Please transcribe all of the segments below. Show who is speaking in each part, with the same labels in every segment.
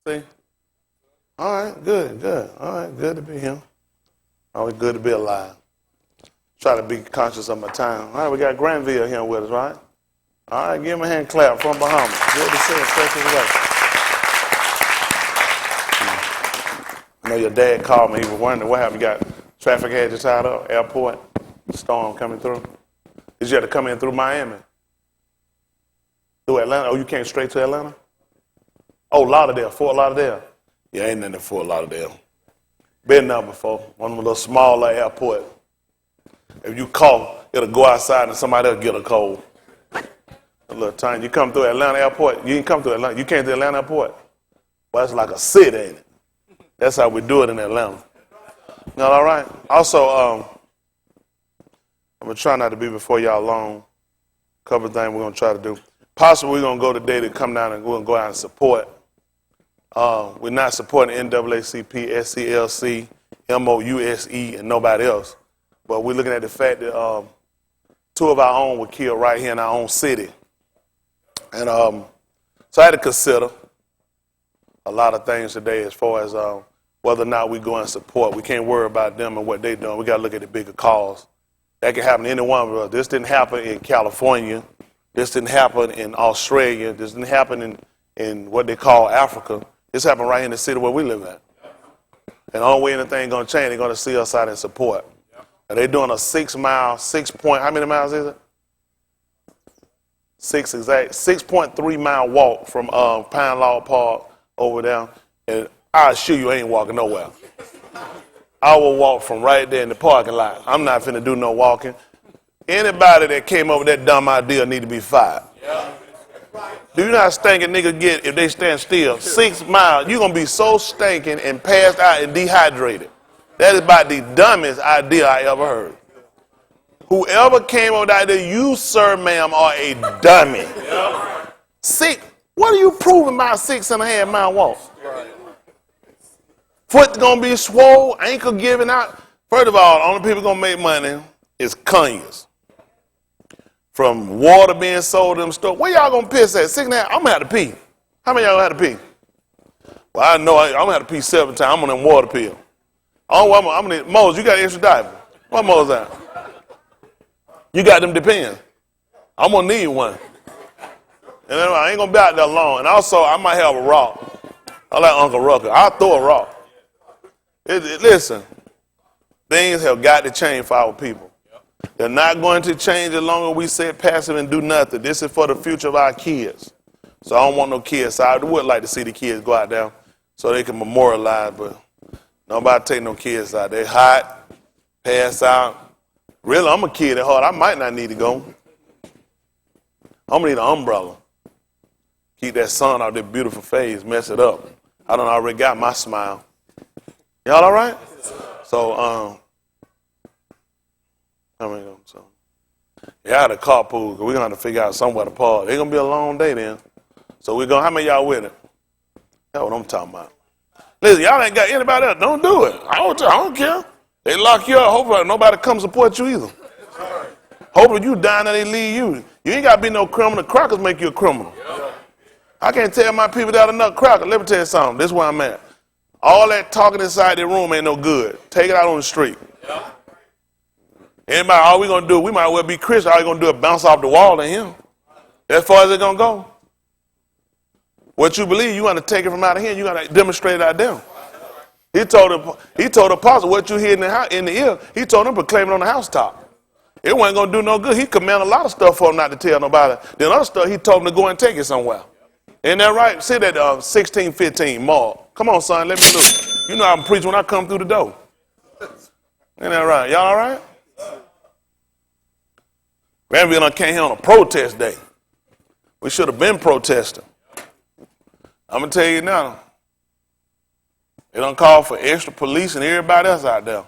Speaker 1: See? All right, good. All right, good to be here. Always good to be alive. Try to be conscious of my time. All right, we got Granville here with us, right? All right, give him a hand clap from Bahamas. Good to see him, special way. I know your dad called me. He was wondering what happened. You got traffic had you tied up, airport, storm coming through. Did you have to come in through Miami? Through Atlanta? Oh, you came straight to Atlanta? Oh, Lauderdale, Fort Lauderdale. Yeah, ain't nothing in Fort Lauderdale. Been there before. One of the little smaller airport. If you cough, it'll go outside and somebody else get a cold. A little time. You come through Atlanta airport. You didn't come through Atlanta. You came to Atlanta airport. Well, it's like a city, ain't it? That's how we do it in Atlanta. You all right? Also, I'm going to try not to be before y'all long. A couple of things we're going to try to do. Possibly we're going to go today to come down and we're going to go out and support. We're not supporting NAACP, SCLC, MOUSE, and nobody else. But we're looking at the fact that two of our own were killed right here in our own city. And so I had to consider a lot of things today as far as whether or not we go and support. We can't worry about them and what they're doing. We got to look at the bigger cause. That can happen to any one of us. This didn't happen in California. This didn't happen in Australia. This didn't happen in what they call Africa. This happened right here in the city where we live at. And the only way anything going to change, they're going to see us out in support. And they're doing a 6 mile, how many miles is it? 6.3 mile walk from Pine Law Park over there. And I assure you, I ain't walking nowhere. I will walk from right there in the parking lot. I'm not finna do no walking. Anybody that came up with that dumb idea need to be fired. Do you know how stinking niggas get if they stand still? 6 miles. You're going to be so stinking and passed out and dehydrated. That is about the dumbest idea I ever heard. Whoever came up with that idea, you, sir, ma'am, are a dummy. What are you proving by a 6.5 mile walk? Foot going to be swole, ankle giving out. First of all, the only people going to make money is Conyers. From water being sold in them stores. Where y'all going to piss at? 6.5? I'm going to have to pee. How many of y'all going to have to pee? Well, I know I'm going to have to pee 7 times. I'm on them water pills. Oh, I'm going to, Mose, you got an extra diaper. What Mose at? You got them depends. I'm going to need one. And then I ain't going to be out there long. And also, I might have a rock. I like Uncle Rucker. I'll throw a rock. Listen, things have got to change for our people. They're not going to change as long as we sit passive and do nothing. This is for the future of our kids. So I don't want no kids. So I would like to see the kids go out there so they can memorialize, but nobody take no kids out. They hot, pass out. Really, I'm a kid at heart. I might not need to go. I'm going to need an umbrella. Keep that sun out their beautiful face, mess it up. I done already got my smile. Y'all all right? So, yeah, the carpool, we're going to have to figure out somewhere to park. It's going to be a long day then. So we're going, how many y'all with it? That's what I'm talking about. Listen, y'all ain't got anybody else. Don't do it. I don't care. They lock you up. Hopefully nobody come support you either. Hopefully you die and they leave you. You ain't got to be no criminal. Crackers make you a criminal. I can't tell my people that are nut cracker. Let me tell you something. This is where I'm at. All that talking inside the room ain't no good. Take it out on the street. Anybody, all we going to do, we might well be Christian. All we going to do is bounce off the wall to him. As far as it's going to go. What you believe, you got to take it from out of here. You got to demonstrate it out there. He told the apostle, what you hear in the ear, he told him to proclaim it on the housetop. It wasn't going to do no good. He commanded a lot of stuff for him not to tell nobody. Then other stuff, he told him to go and take it somewhere. Isn't that right? See that 16:15, Mark. Come on, son, let me look. You know I'm preaching when I come through the door. Ain't that right? Y'all all right? Granville came here on a protest day. We should have been protesting. I'm going to tell you now. They don't call for extra police and everybody else out there.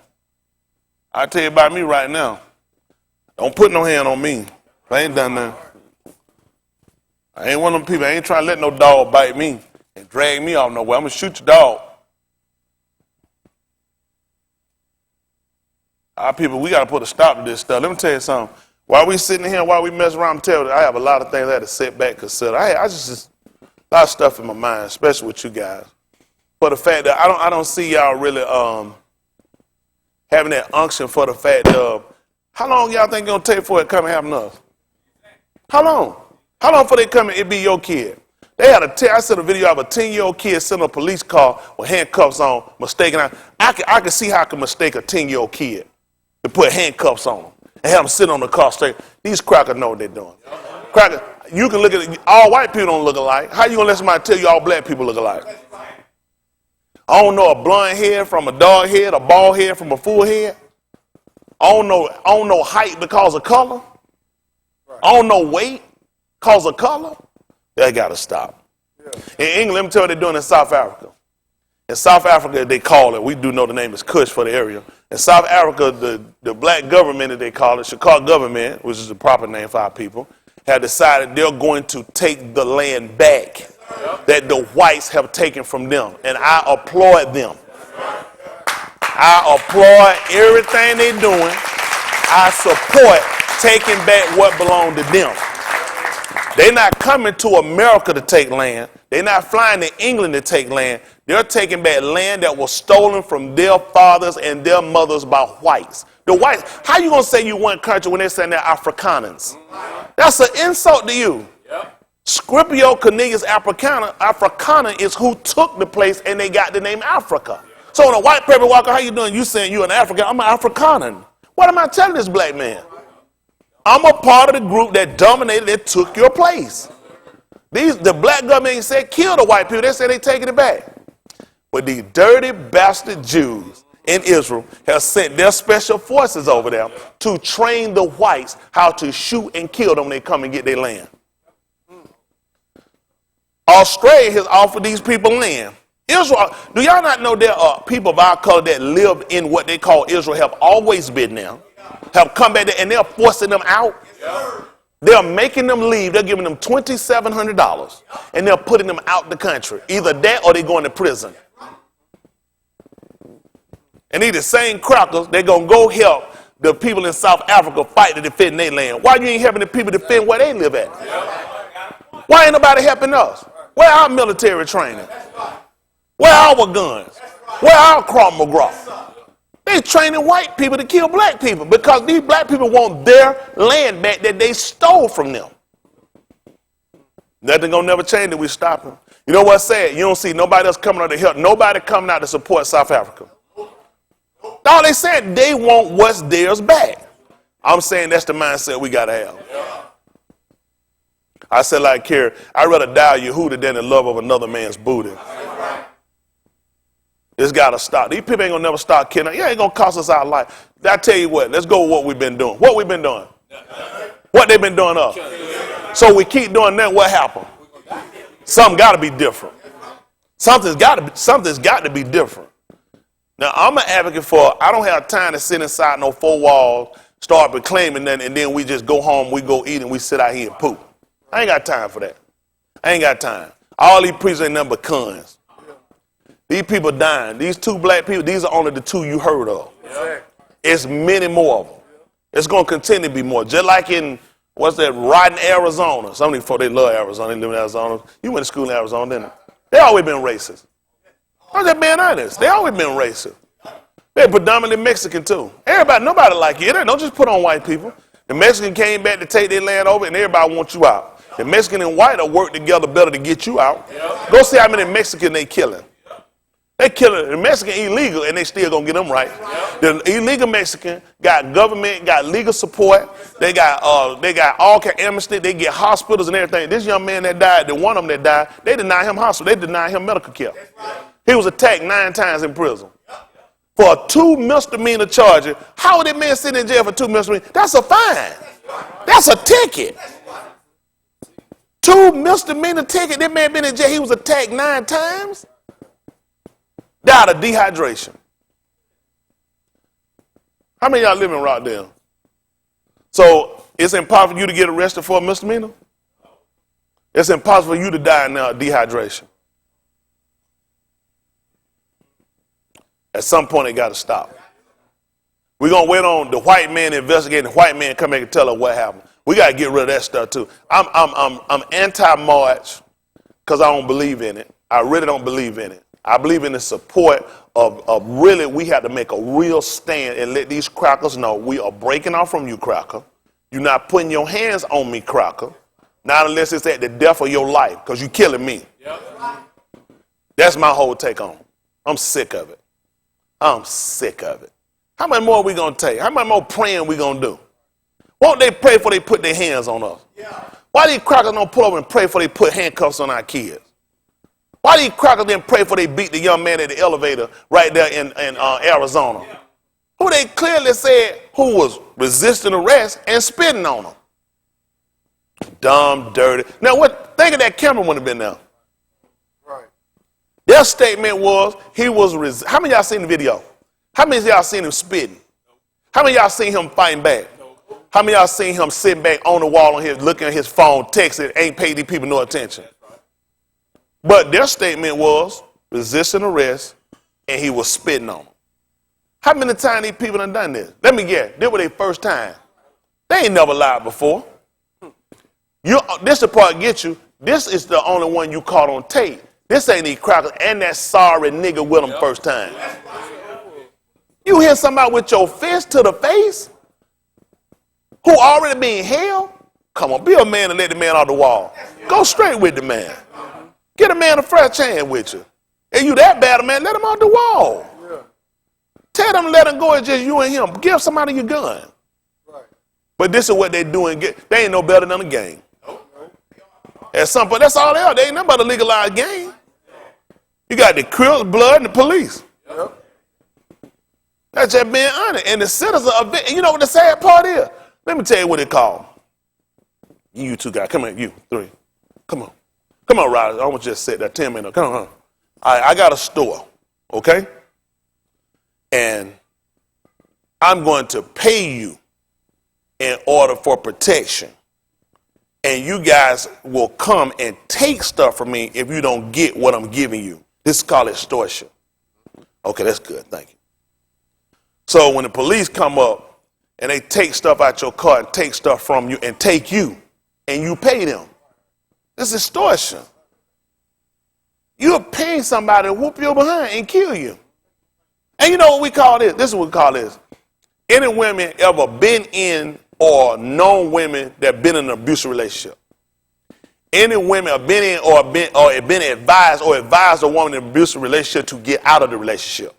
Speaker 1: I tell you about me right now. Don't put no hand on me. I ain't done nothing. I ain't one of them people. I ain't trying to let no dog bite me and drag me off nowhere. I'm going to shoot your dog. Our people, we got to put a stop to this stuff. Let me tell you something. While we sitting here, while we mess around, I'm telling you, I have a lot of things I had to sit back and consider. I just a lot of stuff in my mind, especially with you guys. for the fact that I don't see y'all really having that unction for the fact of how long y'all think it's gonna take for it to come and happen to us? How long? How long for they come and it be your kid? They had I saw a video of a 10-year-old kid sitting in a police car with handcuffs on, mistaken. I can see how I can mistake a 10-year-old kid to put handcuffs on him and have him sit on the car straight. These crackers know what they're doing. Crackers, you can look at it, all white people don't look alike. How you gonna let somebody tell you all black people look alike? I don't know a blonde head from a dog head, a bald head from a full head. I don't know height because of color. I don't know weight because of color. They gotta stop. In England, let me tell you what they're doing in South Africa. In South Africa, they call it, we do know the name is Kush for the area. In South Africa, the black government, that they call it, Chicago government, which is the proper name for our people, have decided they're going to take the land back that the whites have taken from them. And I applaud them. I applaud everything they're doing. I support taking back what belonged to them. They're not coming to America to take land. They're not flying to England to take land. They're taking back land that was stolen from their fathers and their mothers by whites. The whites, how you gonna say you one country when they're saying they're Afrikaners? That's an insult to you. Scipio Cornelius Africana is who took the place and they got the name Africa. So when a white person walk out, how you doing? You saying you're an African, I'm an Afrikaner. What am I telling this black man? I'm a part of the group that dominated, that took your place. The black government ain't said kill the white people, they said they taking it back. But these dirty bastard Jews in Israel have sent their special forces over there to train the whites how to shoot and kill them when they come and get their land. Australia has offered these people land. Israel, do y'all not know there are people of our color that live in what they call Israel, have always been there, have come back there, and they're forcing them out? They're making them leave. They're giving them $2,700, and they're putting them out the country. Either that or they're going to prison. And these the same crackers, they're going to go help the people in South Africa fight to defend their land. Why you ain't helping the people defend where they live at? Why ain't nobody helping us? Where our military training? Where our guns? Where our Krav Maga? They training white people to kill black people because these black people want their land back that they stole from them. Nothing gonna never change if we stop them. You know what's sad? You don't see nobody else coming out to help. Nobody coming out to support South Africa. All they said, they want what's theirs back. I'm saying that's the mindset we gotta have. I said like Kerry, I'd rather die a Yehuda than the love of another man's booty. It's got to stop. These people ain't going to never stop killing. Yeah, ain't going to cost us our life. I tell you what, let's go with what we've been doing. What we've been doing? What they've been doing us. So we keep doing that, what happened? Something got to be different. Something's got to be different. Now, I'm an advocate for, I don't have time to sit inside no four walls, start proclaiming that, and then we just go home, we go eat, and we sit out here and poop. I ain't got time for that. I ain't got time. All these preachers ain't nothing but cons. These people dying. These two black people, these are only the two you heard of. It's many more of them. It's going to continue to be more. Just like in, what's that, Rodden, Arizona. Some of these folks, they love Arizona. They live in Arizona. You went to school in Arizona, didn't you? They always been racist. I'm just being honest. They always been racist. They're predominantly Mexican, too. Nobody like you. Don't just put on white people. The Mexican came back to take their land over, and everybody wants you out. The Mexican and white will work together better to get you out. Go see how many Mexicans they killing. They killing the Mexican illegal, and they still gonna get them right. The illegal Mexican got government, got legal support. They got all kind of amnesty. They get hospitals and everything. This young man that died, the one of them that died, they denied him hospital. They denied him medical care. He was attacked 9 times in prison for 2 misdemeanor charges. How would that man sit in jail for 2 misdemeanor? That's a fine. That's a ticket. 2 misdemeanor ticket. That man been in jail. He was attacked 9 times. Died of dehydration. How many of y'all live in Rockdale? So it's impossible for you to get arrested for a misdemeanor? It's impossible for you to die now of dehydration. At some point, it got to stop. We're going to wait on the white man investigating, the white man come back and tell us what happened. We got to get rid of that stuff, too. I'm anti-march because I don't believe in it. I really don't believe in it. I believe in the support of really, we have to make a real stand and let these crackers know we are breaking off from you, cracker. You're not putting your hands on me, cracker. Not unless it's at the death of your life, because you're killing me. Yep. That's my whole take on it. I'm sick of it. I'm sick of it. How much more are we going to take? How much more praying we going to do? Won't they pray before they put their hands on us? Yeah. Why these crackers don't pull up and pray before they put handcuffs on our kids? Why these crackers didn't pray before they beat the young man at the elevator right there in Arizona? Yeah. Who they clearly said who was resisting arrest and spitting on them. Dumb, dirty. Now, what? Think of that camera would have been there. Right. Their statement was he was. How many of y'all seen the video? How many of y'all seen him spitting? How many of y'all seen him fighting back? How many of y'all seen him sitting back on the wall on his looking at his phone, texting, ain't paid these people no attention? But their statement was resisting arrest, and he was spitting on them. How many times these people done this? Let me guess. This was their first time. They ain't never lied before. This the part get you. This is the only one you caught on tape. This ain't these crackers and that sorry nigga with them first time. You hear somebody with your fist to the face who already been held? Come on, be a man and let the man off the wall. Go straight with the man. Get a man a fresh chance with you. And you that bad a man, let him off the wall. Tell them let him go, it's just you and him. Give somebody your gun. But this is what they doing. They ain't no better than a gang. At some point, that's all they are. They ain't nothing but a legalized gang. You got the Crips, blood, and the police. Yep. That's just being honest. And the citizens of it, you know what the sad part is? Let me tell you what it called. You two guys, come on, you three. Come on. Come on, Ryder. I want you to sit there 10 minutes. Come on. All right, I got a store, okay? And I'm going to pay you in order for protection. And you guys will come and take stuff from me if you don't get what I'm giving you. This is called extortion. Okay, that's good. Thank you. So when the police come up and they take stuff out your car and take stuff from you and take you and you pay them, this is extortion. You're paying somebody to whoop you behind and kill you. And you know what we call this? This is what we call this. Any women ever been in or known women that been in an abusive relationship? Any women have been in or been advised a woman in an abusive relationship to get out of the relationship?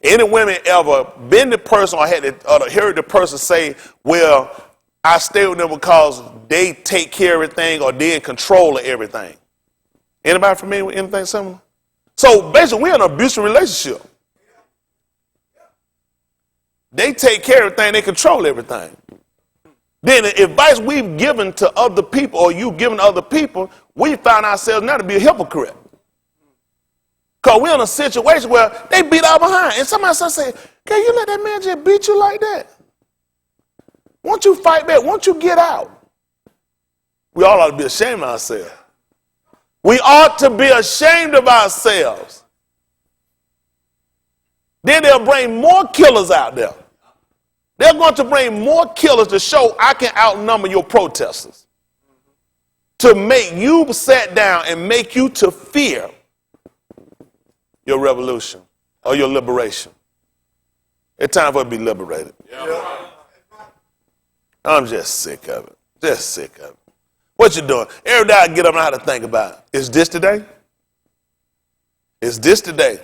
Speaker 1: Any women ever been the person or heard the person say, well, I stay with them because they take care of everything or they in control of everything? Anybody familiar with anything similar? So basically, we're in an abusive relationship. They take care of everything, they control everything. Then the advice we've given to other people or you've given to other people, we find ourselves now to be a hypocrite. Because we're in a situation where they beat our behind. And somebody say, can you let that man just beat you like that? Won't you fight back? Won't you get out? We all ought to be ashamed of ourselves. We ought to be ashamed of ourselves. Then they'll bring more killers out there. They're going to bring more killers to show I can outnumber your protesters. To make you sit down and make you to fear your revolution or your liberation. It's time for it to be liberated. Yeah. I'm just sick of it. Just sick of it. What you doing? Every day I get up and I have to think about it. Is this today? Is this today?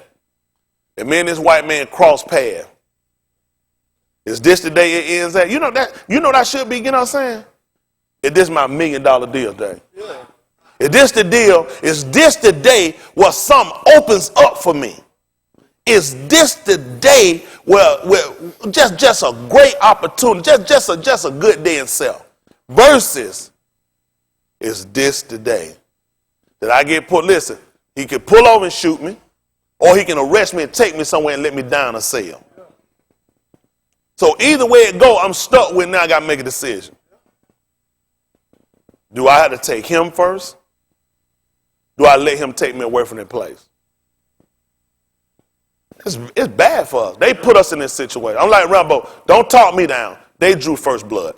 Speaker 1: And me and this white man cross paths. Is this the day it ends at? You know that should be, you know what I'm saying? Is this my $1 million deal day? Yeah. Is this the deal? Is this the day where something opens up for me? Is this the day where just a great opportunity, just a good day itself? Versus, is this the day that I get put? Listen, he can pull over and shoot me, or he can arrest me and take me somewhere and let me down a cell. So either way it go, I'm stuck with now I got to make a decision. Do I have to take him first? Do I let him take me away from that place? It's bad for us. They put us in this situation. I'm like Rambo, don't talk me down. They drew first blood.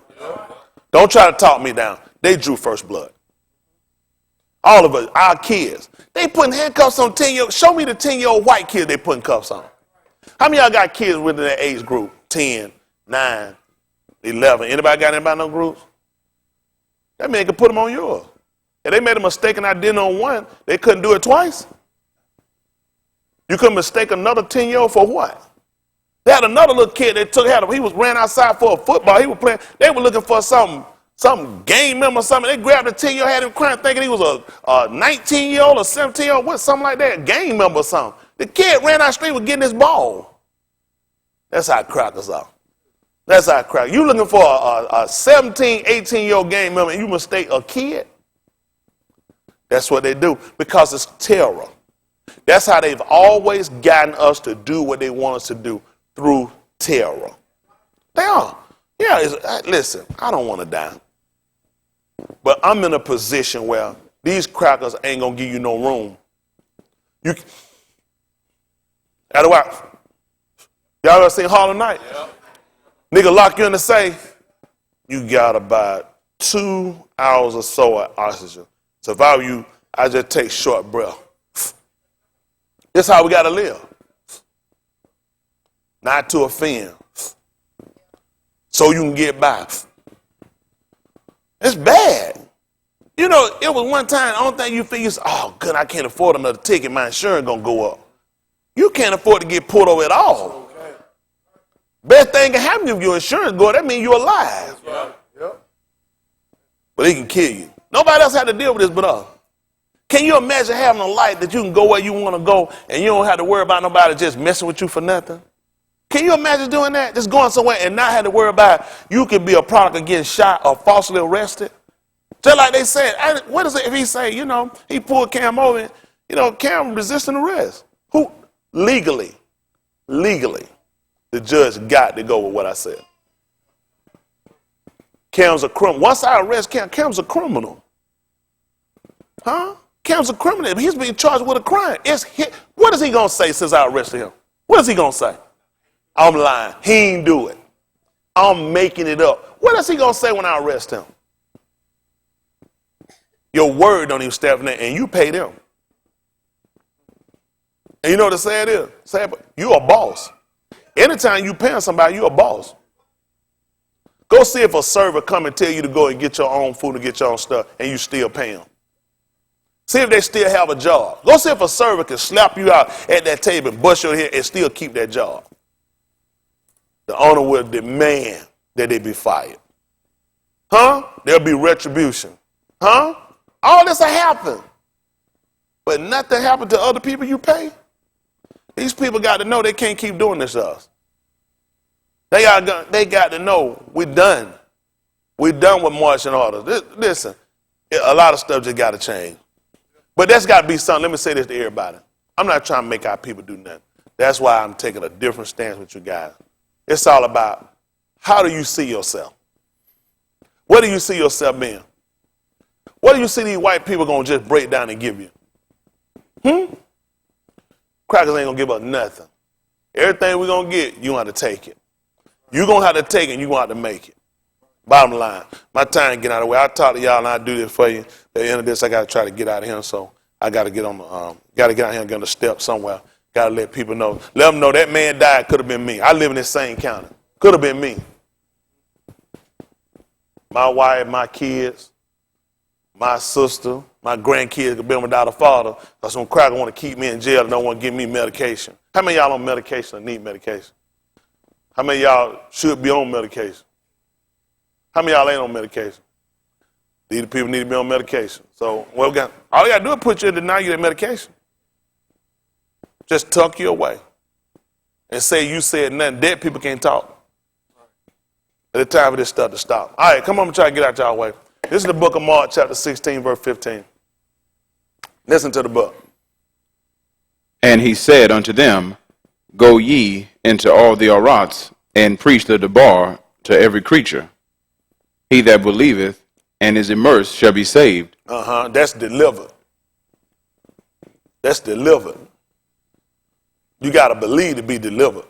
Speaker 1: Don't try to talk me down. They drew first blood. All of us, our kids. They putting handcuffs on 10-year-old. Show me the 10-year-old white kid they putting cuffs on. How many of y'all got kids within that age group? 10, 9, 11. Anybody got anybody in no groups? That man could put them on yours. If they made a mistake and I did on one, they couldn't do it twice. You could mistake another 10-year-old for what? They had another little kid that he ran outside for a football. He was playing. They were looking for some gang member or something. They grabbed a 10-year-old, had him crying, thinking he was a 19-year-old or 17-year-old, something like that, a gang member or something. The kid ran out the street with getting his ball. That's how crackers are. That's how crackers. You looking for a 17, 18-year-old gang member and you mistake a kid? That's what they do because it's terror. That's how they've always gotten us to do what they want us to do, through terror. They are. Yeah, listen, I don't want to die. But I'm in a position where these crackers ain't going to give you no room. You, y'all ever seen Harlem Night? Yeah. Nigga lock you in the safe. You got about 2 hours or so of oxygen. So if I were you, I just take short breath. This is how we got to live. Not to offend. So you can get by. It's bad. You know, it was one time, the only thing you feel is, oh, good, I can't afford another ticket. My insurance going to go up. You can't afford to get pulled over at all. Okay. Best thing can happen if your insurance go up, that means you're alive. Right. Yep. But it can kill you. Nobody else had to deal with this but us. Can you imagine having a life that you can go where you want to go and you don't have to worry about nobody just messing with you for nothing? Can you imagine doing that? Just going somewhere and not have to worry about you could be a product of getting shot or falsely arrested? Just like they said, what is it if he say, he pulled Cam over, Cam resisting arrest? Who? Legally, the judge got to go with what I said. Cam's a criminal. Once I arrest Cam, Cam's a criminal. Huh? Cam's a criminal. He's being charged with a crime. What is he going to say since I arrested him? What is he going to say? I'm lying. He ain't do it. I'm making it up. What is he going to say when I arrest him? Your word don't even stand for that, and you pay them. And you know what the sad is? You a boss. Anytime you paying somebody, you a boss. Go see if a server come and tell you to go and get your own food and get your own stuff, and you still pay them. See if they still have a job. Go see if a server can slap you out at that table and bust your head and still keep that job. The owner will demand that they be fired. Huh? There'll be retribution. Huh? All this will happen. But nothing happened to other people you pay. These people got to know they can't keep doing this to us. They got to know we're done. We're done with marching orders. Listen, a lot of stuff just got to change. But that's got to be something. Let me say this to everybody. I'm not trying to make our people do nothing. That's why I'm taking a different stance with you guys. It's all about how do you see yourself? What do you see yourself being? What do you see these white people going to just break down and give you? Crackers ain't going to give us nothing. Everything we're going to get, you're going to have to take it. You're going to have to take it and you're going to have to make it. Bottom line, my time get out of the way. I'll talk to y'all and I'll do this for you. At the end of this, I got to try to get out of here. So I got to get on the, got to get out here and get on the step somewhere. Got to let people know. Let them know that man died could have been me. I live in this same county. Could have been me. My wife, my kids, my sister, my grandkids could have been without a father because some cracker want to keep me in jail and don't want to give me medication. How many of y'all on medication or need medication? How many of y'all should be on medication? How many of y'all ain't on medication? These people need to be on medication. So all you got to do is put you in deny you that medication. Just tuck you away and say you said nothing. Dead people can't talk. It's time for this stuff to stop. All right, come on, I'm try to get out y'all way. This is the book of Mark, chapter 16, verse 15. Listen to the book.
Speaker 2: And he said unto them, Go ye into all the Arats, and preach the debar to every creature. He that believeth and is immersed shall be saved.
Speaker 1: That's delivered. That's delivered. You got to believe to be delivered.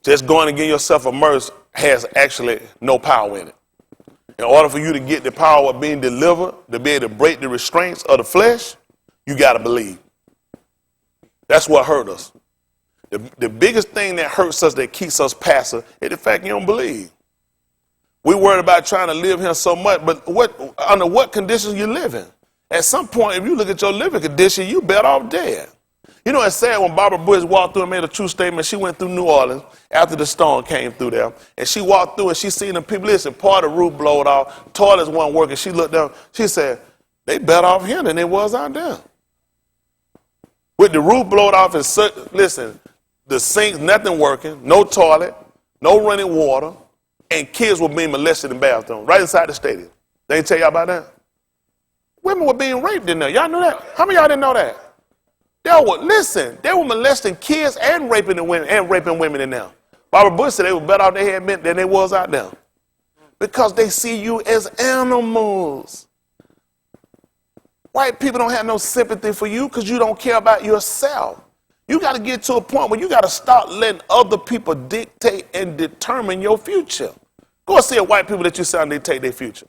Speaker 1: Just going and getting yourself immersed has actually no power in it. In order for you to get the power of being delivered, to be able to break the restraints of the flesh, you got to believe. That's what hurt us. The biggest thing that hurts us, that keeps us passive, is the fact you don't believe. We worried about trying to live here so much, but under what conditions you living? At some point, if you look at your living condition, you better off dead. You know, it's sad when Barbara Bush walked through and made a true statement. She went through New Orleans after the storm came through there, and she walked through and she seen the people. Listen, part of the roof blowed off, toilets weren't working. She looked down. She said, "They better off here than they was out there." With the roof blowed off and listen, the sinks, nothing working, no toilet, no running water, and kids were being molested in bathrooms right inside the stadium. They didn't tell y'all about that? Women were being raped in there. Y'all knew that? How many of y'all didn't know that? They were molesting kids and raping women in there. Barbara Bush said they were better off they had been than they was out there. Because they see you as animals. White people don't have no sympathy for you because you don't care about yourself. You got to get to a point where you got to start letting other people dictate and determine your future. Go and see a white people that you sound dictate their future.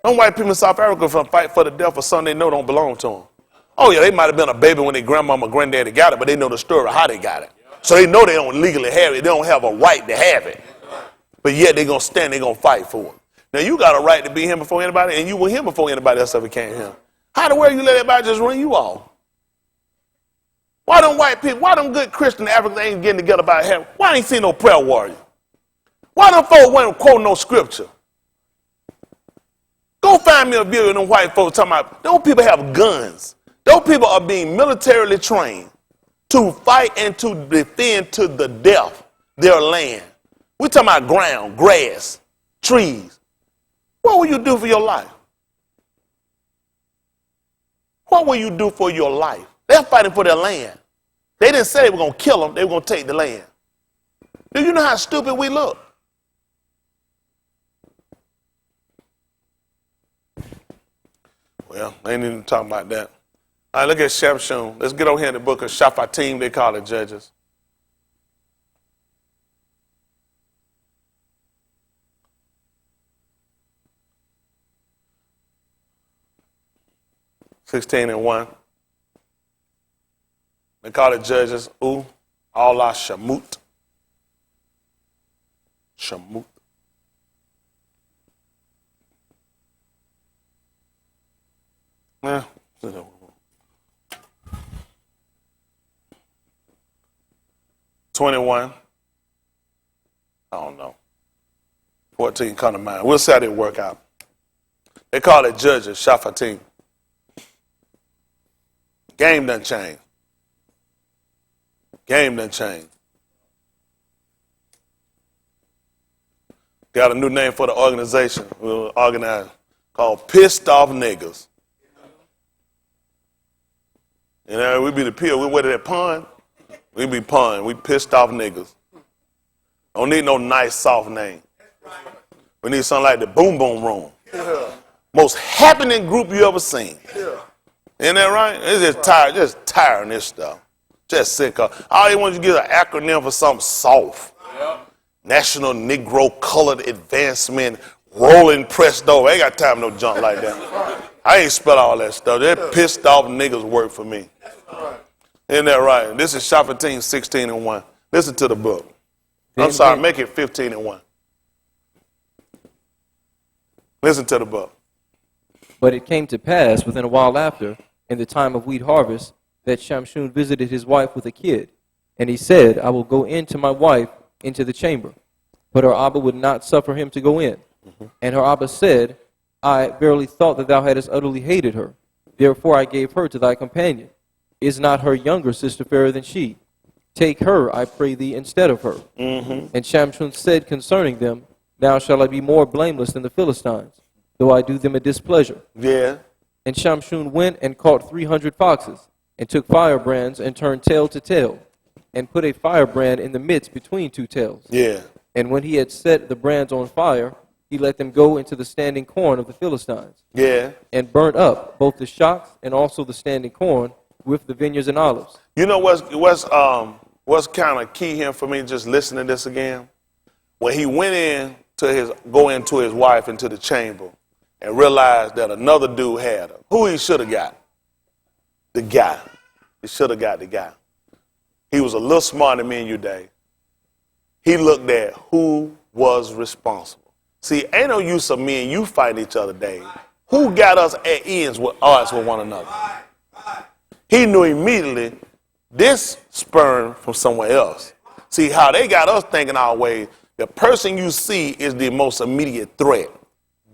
Speaker 1: Them white people in South Africa from fight for the death of something they know don't belong to them. Oh yeah, they might have been a baby when their grandmama, granddaddy got it, but they know the story of how they got it. So they know they don't legally have it. They don't have a right to have it. But yet they're going to stand, they're going to fight for it. Now you got a right to be him before anybody, and you were him before anybody else ever came here. How the world you let everybody just run you off? Why them white people, why them good Christian Africans ain't getting together about heaven? Why ain't seen no prayer warrior? Why them folks weren't quoting no scripture? Go find me a video of them white folks talking about, those people have guns. Those people are being militarily trained to fight and to defend to the death their land. We're talking about ground, grass, trees. What will you do for your life? What will you do for your life? They're fighting for their land. They didn't say they were going to kill them. They were going to take the land. Do you know how stupid we look? Well, I ain't even talking about that. All right, look at Shamshun. Let's get over here in the book of Shaphatim. They call it Judges. (16 and 1). They call it Judges. Allah Shamut. Shamut. Yeah. 21. I don't know. 14 come to mind. We'll see how they work out. They call it Judges, Shaphatim. Game done changed. Game done changed. Got a new name for the organization. We'll organize called Pissed Off Niggas. You know, we be the P.O.N. We went to that P.O.N. We be P.O.N. We pissed off niggas. Don't need no nice soft name. We need something like the Boom Boom Room. Most happening group you ever seen. Isn't that right? It's just tiring this stuff. Just sick of. All you want to get an acronym for something soft. National Negro Colored Advancement Rolling Presto. I ain't got time for no junk like that. I ain't spell all that stuff. That pissed off niggas work for me. Isn't that right? This is Shaphatim 16 and 1. Listen to the book. I'm sorry, make it 15 and 1. Listen to the book.
Speaker 3: But it came to pass within a while after, in the time of wheat harvest, that Shamshun visited his wife with a kid. And he said, I will go in to my wife into the chamber. But her Abba would not suffer him to go in. And her Abba said, I verily thought that thou hadst utterly hated her. Therefore I gave her to thy companion. Is not her younger sister fairer than she? Take her, I pray thee, instead of her. And Shamshun said concerning them, Now shall I be more blameless than the Philistines, though I do them a displeasure.
Speaker 1: Yeah.
Speaker 3: And Shamshun went and caught 300 foxes, and took firebrands, and turned tail to tail, and put a firebrand in the midst between two tails.
Speaker 1: Yeah.
Speaker 3: And when he had set the brands on fire, he let them go into the standing corn of the Philistines.
Speaker 1: Yeah.
Speaker 3: And burnt up both the shocks and also the standing corn with the vineyards and olives.
Speaker 1: You know what's kind of key here for me just listening to this again? When he went in go into his wife into the chamber and realized that another dude had her. Who he should have got? The guy. He should have got the guy. He was a little smarter than me and you, Dave. He looked at who was responsible. See, ain't no use of me and you fighting each other, Dave. Who got us at ends with odds with one another? He knew immediately this sperm from somewhere else. See, how they got us thinking our way, the person you see is the most immediate threat.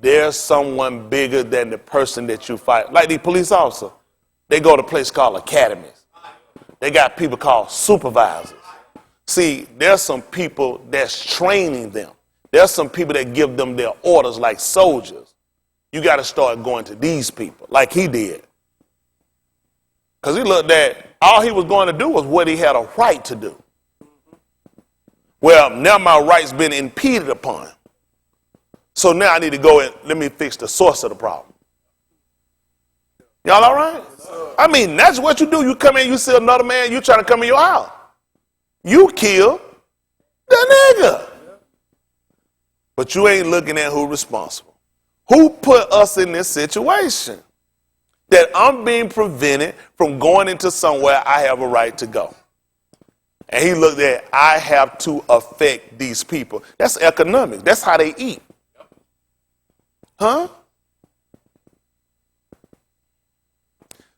Speaker 1: There's someone bigger than the person that you fight. Like the police officer, they go to a place called academies. They got people called supervisors. See, there's some people that's training them. There's some people that give them their orders like soldiers. You got to start going to these people like he did. Because he looked at all he was going to do was what he had a right to do. Well, now my right's been impeded upon. So now I need to go and let me fix the source of the problem. Y'all all right? I mean, that's what you do. You come in, you see another man, you trying to come in your house. You kill the nigga. But you ain't looking at who's responsible. Who put us in this situation? That I'm being prevented from going into somewhere I have a right to go. And he looked at, I have to affect these people. That's economic. That's how they eat. Huh?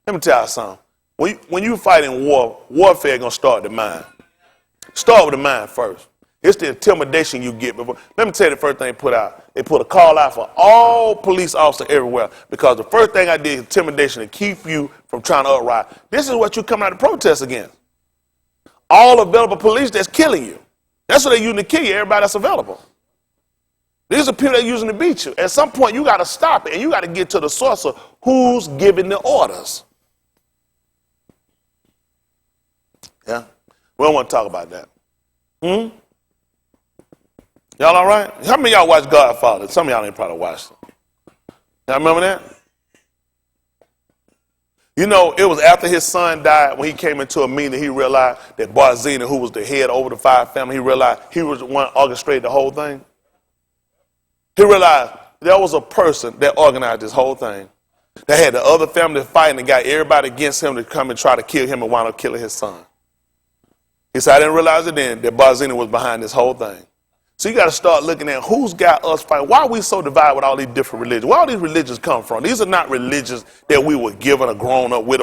Speaker 1: Let me tell you something. When you fight in war, warfare going to start with the mind. Start with the mind first. It's the intimidation you get before. Let me tell you the first thing they put out. They put a call out for all police officers everywhere because the first thing I did is intimidation to keep you from trying to uprise. This is what you come out to protest against. All available police that's killing you. That's what they're using to kill you, everybody that's available. These are people that are using to beat you. At some point, you got to stop it, and you got to get to the source of who's giving the orders. Yeah? We don't want to talk about that. Y'all all right? How many of y'all watch Godfather? Some of y'all ain't probably watched it. Y'all remember that? You know, it was after his son died, when he came into a meeting, he realized that Barzini, who was the head over the five family, he realized he was the one that orchestrated the whole thing. He realized there was a person that organized this whole thing. That had the other family fighting and got everybody against him to come and try to kill him and wound up killing his son. He said, I didn't realize it then that Barzini was behind this whole thing. So you got to start looking at who's got us fighting. Why are we so divided with all these different religions? Where all these religions come from? These are not religions that we were given or grown up with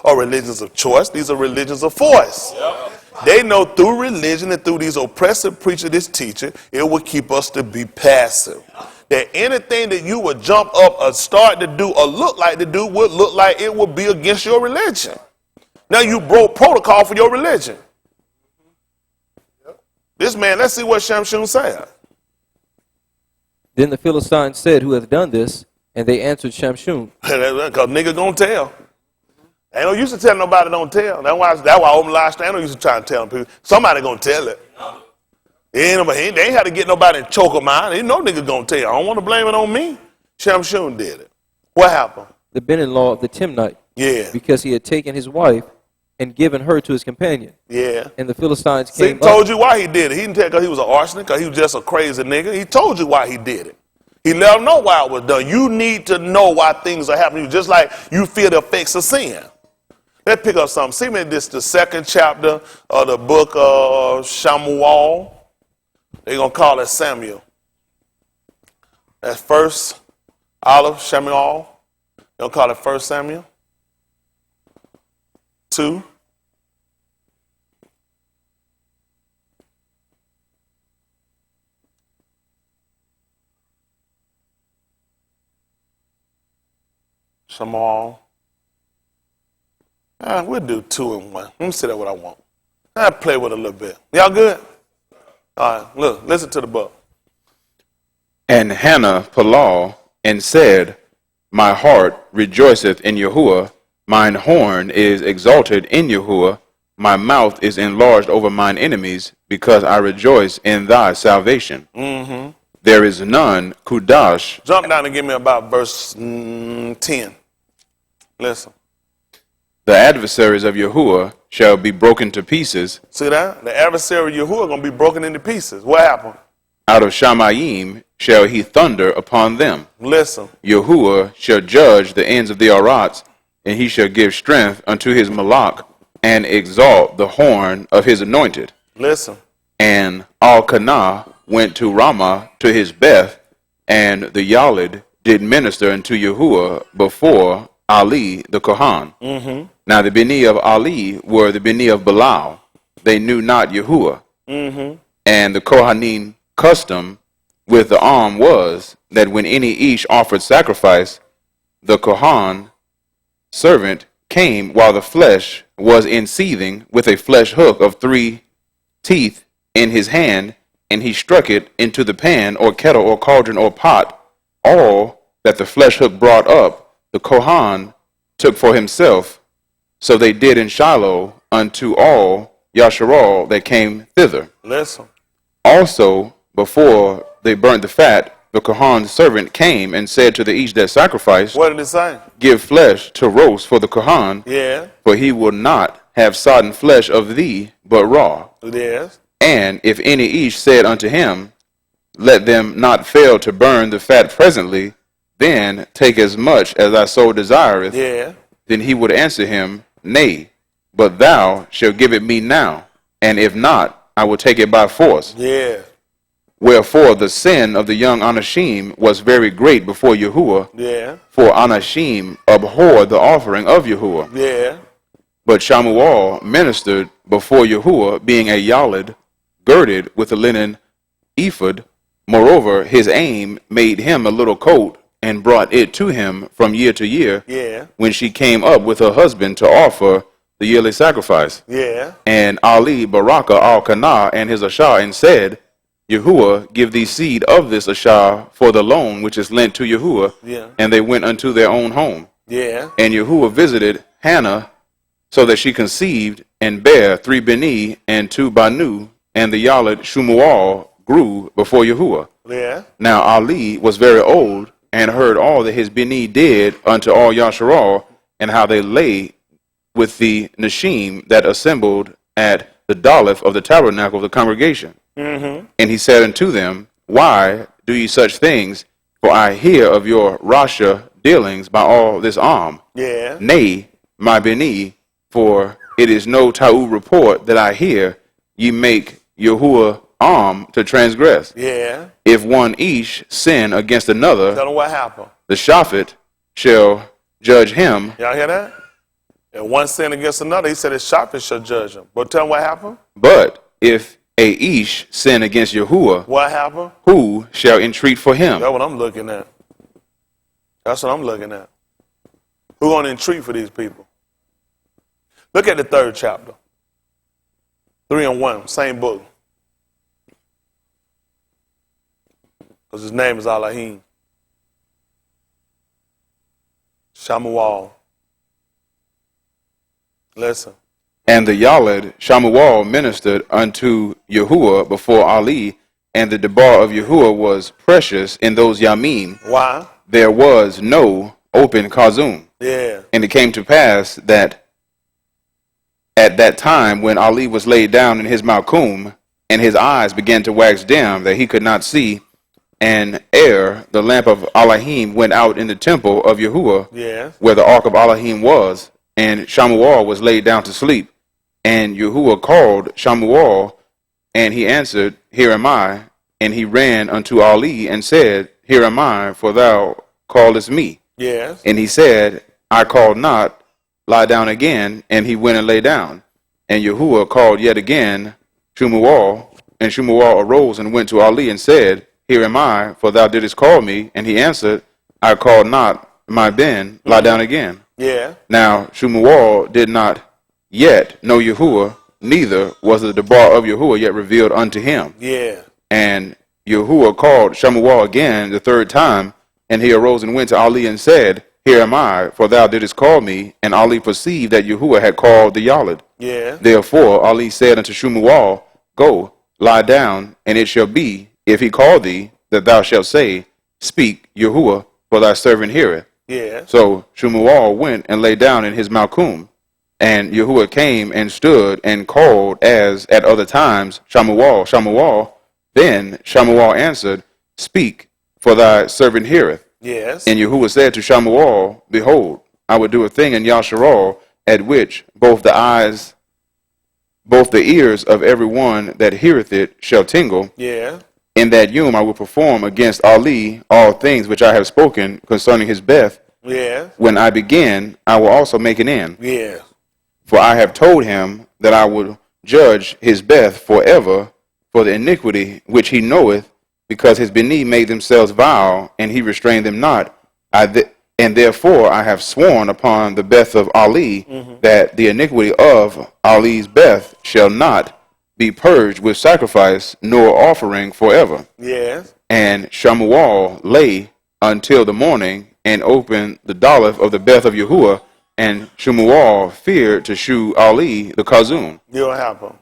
Speaker 1: or religions of choice. These are religions of force. Yep. They know through religion and through these oppressive preachers, this teaching, it will keep us to be passive. That anything that you would jump up or start to do or look like to do would look like it would be against your religion. Now you broke protocol for your religion. This man, let's see what Shamshun said.
Speaker 3: Then the Philistines said, who hath done this? And they answered Shamshun.
Speaker 1: Because nigga gonna tell. Ain't no use to tell nobody don't tell. That's why I open last ain't no use to try to tell people. Somebody gonna tell it. They ain't had to get nobody to choke them out. Ain't no nigga gonna tell. I don't want to blame it on me. Shamshun did it. What happened?
Speaker 3: The Ben-in-law of the Timnite.
Speaker 1: Yeah.
Speaker 3: Because he had taken his wife and given her to his companion.
Speaker 1: Yeah.
Speaker 3: And the Philistines came
Speaker 1: up. He told you why he did it. He didn't tell because he was an arsonist, because he was just a crazy nigga. He told you why he did it. He let them know why it was done. You need to know why things are happening, just like you feel the effects of sin. Let's pick up something. See me this the second chapter of the book of Shamuel. They're going to call it Samuel. That's first Olive Shamuel. They'll call it First Samuel. 2. Shamuel. We'll do 2 and 1. Let me see that what I want. I'll play with it a little bit. Y'all good? All right, look, listen to the book.
Speaker 2: And Hannah Palal and said, my heart rejoiceth in Yahuwah, mine horn is exalted in Yahuwah, my mouth is enlarged over mine enemies, because I rejoice in thy salvation. Mm-hmm. There is none, Kudash.
Speaker 1: Jump down and give me about verse 10. Listen.
Speaker 2: The adversaries of Yahuwah shall be broken to pieces.
Speaker 1: See that? The adversary of Yahuwah going to be broken into pieces. What happened?
Speaker 2: Out of Shamayim shall he thunder upon them.
Speaker 1: Listen.
Speaker 2: Yahuwah shall judge the ends of the Arats, and he shall give strength unto his Malak, and exalt the horn of his anointed.
Speaker 1: Listen.
Speaker 2: And Elkanah went to Ramah to his Beth, and the Yalid did minister unto Yahuwah before Ali the Kohan.
Speaker 1: Mm-hmm.
Speaker 2: Now the Beni of Ali were the Beni of Belial. They knew not Yahuwah.
Speaker 1: Mm-hmm.
Speaker 2: And the Kohanim custom with the arm was that when any Ish offered sacrifice, the Kohan servant came while the flesh was in seething with a flesh hook of 3 teeth in his hand, and he struck it into the pan or kettle or cauldron or pot. All that the flesh hook brought up, the Kohan took for himself. So they did in Shiloh unto all Yasharal that came thither.
Speaker 1: Listen.
Speaker 2: Also, before they burnt the fat, the Kohan's servant came and said to the each that sacrificed,
Speaker 1: What did it say?
Speaker 2: Give flesh to roast for the Kohan,
Speaker 1: Yeah.
Speaker 2: for he will not have sodden flesh of thee, but raw.
Speaker 1: Yes.
Speaker 2: And if any each said unto him, Let them not fail to burn the fat presently, then take as much as thy soul desireth.
Speaker 1: Yeah.
Speaker 2: Then he would answer him, Nay, but thou shalt give it me now, and if not, I will take it by force.
Speaker 1: Yeah.
Speaker 2: Wherefore the sin of the young Anashim was very great before Yahuwah,
Speaker 1: Yeah.
Speaker 2: for Anashim abhorred the offering of Yahuwah.
Speaker 1: Yeah.
Speaker 2: But Shamuel ministered before Yahuwah, being a Yalid, girded with a linen ephod. Moreover, his aim made him a little coat, and brought it to him from year to year,
Speaker 1: Yeah.
Speaker 2: when she came up with her husband to offer the yearly sacrifice.
Speaker 1: Yeah.
Speaker 2: And Ali Baraka al-Kanah and his Ashar, and said, Yahuwah give thee seed of this Ashar for the loan which is lent to Yahuwah.
Speaker 1: Yeah.
Speaker 2: And they went unto their own home.
Speaker 1: Yeah.
Speaker 2: And Yahuwah visited Hannah, so that she conceived and bare 3 Beni and 2 Banu, and the Yalid Shumuel grew before Yahuwah.
Speaker 1: Yeah.
Speaker 2: Now Ali was very old, and heard all that his Beni did unto all Yasharal, and how they lay with the Nashim that assembled at the Daleth of the tabernacle of the congregation.
Speaker 1: Mm-hmm.
Speaker 2: And he said unto them, Why do ye such things? For I hear of your Rasha dealings by all this arm.
Speaker 1: Yeah.
Speaker 2: Nay, my Beni, for it is no Ta'u report that I hear ye make Yahuwah arm to transgress.
Speaker 1: Yeah.
Speaker 2: If one each sin against another,
Speaker 1: Tell them what happened.
Speaker 2: the Shaphat shall judge him.
Speaker 1: Y'all hear that? And one sin against another, he said his shoppers shall judge him. But tell them what happened.
Speaker 2: But if a Ish sin against Yahuwah,
Speaker 1: What happened?
Speaker 2: who shall entreat for him?
Speaker 1: That's what I'm looking at. That's what I'm looking at. Who gonna entreat for these people? Look at the 3rd chapter. 3 and 1, same book. Because his name is Elohim. Shamuel. Listen.
Speaker 2: And the Yalid Shamuel ministered unto Yahuwah before Ali, and the debar of Yahuwah was precious in those Yamim.
Speaker 1: Why?
Speaker 2: There was no open Kazum.
Speaker 1: Yeah.
Speaker 2: And it came to pass that at that time when Ali was laid down in his Malkum, and his eyes began to wax dim, that he could not see, and ere the lamp of Elohim went out in the temple of Yahuwah,
Speaker 1: Yes.
Speaker 2: where the ark of Elohim was, and Shamuel was laid down to sleep. And Yahuwah called Shamuel, and he answered, Here am I. And he ran unto Ali and said, Here am I, for thou callest me.
Speaker 1: Yes.
Speaker 2: And he said, I called not, lie down again. And he went and lay down. And Yahuwah called yet again Shumuel, and Shumuel arose and went to Ali and said, Here am I, for thou didst call me. And he answered, I called not, my Ben, lie down again.
Speaker 1: Yeah.
Speaker 2: Now Shumuel did not yet know Yahuwah, neither was the debar of Yahuwah yet revealed unto him.
Speaker 1: Yeah.
Speaker 2: And Yahuwah called Shamuel again the 3rd time, and he arose and went to Ali and said, Here am I, for thou didst call me. And Ali perceived that Yahuwah had called the Yalid.
Speaker 1: Yeah.
Speaker 2: Therefore Ali said unto Shumuel, Go, lie down, and it shall be, if he call thee, that thou shalt say, Speak, Yahuwah, for thy servant heareth.
Speaker 1: Yeah.
Speaker 2: So Shumuel went and lay down in his Malkum. And Yahuwah came and stood and called as at other times, Shamuel, Shamuel. Then Shamuel answered, Speak, for thy servant heareth.
Speaker 1: Yes.
Speaker 2: And Yahuwah said to Shamuel, Behold, I will do a thing in Yasharal, at which both the ears of every one that heareth it shall tingle.
Speaker 1: Yeah.
Speaker 2: In that I will perform against Ali all things which I have spoken concerning his Beth.
Speaker 1: Yeah.
Speaker 2: When I begin, I will also make an end.
Speaker 1: Yeah.
Speaker 2: For I have told him that I will judge his Beth forever for the iniquity which he knoweth, because his beneath made themselves vile, and he restrained them not. And therefore I have sworn upon the Beth of Ali that the iniquity of Ali's Beth shall not be purged with sacrifice nor offering forever.
Speaker 1: Yes.
Speaker 2: And Shamuel lay until the morning and opened the dolleth of the Beth of Yahuwah, and Shamuel feared to shew Ali the Kazum.
Speaker 1: You don't have them.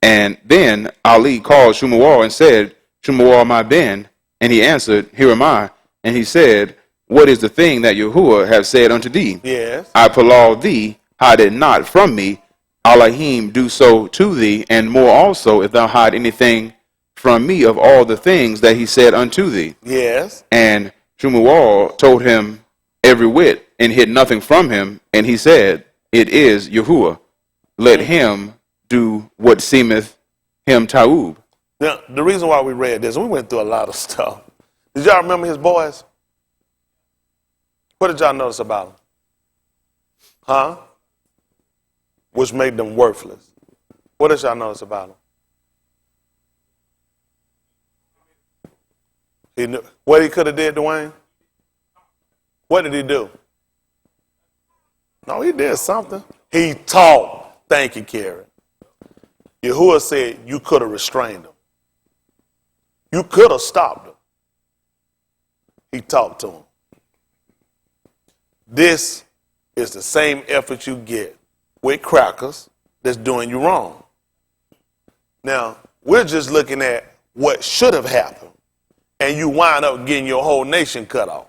Speaker 2: And then Ali called Shamuel and said, Shamuel, my Ben. And he answered, Here am I. And he said, What is the thing that Yahuwah have said unto thee?
Speaker 1: Yes.
Speaker 2: I Palal thee, hide it not from me. Allahim do so to thee, and more also, if thou hide anything from me of all the things that he said unto thee.
Speaker 1: Yes.
Speaker 2: And Shamuel told him every whit, and hid nothing from him. And he said, It is Yahuwah. Let him do what seemeth him Taub.
Speaker 1: Now, the reason why we read this, we went through a lot of stuff. Did y'all remember his boys? What did y'all notice about them? Huh? Which made them worthless. What did y'all notice about them? He knew what he could have did, Dwayne? What did he do? No, he did something. He taught. Thank you, Karen. Yahuwah said you could have restrained him. You could have stopped him. He talked to him. This is the same effort you get with crackers that's doing you wrong. Now, we're just looking at what should have happened, and you wind up getting your whole nation cut off.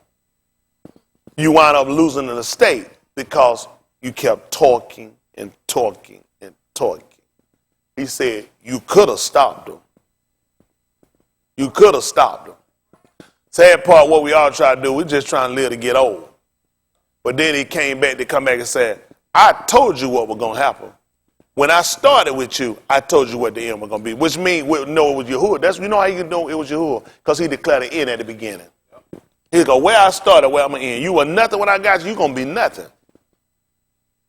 Speaker 1: You wind up losing an estate because you kept talking and talking and talking. He said, you could have stopped them. You could have stopped them. Sad part, what we all try to do, we're just trying to live to get old. But then he came back to come back and said, I told you what was going to happen. When I started with you, I told you what the end was going to be, which means we know it was Yahuwah. That's, you know how you can know it was Yahuwah? Because he declared the end at the beginning. He go, where I started, where I'm going to end. You were nothing when I got you, you're going to be nothing.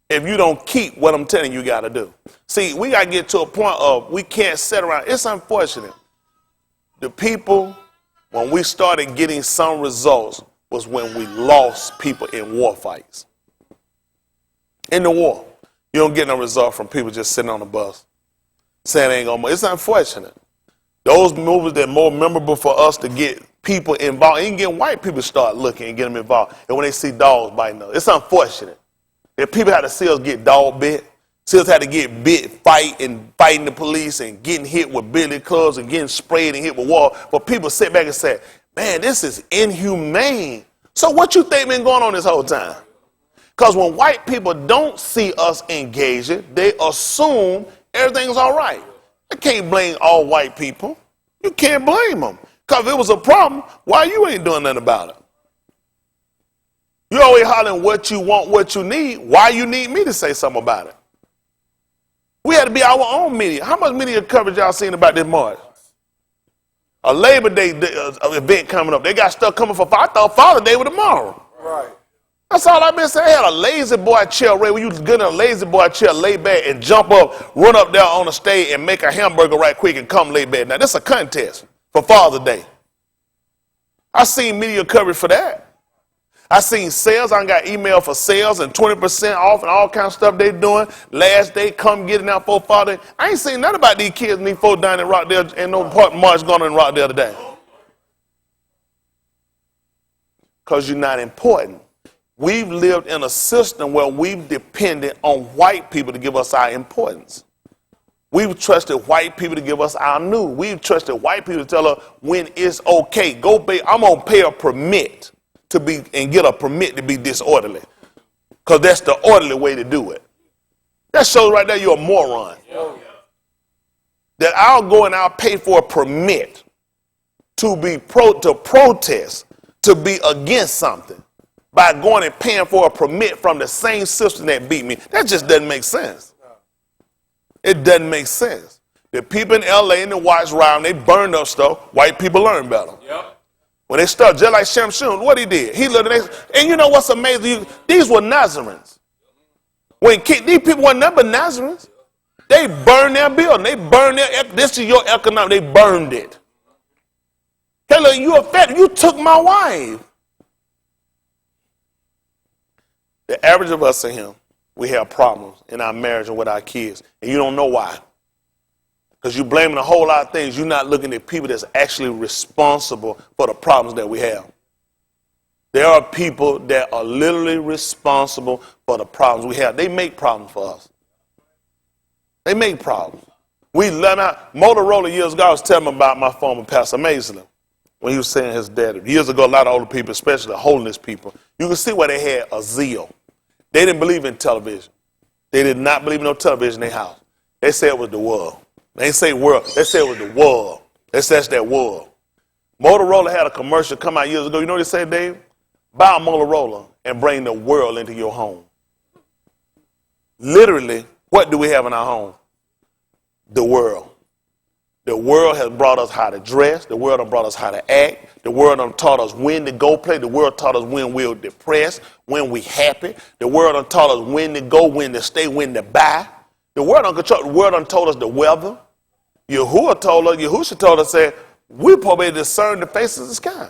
Speaker 1: If you don't keep what I'm telling you got to do. See, we got to get to a point of we can't sit around. It's unfortunate. The people, when we started getting some results, was when we lost people in war fights. In the war, you don't get no result from people just sitting on the bus saying they ain't gonna move. It's unfortunate. Those movies that are more memorable for us to get people involved, even get white people start looking and get them involved. And when they see dogs biting us, it's unfortunate. If people had to see us get dog bit, see us had to get bit, fighting the police and getting hit with billy clubs and getting sprayed and hit with water, but people sit back and say, man, this is inhumane. So what you think been going on this whole time? Because when white people don't see us engaging, they assume everything's all right. I can't blame all white people. You can't blame them. Because if it was a problem, why you ain't doing nothing about it? You always hollering what you want, what you need. Why you need me to say something about it? We had to be our own media. How much media coverage y'all seen about this march? A Labor Day event coming up. They got stuff coming for, I thought Father's Day was tomorrow. Right. That's all I've been saying. They had a lazy boy chair, Ray, where you get in a lazy boy chair, lay back and jump up, run up there on the stage and make a hamburger right quick and come lay back. Now, this is a contest for Father's Day. I seen media coverage for that. I seen sales. I got email for sales and 20% off and all kind of stuff they doing. Last day, come get it now for Father Day. I ain't seen nothing about these kids and these folks down in Rockdale and no part march going on in Rockdale today. Because you're not important. We've lived in a system where we've depended on white people to give us our importance. We've trusted white people to give us our news. We've trusted white people to tell us when it's okay. Go pay, I'm going to pay a permit to be and get a permit to be disorderly. Because that's the orderly way to do it. That shows right there you're a moron. that I'll go and I'll pay for a permit to protest, to be against something by going and paying for a permit from the same system that beat me. That just doesn't make sense. It doesn't make sense. The people in L.A. and the whites around, they burned up stuff. White people learn better. Yep. When they start, just like Shamshun, what he did, he looked at and you know what's amazing? These were Nazarenes. These people weren't nothing but Nazarenes. They burned their building. They burned this is your economic. They burned it. Hey, look, you took my wife. The average of us and him, we have problems in our marriage and with our kids, and you don't know why. Because you're blaming a whole lot of things. You're not looking at people that's actually responsible for the problems that we have. There are people that are literally responsible for the problems we have. They make problems for us. They make problems. We let out. Motorola years ago, I was telling him about my former pastor, Maisley, when he was saying his dad. Years ago, a lot of older people, especially the holiness people, you can see where they had a zeal. They didn't believe in television. They did not believe in no television in their house. They said it was the world. They didn't say world. They said it was the world. They said it's that world. Motorola had a commercial come out years ago. You know what they said, Dave? Buy a Motorola and bring the world into your home. Literally, what do we have in our home? The world. The world has brought us how to dress. The world has brought us how to act. The world has taught us when to go play. The world taught us when we're depressed, when we're happy. The world has taught us when to go, when to stay, when to buy. The world has told us the weather. Yahushua told us, said, we're probably to discern the faces of the sky.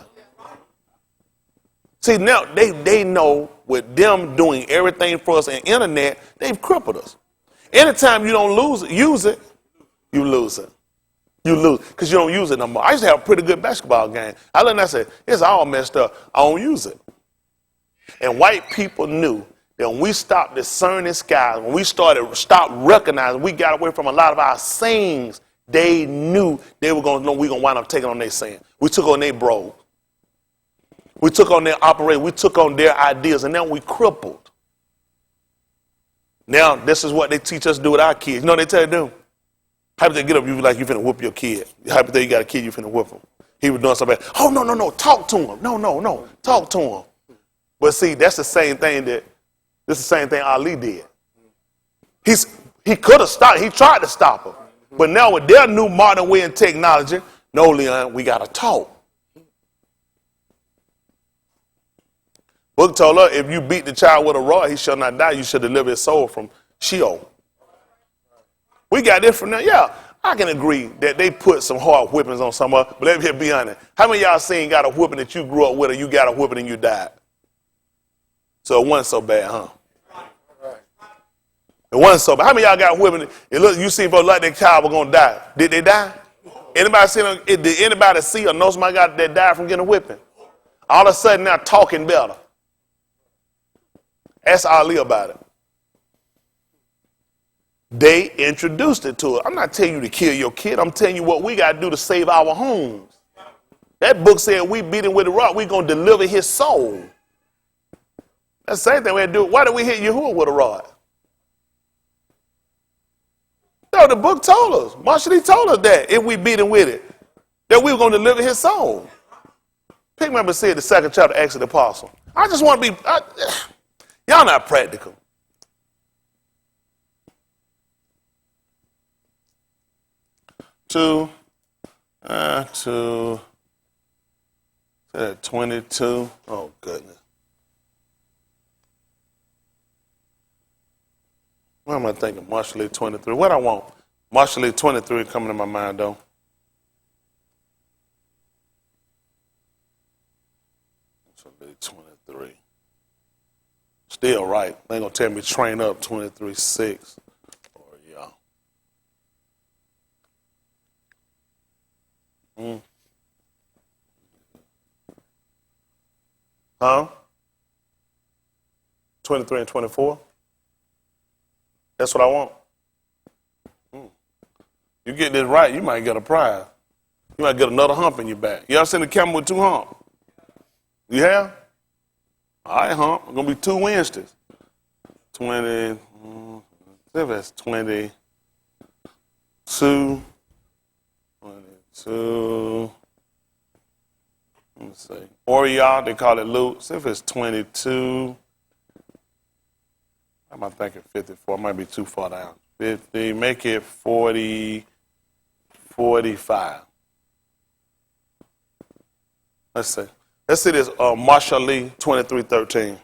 Speaker 1: See, now they know with them doing everything for us and internet, they've crippled us. Anytime you don't use it, you lose it. You lose because you don't use it no more. I used to have a pretty good basketball game. I looked and I said, it's all messed up. I don't use it. And white people knew that when we stopped discerning skies, when we stopped recognizing, we got away from a lot of our sayings, they knew they were going to know we were going to wind up taking on their saying. We took on their brogue. We took on their operation. We took on their ideas, and now we crippled. Now, this is what they teach us to do with our kids. You know what they tell you to do? Hypothetically, get up, you like you finna whoop your kid. Hypothetically, you got a kid, you finna whoop him. He was doing something. Oh, no, talk to him. No, talk to him. But see, that's the same thing Ali did. He could have stopped. He tried to stop him. But now with their new modern way and technology, no, Leon, we got to talk. Book told her, if you beat the child with a rod, he shall not die. You shall deliver his soul from Sheol. We got this from there. Yeah, I can agree that they put some hard whippings on some of us, but let me be honest. How many of y'all seen got a whipping that you grew up with or you got a whipping and you died? So it wasn't so bad, huh? It wasn't so bad. How many of y'all got a whipping? You see folks like their child was going to die. Did they die? Did anybody see or know somebody that died from getting a whipping? All of a sudden now talking better. Ask Ali about it. They introduced it to it. I'm not telling you to kill your kid. I'm telling you what we got to do to save our homes. That book said we beat him with a rock. We're going to deliver his soul. That's the same thing we had to do. Why did we hit Yahuwah with a rod? No, the book told us. Marshall told us that if we beat him with it, that we were going to deliver his soul. Pick me up and said the second chapter, Acts of the Apostle. I just want to be, y'all not practical. Two, 22. Oh, goodness. What am I thinking? Marshall 23. What I want? Marshall 23 coming to my mind, though. Marshall 23. Still right. They ain't going to tell me train up 23:6. Huh? 23 and 24? That's what I want. You get this right, you might get a prize. You might get another hump in your back. You ever seen a camel with 2 humps? You have? All right, hump. It's going to be 2 Wednesdays. 20, that's 22. 22. Let me see. Oriel, they call it loot. See if it's 22. Am I thinking 54? It might be too far down. 50. Make it 40. 45. Let's see. Let's see this. Marshall Lee, 2313.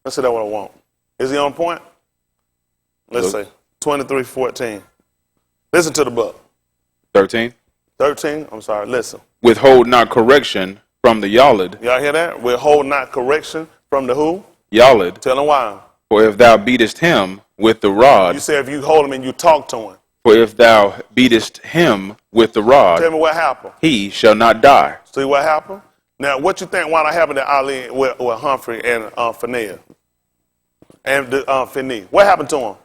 Speaker 1: Let's see that what I want. Is he on point? Let's see. 2314. Listen to the book.
Speaker 2: 13.
Speaker 1: 13. I'm sorry. Listen.
Speaker 2: Withhold not correction from the Yalid.
Speaker 1: Y'all hear that? Withhold not correction from the who?
Speaker 2: Yalid.
Speaker 1: Tell him why.
Speaker 2: For if thou beatest him with the rod.
Speaker 1: You say if you hold him and you talk to him.
Speaker 2: For if thou beatest him with the rod.
Speaker 1: Tell me what happened.
Speaker 2: He shall not die.
Speaker 1: See what happened? Now, what you think wound up happening to Ali with Humphrey and Finea? And Finney. What happened to them?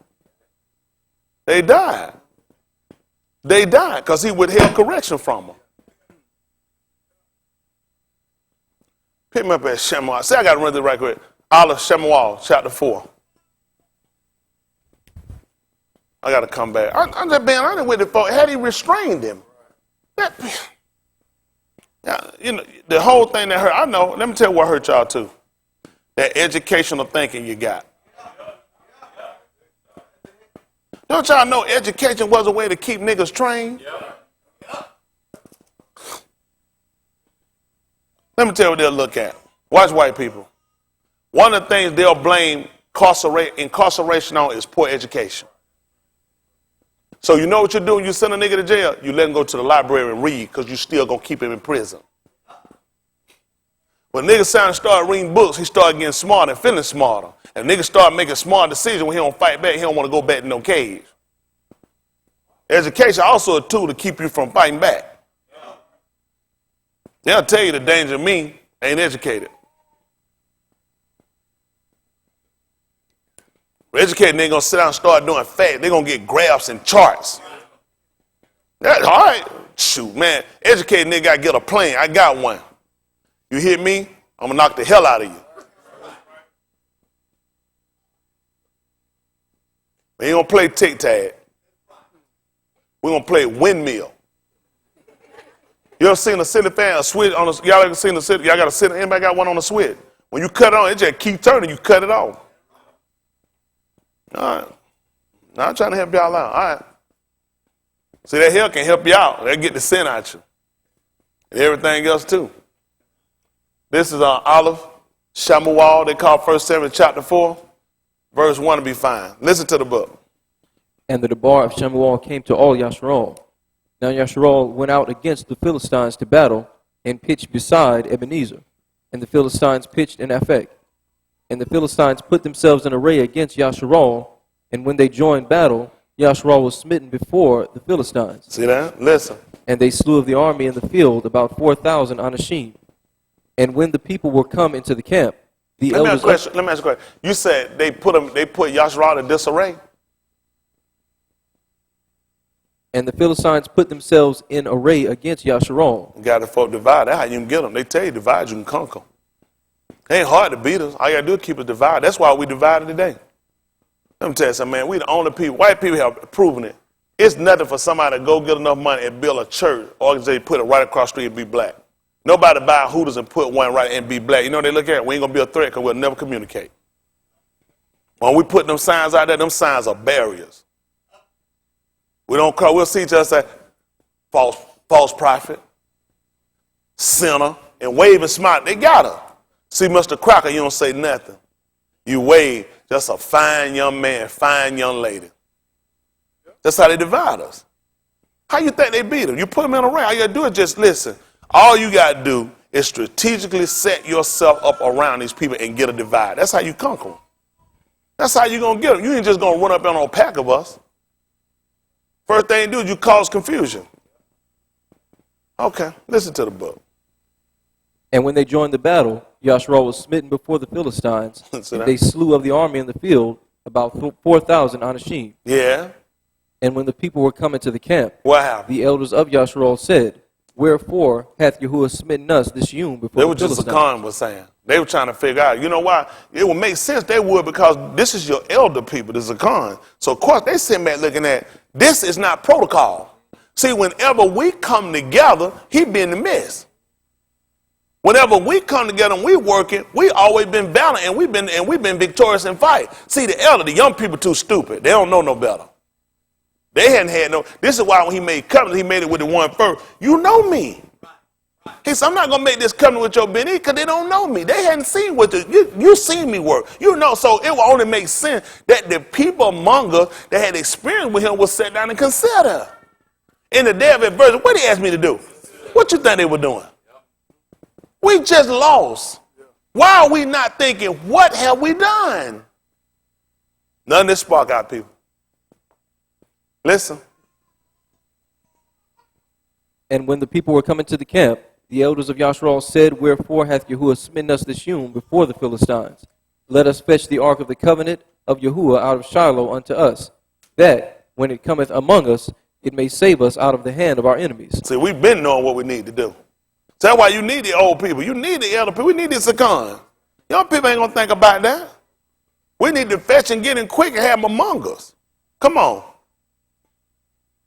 Speaker 1: They died. They died because he withheld correction from them. Pick me up at Shemuel. See, I got to run this right quick. Olive Shemuel, chapter 4. I got to come back. I didn't with it for. Had he restrained him? You know, the whole thing that hurt. I know. Let me tell you what hurt y'all too. That educational thinking you got. Don't y'all know education was a way to keep niggas trained? Let me tell you what they'll look at. Watch white people. One of the things they'll blame incarceration on is poor education. So you know what you do when you send a nigga to jail? You let him go to the library and read because you still going to keep him in prison. When niggas start reading books, he start getting smarter and feeling smarter. And niggas start making smart decisions when he don't fight back. He don't want to go back in no cage. Education also a tool to keep you from fighting back. They'll tell you the danger of me ain't educated. Educated nigga gonna sit down and start doing facts. They're gonna get graphs and charts. That's all right. Shoot, man. Educated nigga gotta get a plan. I got one. You hear me? I'm gonna knock the hell out of you. We ain't gonna play tic-tac. We're gonna play windmill. You ever seen a ceiling fan, a switch on a, y'all ever seen a ceiling? Y'all got a ceiling, anybody got one on a switch? When you cut it on, it just keep turning, you cut it off. All right. Now I'm trying to help y'all out. All right. See, that hell can help you out. They'll get the sin out you. And everything else too. This is Olive Shamuel. They call 1 Samuel chapter 4, verse 1 to be fine. Listen to the book.
Speaker 3: And the debar of Shemuel came to all Yasharal. Now Yasharal went out against the Philistines to battle and pitched beside Ebenezer. And the Philistines pitched in Aphek. And the Philistines put themselves in array against Yasharal. And when they joined battle, Yasharal was smitten before the Philistines.
Speaker 1: See that? Listen.
Speaker 3: And they slew of the army in the field about 4,000 Anashim. And when the people were come into the camp, the elders...
Speaker 1: Let me ask you a question. You said they put Yasharal in disarray?
Speaker 3: And the Philistines put themselves in array against Yasharal.
Speaker 1: You got the folk divided. That's how you can get them. They tell you divide, you can conquer. It ain't hard to beat us. All you got to do is keep us divided. That's why we divided today. Let me tell you something, man. We the only people, white people have proven it. It's nothing for somebody to go get enough money and build a church organization, put it right across the street and be black. Nobody buy Hooters and put one right and be black. You know what they look at? We ain't going to be a threat because we'll never communicate. When we put them signs out there, them signs are barriers. We don't call, we'll see each other and say, false prophet, sinner, and wave and smile. They got her. See Mr. Crocker, you don't say nothing. You wave, just a fine young man, fine young lady. That's how they divide us. How you think they beat them? You put them in a ring. All you got to do is just listen. All you got to do is strategically set yourself up around these people and get a divide. That's how you conquer them. That's how you're going to get them. You ain't just going to run up on a pack of us. First thing you do is you cause confusion. Okay, listen to the book.
Speaker 3: And when they joined the battle, Yasharal was smitten before the Philistines, and they slew of the army in the field about 4,000 Anashim.
Speaker 1: Yeah.
Speaker 3: And when the people were coming to the camp,
Speaker 1: What happened?
Speaker 3: the elders of Yasharal said, Wherefore hath Yahuwah smitten us this Yom before
Speaker 1: They
Speaker 3: the
Speaker 1: were just
Speaker 3: Philistines?
Speaker 1: Zakan was saying. They were trying to figure out, you know why? It would make sense they would, because this is your elder people, the Zakan. So of course they sitting back looking at, this is not protocol. See, whenever we come together, he been the mess. Whenever we come together and we working, we always been valiant and we've been victorious in fight. See, the elder, the young people too stupid. They don't know no better. They hadn't had no. This is why when he made covenant, he made it with the one first. You know me. He said, I'm not gonna make this covenant with your Benny because they don't know me. They hadn't seen what you seen me work. You know, so it will only make sense that the people among us that had experience with him will sit down and consider. In the day of adversity, what he asked me to do? What you think they were doing? We just lost. Why are we not thinking, what have we done? None of this spark out, people. Listen.
Speaker 3: And when the people were coming to the camp, the elders of Yashral said, Wherefore hath Yahuwah smitten us this Yom before the Philistines? Let us fetch the ark of the covenant of Yahuwah out of Shiloh unto us, that, when it cometh among us, it may save us out of the hand of our enemies.
Speaker 1: See, we've been knowing what we need to do. So that's why you need the old people. You need the elder people. We need the Sakan. Young people ain't going to think about that. We need to fetch and get in quick and have them among us. Come on.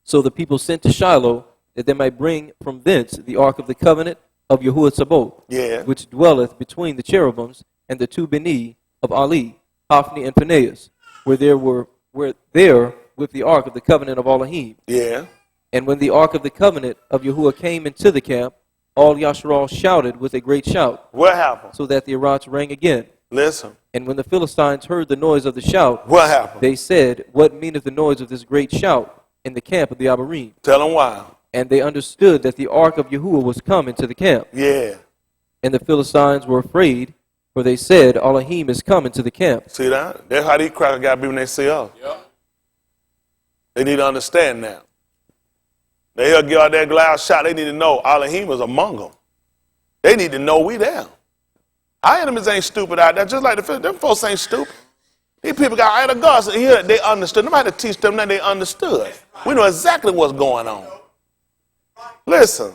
Speaker 3: So the people sent to Shiloh, that they might bring from thence the ark of the covenant of Yahuwah Sabaoth,
Speaker 1: Yeah.
Speaker 3: which dwelleth between the cherubims and the two Beni of Ali, Hophni, and Phinehas, where there with the ark of the covenant of Elohim.
Speaker 1: Yeah.
Speaker 3: And when the ark of the covenant of Yahuwah came into the camp, all Yasharal shouted with a great shout,
Speaker 1: What happened?
Speaker 3: so that the Arats rang again.
Speaker 1: Listen.
Speaker 3: And when the Philistines heard the noise of the shout,
Speaker 1: What happened?
Speaker 3: they said, What meaneth the noise of this great shout in the camp of the Abarim?
Speaker 1: Tell them why.
Speaker 3: And they understood that the ark of Yahuwah was come into the camp.
Speaker 1: Yeah.
Speaker 3: And the Philistines were afraid, for they said, Elohim is come into the camp.
Speaker 1: See that? That's how these crackers got to be when they see us. Yep. They need to understand that. They'll give out that loud shot. They need to know Elohim is among them. They need to know we there. Our enemies ain't stupid out there, just like them folks ain't stupid. These people got idol gods here. They understood. Nobody had to teach them that. They understood. We know exactly what's going on. Listen.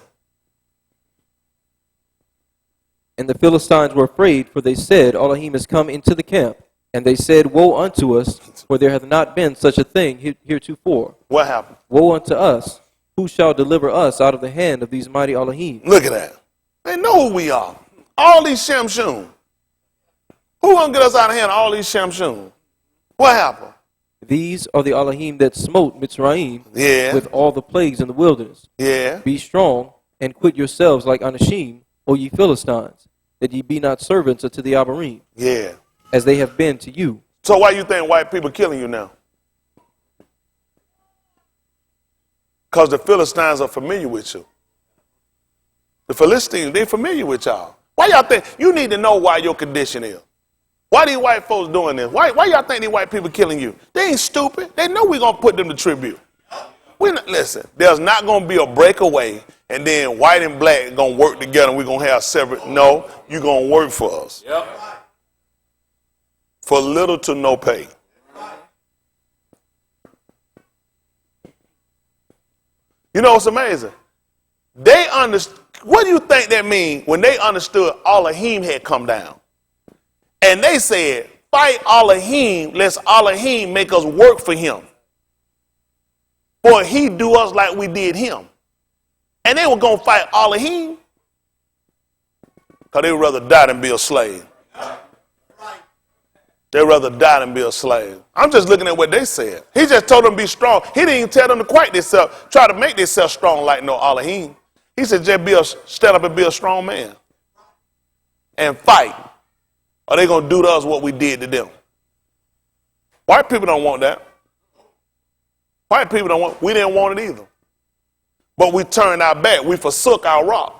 Speaker 3: And the Philistines were afraid, for they said, Elohim is come into the camp. And they said, Woe unto us, for there hath not been such a thing heretofore.
Speaker 1: What happened?
Speaker 3: Woe unto us, who shall deliver us out of the hand of these mighty Elohim?
Speaker 1: Look at that. They know who we are. All these Shamshun. Who gonna get us out of hand? All these Shamshun. What happened?
Speaker 3: These are the Elohim that smote Mitzrayim
Speaker 1: Yeah.
Speaker 3: with all the plagues in the wilderness.
Speaker 1: Yeah.
Speaker 3: Be strong, and quit yourselves like Anashim, O ye Philistines, that ye be not servants unto the Abarim,
Speaker 1: Yeah.
Speaker 3: as they have been to you.
Speaker 1: So why you think white people killing you now? Because the Philistines are familiar with you. The Philistines, they familiar with y'all. Why y'all think? You need to know why your condition is. Why these white folks doing this? Why y'all think these white people killing you? They ain't stupid. They know we're going to put them to tribute. Listen, there's not going to be a breakaway and then white and black going to work together and we're going to have separate. No, you're going to work for us. Yep. For little to no pay. You know what's amazing? They understood. What do you think that means when they understood Elohim had come down? And they said, fight Elohim, lest Elohim make us work for him. For he do us like we did him. And they were going to fight Elohim because they would rather die than be a slave. They'd rather die than be a slave. I'm just looking at what they said. He just told them to be strong. He didn't even tell them to quite themselves, try to make themselves strong like no Elohim. He said just stand up and be a strong man and fight. Or they going to do to us what we did to them. White people don't want that. White people don't want, we didn't want it either. But we turned our back. We forsook our rock.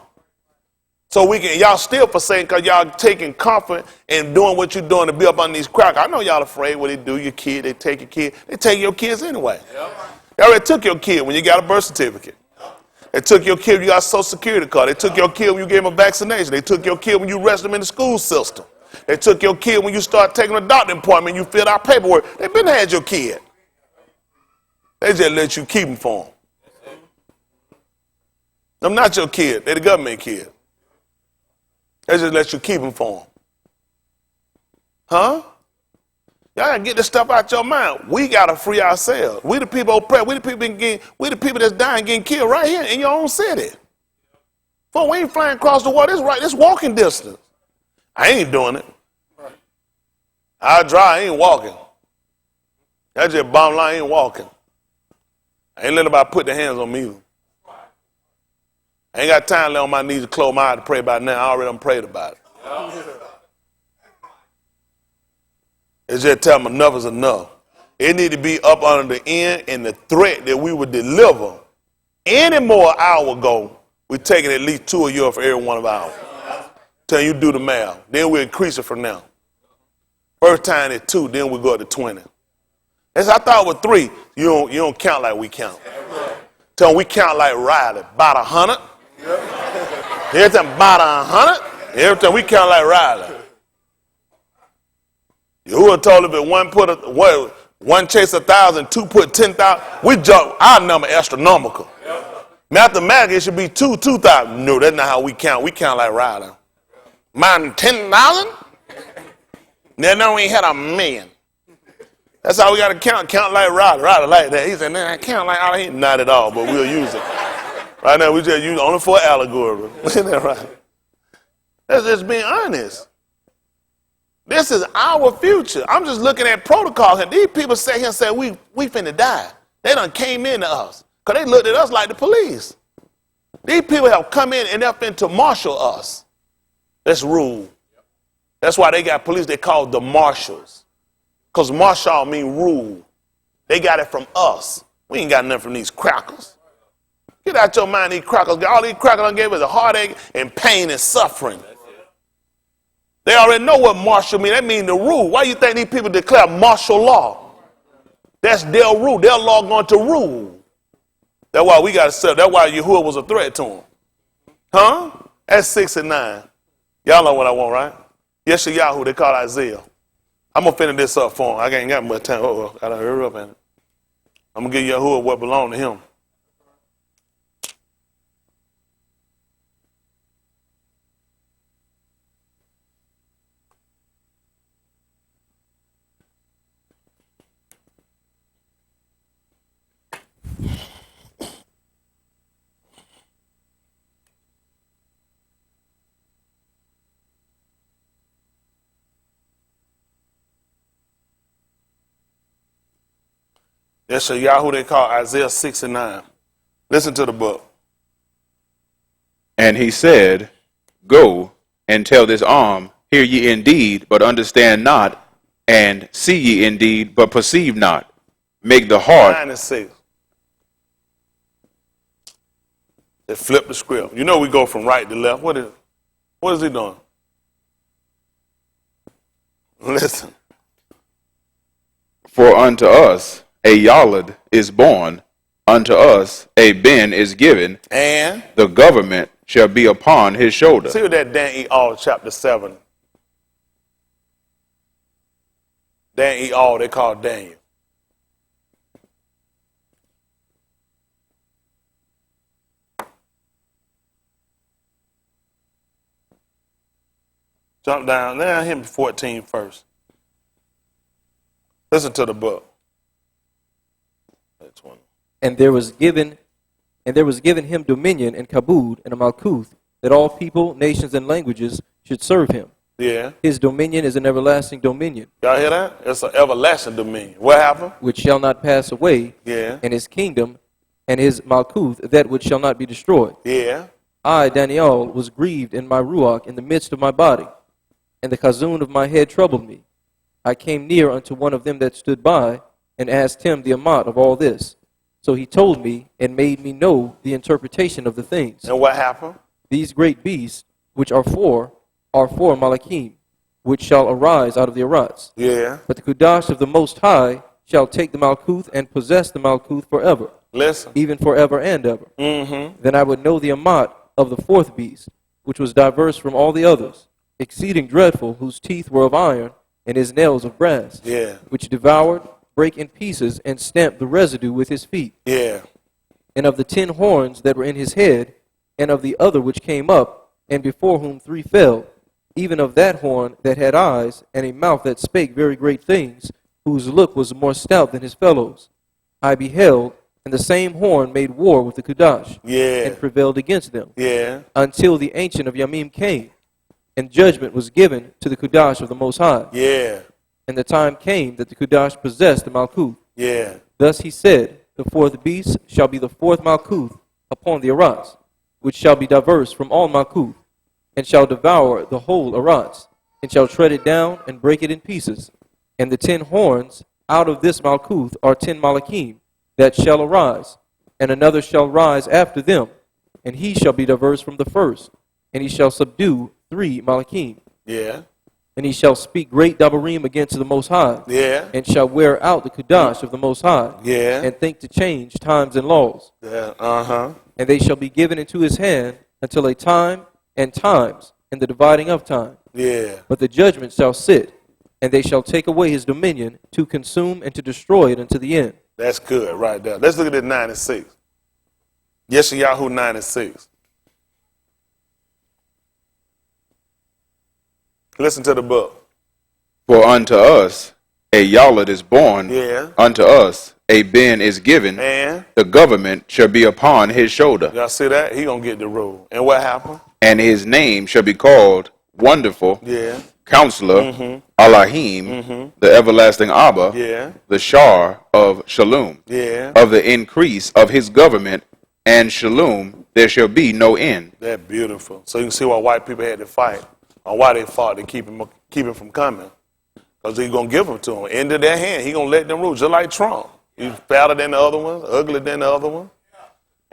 Speaker 1: So we can, y'all still forsaking because y'all taking comfort in doing what you're doing to be up on these crackers. I know y'all afraid what they do, your kid, they take your kid. They take your kids anyway. Yep. They already took your kid when you got a birth certificate. They took your kid when you got a social security card. They took your kid when you gave them a vaccination. They took your kid when you arrested them in the school system. They took your kid when you started taking a doctor appointment and you filled out paperwork. They been had your kid. They just let you keep them for them. Them not your kid. They the government kid. They just let you keep them for them. Huh? Y'all gotta get this stuff out your mind. We gotta free ourselves. We the people oppressed. We the people that's dying, getting killed right here in your own city. For we ain't flying across the water. This right. This walking distance. I ain't doing it. I drive. I ain't walking. That's just bottom line. I ain't walking. I ain't let nobody put their hands on me. I ain't got time to lay on my knees to close my eyes to pray about it now. I already done prayed about it. It's just tell them enough is enough. It need to be up under the end, and the threat that we would deliver any more hour ago, we're taking at least 2 a year for every one of ours. Till you do the math. Then we increase it from now. First time at 2, then we go up to 20. As I thought with 3, you don't count like we count. Till we count like Riley, about 100. Every time about 100. Every time we count like Riley. Who have told if it one chase 1,000, 2 put 10,000? We jump our number astronomical. Mathematically, it should be 2,000. No, that's not how we count. We count like Riley. Mine 10,000. Then we ain't had 1,000,000. That's how we got to count. Count like Riley. Riley like that. He said, "Man, I count like all he." Not at all, but we'll use it. Right now, we just use it only for allegory. Isn't that right? That's just being honest. This is our future. I'm just looking at protocols, and these people sit here and say, we finna die. They done came into us, because they looked at us like the police. These people have come in and they're finna marshal us. Let's rule. That's why they got police they call the marshals. Because marshal mean rule. They got it from us. We ain't got nothing from these crackers. Get out your mind, these crackers. All these crackers done gave us a heartache and pain and suffering. They already know what martial means. That means the rule. Why you think these people declare martial law? That's their rule. Their law going to rule. That's why we got to serve. That's why Yahuwah was a threat to them. Huh? That's 6 and 9. Y'all know what I want, right? Yes, Yahoo, they call Isaiah. I'm going to finish this up for him. I ain't got much time. I got to hurry up in it. I'm going to give Yahuwah what belongs to him. That's a Yahoo they call Isaiah 6 and 9. Listen to the book.
Speaker 2: And he said, Go and tell this arm, hear ye indeed, but understand not, and see ye indeed, but perceive not. Make the heart.
Speaker 1: 9 and 6. They flip the script. You know we go from right to left. What is he doing? Listen.
Speaker 2: For unto us a Yalad is born, unto us a Ben is given,
Speaker 1: And
Speaker 2: the government shall be upon his shoulder.
Speaker 1: see what that Dan chapter 7. Dan they call Daniel. Jump down. Hit me 14 first. Listen to the book. That's one.
Speaker 3: And there was given him dominion and kabod and a malkuth, that all people, nations, and languages should serve him.
Speaker 1: Yeah.
Speaker 3: His dominion is an everlasting dominion,
Speaker 1: Y'all hear that? It's an everlasting dominion. What happened?
Speaker 3: which shall not pass away,
Speaker 1: Yeah.
Speaker 3: and his kingdom and his malkuth, that which shall not be destroyed.
Speaker 1: Yeah.
Speaker 3: I, Daniel, was grieved in my ruach in the midst of my body, and the chazun of my head troubled me. I came near unto one of them that stood by, and asked him the amount of all this. So he told me, and made me know the interpretation of the things.
Speaker 1: And what happened?
Speaker 3: These great beasts, which are four Malakim, which shall arise out of the Arats.
Speaker 1: Yeah.
Speaker 3: But the Kudash of the Most High shall take the Malkuth and possess the Malkuth forever,
Speaker 1: Listen.
Speaker 3: even forever and ever.
Speaker 1: Mm-hmm.
Speaker 3: Then I would know the Amat of the fourth beast, which was diverse from all the others, exceeding dreadful, whose teeth were of iron, and his nails of brass,
Speaker 1: Yeah.
Speaker 3: which devoured, brake in pieces, and stamped the residue with his feet.
Speaker 1: Yeah.
Speaker 3: And of the 10 horns that were in his head, and of the other which came up, and before whom 3 fell, even of that horn that had eyes, and a mouth that spake very great things, whose look was more stout than his fellows. I beheld, and the same horn made war with the Kudash,
Speaker 1: Yeah.
Speaker 3: and prevailed against them,
Speaker 1: Yeah.
Speaker 3: until the Ancient of Yamim came, and judgment was given to the Kudash of the Most High.
Speaker 1: Yeah.
Speaker 3: And the time came that the Kudash possessed the Malkuth.
Speaker 1: Yeah.
Speaker 3: Thus he said, the fourth beast shall be the fourth Malkuth upon the Arats, which shall be diverse from all Malkuth, and shall devour the whole Arats, and shall tread it down and break it in pieces. And the 10 horns out of this Malkuth are 10 Malakim that shall arise, and another shall rise after them, and he shall be diverse from the first, and he shall subdue 3 Malakim.
Speaker 1: Yeah.
Speaker 3: And he shall speak great Dabarim against the Most High,
Speaker 1: Yeah.
Speaker 3: and shall wear out the Kudash of the Most High,
Speaker 1: Yeah.
Speaker 3: and think to change times and laws.
Speaker 1: Yeah. Uh-huh.
Speaker 3: And they shall be given into his hand until a time and times, and the dividing of time.
Speaker 1: Yeah.
Speaker 3: But the judgment shall sit, and they shall take away his dominion to consume and to destroy it unto the end.
Speaker 1: That's good right there. Let's look at this 9 and 6. Yeshayahu 9 and 6. Listen to the book.
Speaker 2: For unto us a Yalad is born,
Speaker 1: Yeah.
Speaker 2: unto us a Ben is given,
Speaker 1: And
Speaker 2: the government shall be upon his shoulder,
Speaker 1: y'all see that? He gonna get the rule. And what happened?
Speaker 2: and his name shall be called Wonderful,
Speaker 1: Yeah.
Speaker 2: Counselor, Elohim, the everlasting Abba,
Speaker 1: Yeah.
Speaker 2: the Shar of Shalom.
Speaker 1: Yeah.
Speaker 2: Of the increase of his government and Shalom there shall be no end.
Speaker 1: That's beautiful. So you can see why white people had to fight, or why they fought to keep him from coming. Because he's going to give them to them. Into their hand, he's going to let them rule, just like Trump. He's fatter than the other one, uglier than the other one.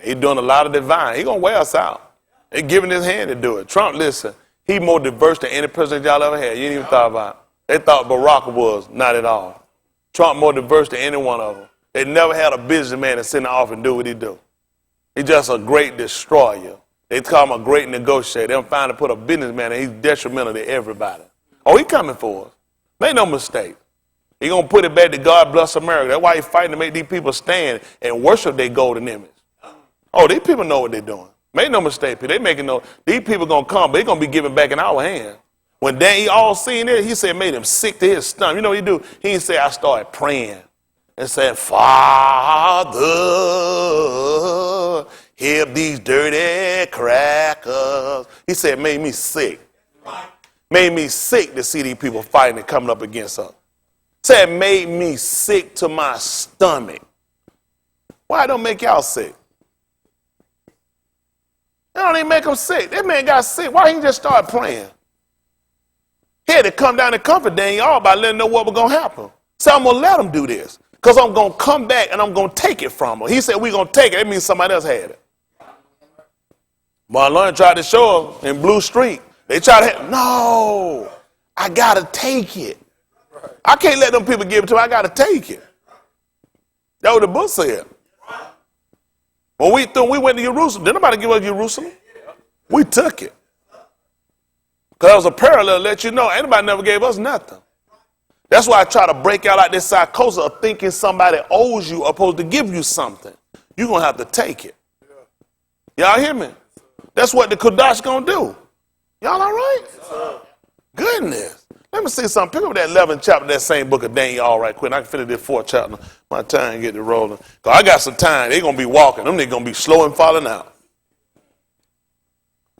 Speaker 1: He's doing a lot of divine. He's going to wear us out. They're giving his hand to do it. Trump, listen, he's more diverse than any president y'all ever had. You didn't even thought about it. They thought Barack was, not at all. Trump more diverse than any one of them. They never had a businessman that sit in the office and do what he do. He's just a great destroyer. They call him a great negotiator. They'll find to put a businessman and he's detrimental to everybody. Oh, he coming for us. Make no mistake. He gonna put it back to God bless America. That's why he's fighting to make these people stand and worship their golden image. Oh, these people know what they're doing. Make no mistake, they making no. These people gonna come, but they're gonna be given back in our hands. When he all seen it, he said it made him sick to his stomach. You know what he do? He didn't say I started praying and said, Father, help these dirty crackers. He said it made me sick. Made me sick to see these people fighting and coming up against us. Said it made me sick to my stomach. Why it don't make y'all sick? It don't even make them sick. That man got sick. Why he didn't just start praying? He had to come down and comfort Daniel by letting know what was going to happen. So I'm going to let him do this. Because I'm going to come back and I'm going to take it from him. He said we're going to take it. That means somebody else had it. Marlon tried to show him in Blue Street. They tried to have, no, I got to take it. I can't let them people give it to me. I got to take it. That's what the book said. When we went to Jerusalem, did nobody give us Jerusalem? We took it. Because it was a parallel to let you know, anybody never gave us nothing. That's why I try to break out like this psychosis of thinking somebody owes you or supposed to give you something. You're going to have to take it. Y'all hear me? That's what the Kodash going to do. Y'all all right? Yes, goodness. Let me see something. Pick up that 11th chapter of that same book of Daniel all right quick. I can finish this 4th chapter. My time get it rolling. Because I got some time. They're going to be walking. Them niggas going to be slow and falling out.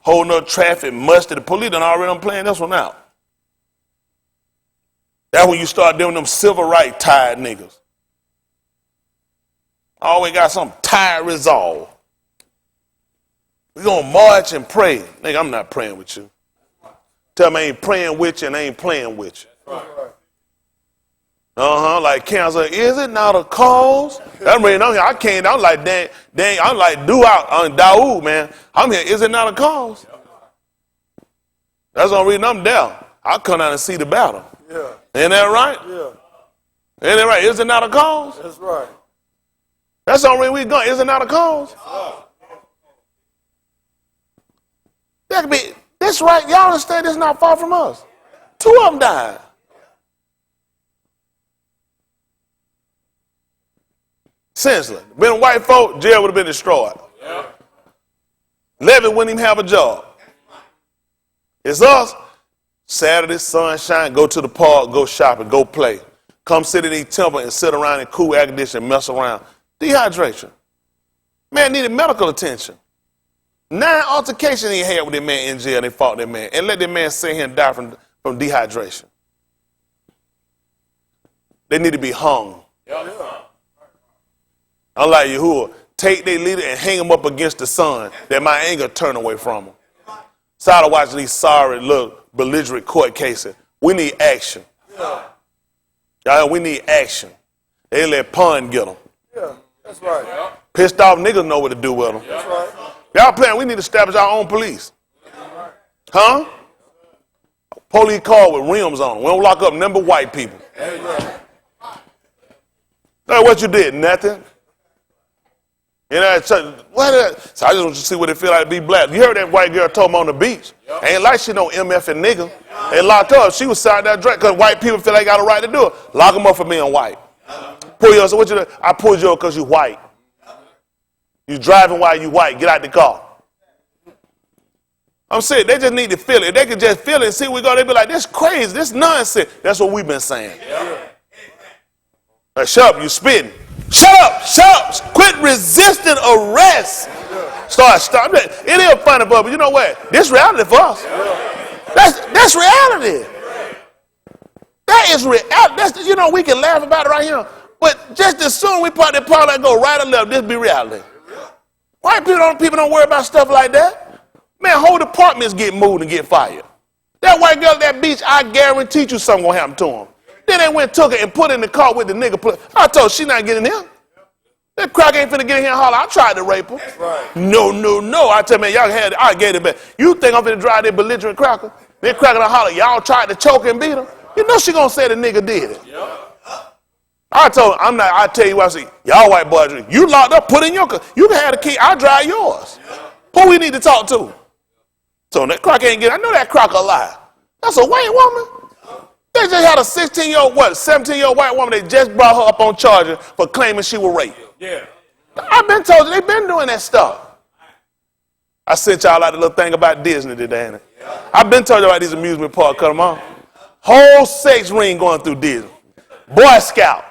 Speaker 1: Holding up traffic, musty. The police done already playing this one out. That's when you start doing them civil rights tired niggas. Always got some tired resolve. We're going to march and pray. Nigga, I'm not praying with you. Tell me I ain't praying with you and I ain't playing with you. Like cancer, is it not a cause? That mean I can't, I'm like dang, I'm like Daoud, man. I'm here, is it not a cause? That's the only reason I'm there. I'll come down and see the battle.
Speaker 4: Yeah.
Speaker 1: Ain't that right?
Speaker 4: Yeah.
Speaker 1: Ain't that right? Is it not a cause?
Speaker 4: That's right.
Speaker 1: That's the only reason we going. Is it not a cause? That could be, that's right. Y'all understand this is not far from us. 2 of them died. Seriously. Been white folk, jail would have been destroyed. Levy wouldn't even have a job. It's us. Saturday, sunshine, go to the park, go shopping, go play. Come sit in these temple and sit around in cool air conditioning, mess around. Dehydration. Man needed medical attention. 9 altercations he had with that man in jail. They fought that man and let that man sit here and die from dehydration. They need to be hung. Unlike Yahuwah, take their leader and hang him up against the sun that my anger turn away from him. Tired of watching these sorry little belligerent court cases. We need action. Y'all, we need action. They let P.O.N get them.
Speaker 4: Yeah, that's right.
Speaker 1: Pissed off niggas know what to do with them.
Speaker 4: That's right.
Speaker 1: Y'all playing, we need to establish our own police. Huh? Police car with rims on them. We don't lock up number white people. Hey, what you did? Nothing. You know, so I just want you to see what it feel like to be black. You heard that white girl told me on the beach. Ain't like she no MF and nigga. They locked her up. She was side that drink because white people feel they got a right to do it. Lock them up for being white. Pull you up. So what you do? I pulled you up because you white. You driving while you white. Get out the car. I'm saying they just need to feel it. If they could just feel it and see where we go, they'd be like, this crazy, this nonsense. That's what we've been saying. Like, shut up, you spitting. Shut up, quit resisting arrest. Stop. It is funny, but you know what? This reality for us. That's reality. That is reality. You know, we can laugh about it right here, but just as soon we part that part that go right or left, this be reality. White people don't worry about stuff like that. Man, whole departments get moved and get fired. That white girl at that beach, I guarantee you something gonna happen to him. Then they went, took her, and put her in the car with the nigga. I told her she not getting here. That crack ain't finna get in here and holler, I tried to rape her. Right. No. I tell man, y'all had it, I gave it back. You think I'm finna drive that belligerent cracker? Then cracker and holler, y'all tried to choke and beat her? You know she gonna say the nigga did it. Yep. I told her, I tell you what I see, y'all white boys, you locked up, put in your car. You can have the key, I'll drive yours. Who we need to talk to? So that cracker ain't getting, I know that cracker lie. That's a white woman. They just had a 17-year-old white woman. They just brought her up on charges for claiming she was raped. Yeah. I've been told you, they've been doing that stuff. I sent y'all out a little thing about Disney today, ain't it? Yeah. I've been told you about these amusement parks, come on. Whole sex ring going through Disney. Boy Scout,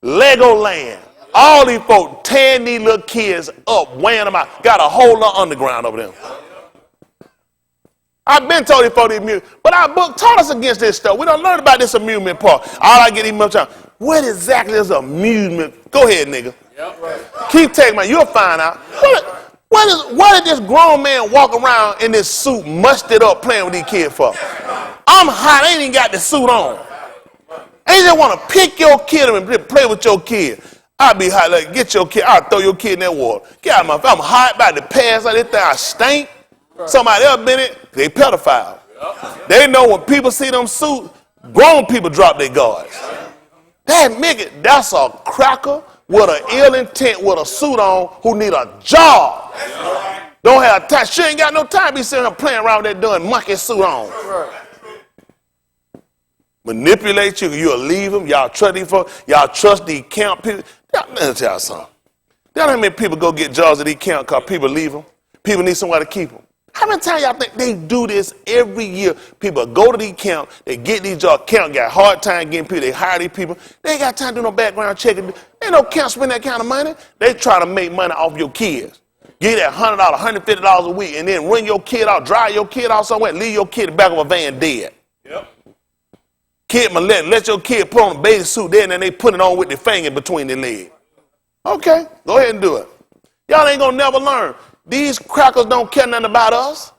Speaker 1: Legoland, all these folks tearing these little kids up, weighing them out. Got a whole lot underground over there. I've been told these folks amusement, but our book taught us against this stuff. We don't learn about this amusement park. All I get much time. What exactly is amusement? Go ahead, nigga. Yep. Right. Keep taking my, you'll find out. What did this grown man walk around in this suit, musted up, playing with these kids for? I'm hot, I ain't even got the suit on. I just want to pick your kid up and play with your kid. I'll be hot, like, get your kid, I'll throw your kid in that water. Get out of my face. I'm hot, about to pass like this thing, I stink. Somebody else been it, they pedophile. Yep. They know when people see them suits, grown people drop their guards. That nigga, that's a cracker with an ill intent with a suit on who need a job. Yep. Don't have time. She ain't got no time to be sitting there playing around with that doing monkey suit on. Right. Manipulate you, you'll leave them. Y'all trust these folks. Y'all trust these camp people. Let me tell y'all something. Y'all know how many people go get jobs at these camp because people leave them? People need somewhere to keep them. How many times y'all think they do this every year? People go to these camps, they get these jobs. Camp got a hard time getting people. They hire these people. They ain't got time to do no background checking. Ain't no camp spend that kind of money. They try to make money off your kids. Get that $100, $150 a week, and then run your kid out, drive your kid out somewhere, and leave your kid in the back of a van dead. Yep. Kid let your kid put on a bathing suit there, and then they put it on with their finger between their legs. Okay, go ahead and do it. Y'all ain't gonna never learn. These crackers don't care nothing about us.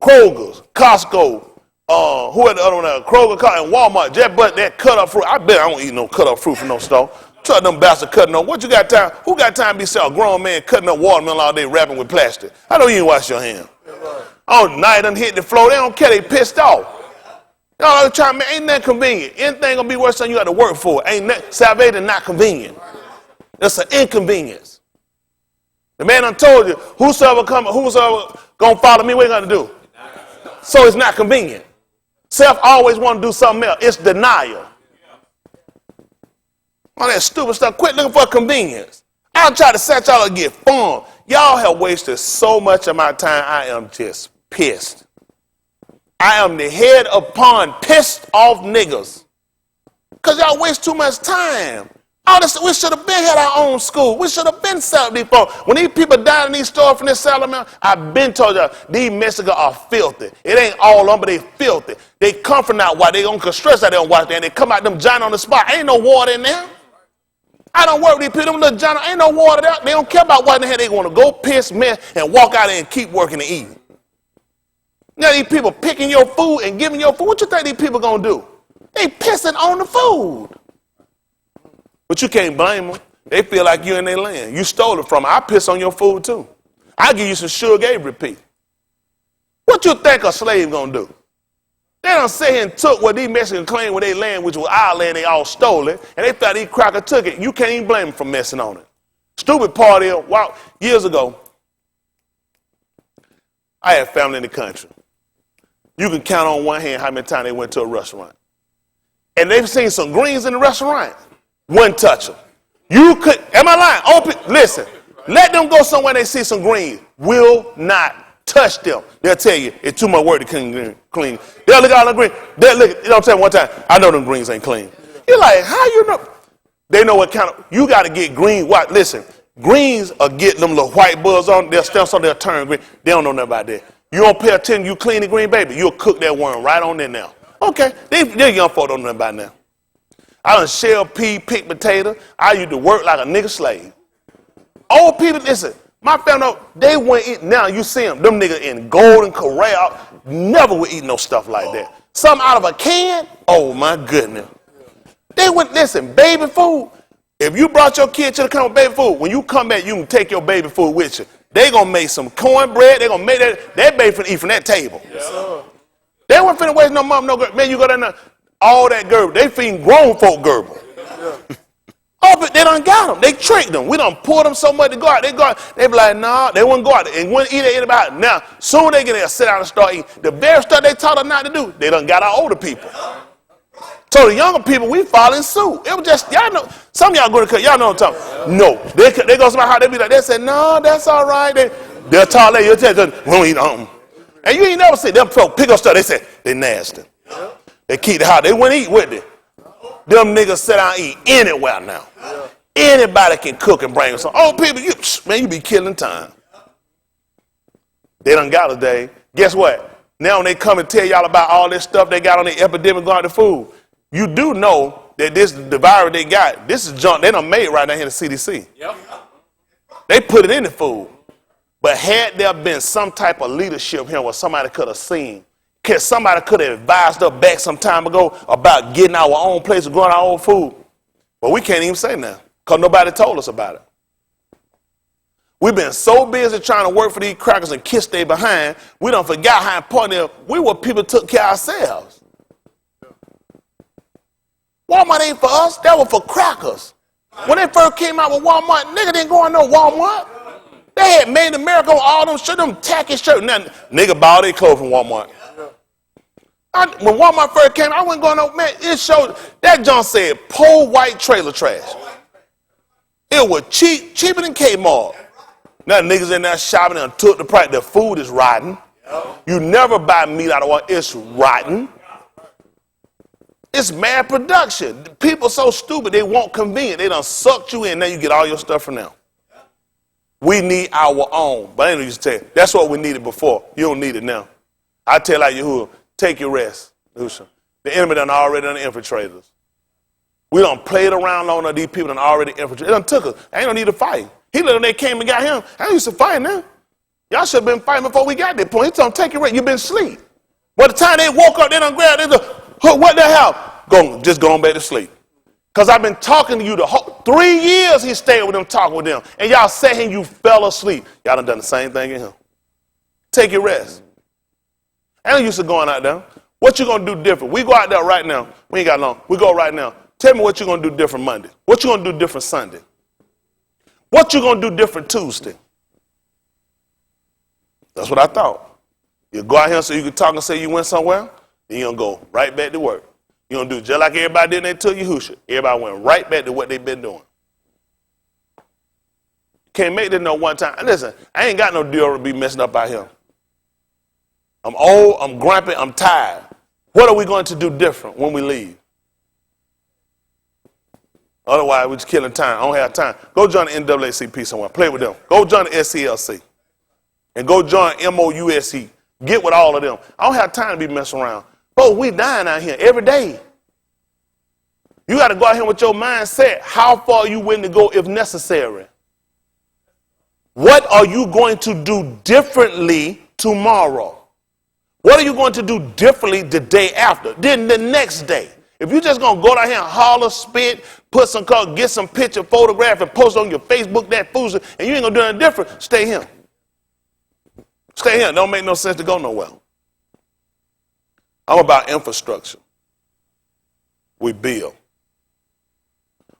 Speaker 1: Kroger's, Costco, who had the other one? Kroger, and Walmart. Just but that cut up fruit. I bet I don't eat no cut up fruit from no store. Try them bastards cutting up. What you got time? Who got time to be a grown man cutting up watermelon all day, wrapping with plastic? I know you ain't wash your hands. Oh, night done hit the floor. They don't care. They pissed off. Y'all trying, man, ain't that convenient? Anything gonna be worse than you got to work for. Ain't that salvation not convenient? That's an inconvenience. The man done told you, whosoever gonna follow me, what you gonna do? So it's not convenient. Self always want to do something else. It's denial. All that stupid stuff. Quit looking for convenience. I'll try to set y'all to get fun. Y'all have wasted so much of my time. I am just pissed. I am the head upon pissed off niggas. Because y'all waste too much time. All this, we should have been had our own school. We should have been selling these folks. When these people die in these stores from this salary, I've been told y'all, these Mexicans are filthy. It ain't all of them, but they filthy. They come from out while they don't stress that they don't watch there, and they come out them giant on the spot. Ain't no water in there. I don't work with these people, them little giant, ain't no water there. They don't care about what in the hell. They want to go piss, mess, and walk out there and keep working and eating. Now these people picking your food and giving your food, what you think these people gonna do? They pissing on the food. But you can't blame them. They feel like you're in their land. You stole it from them. I piss on your food too. I give you some sugar and repeat. What you think a slave gonna do? They done sit here and took what these Mexicans claimed with their land, which was our land, they all stole it, and they thought these crackers took it. You can't even blame them for messing on it. Stupid part is, wow, years ago, I had family in the country. You can count on one hand how many times they went to a restaurant. And they've seen some greens in the restaurant. Wouldn't touch them. You could, am I lying? Listen, let them go somewhere they see some greens. Will not touch them. They'll tell you it's too much work to clean. They'll look at all the greens. They'll look, you know what I'm saying, one time, I know them greens ain't clean. You're like, how you know? They know what kind of, you got to get green. What? Listen, greens are getting them little white buds on, they'll stem so they'll turn green. They don't know nothing about that. You don't pay attention, you clean the green, baby, you'll cook that worm right on there now. Okay, they're young folk don't know nothing about now. I done shell pea, pick potato. I used to work like a nigga slave. Old people, listen, my family, they wouldn't eat, now you see them niggas in Golden Corral, never would eat no stuff like that. Something out of a can, oh my goodness. They went, listen, baby food, if you brought your kid to the country with baby food, when you come back, you can take your baby food with you. They gonna make some cornbread, they gonna make that baby finna eat from that table. Yes, sir. They weren't finna waste no mom, no girl. Man, you go down there, all that gerbil. They feeding grown folk gerbil. Yeah. Oh, but they done got them. They tricked them. We done pulled them so much to go out. They go out. They be like, nah, they wouldn't go out. And wouldn't eat it about it. Now, soon they get there, sit down and start eating. The very stuff they taught us not to do, they done got our older people. So the younger people, we follow suit. It was just, y'all know, some of y'all go to cut, y'all know what I'm talking about. No, they go somewhere how they be like, they say, no, that's all right. They'll tell you, we don't eat them. And you ain't never see them folk pick up stuff. They say, they nasty. They keep the house. They wouldn't eat with it. Them niggas sit down and eat anywhere now. Anybody can cook and bring some. Oh, people, you be killing time. They done got a day. Guess what? Now when they come and tell y'all about all this stuff they got on the epidemic going to food, you do know that the virus they got, this is junk they done made right down here in the CDC. Yep. They put it in the food. But had there been some type of leadership here where somebody could have seen, somebody could have advised us back some time ago about getting our own place and growing our own food. But we can't even say now because nobody told us about it. We've been so busy trying to work for these crackers and kiss their behind, we don't forget how important we were people took care of ourselves. Walmart ain't for us, that was for crackers. When they first came out with Walmart, nigga didn't go on no Walmart. They had made America with all them shit, them tacky shirts. Now, nigga bought their clothes from Walmart. When Walmart first came, I wasn't going no, man, it showed, that John said, poor white trailer trash. It was cheap, cheaper than Kmart. Now niggas in there shopping and took the price. The food is rotten. You never buy meat out of one, it's rotten. It's mad production. People so stupid, they want convenient. They done sucked you in, now you get all your stuff from them. We need our own. But I ain't used to tell you, that's what we needed before. You don't need it now. I tell like Yahuwah, take your rest. The enemy done already done infiltrated us. We done played around long enough, these people done already infiltrated. They done took us. I ain't no need to fight. He let them, they came and got him. I used to fight now. Y'all should have been fighting before we got that point. He told them, take your rest. You been asleep. By the time they woke up, they done grabbed, they done, what the hell? Just go on back to sleep. Because I've been talking to you the whole 3 years he stayed with them, talking with them. And y'all sat here and you fell asleep. Y'all done the same thing in him. Take your rest. I ain't used to going out there. What you going to do different? We go out there right now. We ain't got long. We go right now. Tell me what you going to do different Monday. What you going to do different Sunday. What you going to do different Tuesday. That's what I thought. You go out here so you can talk and say you went somewhere. Then you're going to go right back to work. You're going to do just like everybody did when they took Yahushua. Everybody went right back to what they've been doing. Can't make this no one time. Listen, I ain't got no deal to be messing up out here. I'm old, I'm grumpy, I'm tired. What are we going to do different when we leave? Otherwise, we're just killing time. I don't have time. Go join the NAACP somewhere. Play with them. Go join the SCLC. And go join MOUSE. Get with all of them. I don't have time to be messing around. Oh, we dying out here every day. You got to go out here with your mindset. How far are you willing to go if necessary? What are you going to do differently tomorrow? What are you going to do differently the day after? Then the next day. If you're just going to go down here and holler, spit, put some color, get some picture, photograph, and post on your Facebook, that food, and you ain't going to do anything different, stay here. Stay here. Don't make no sense to go nowhere. I'm about infrastructure. We build.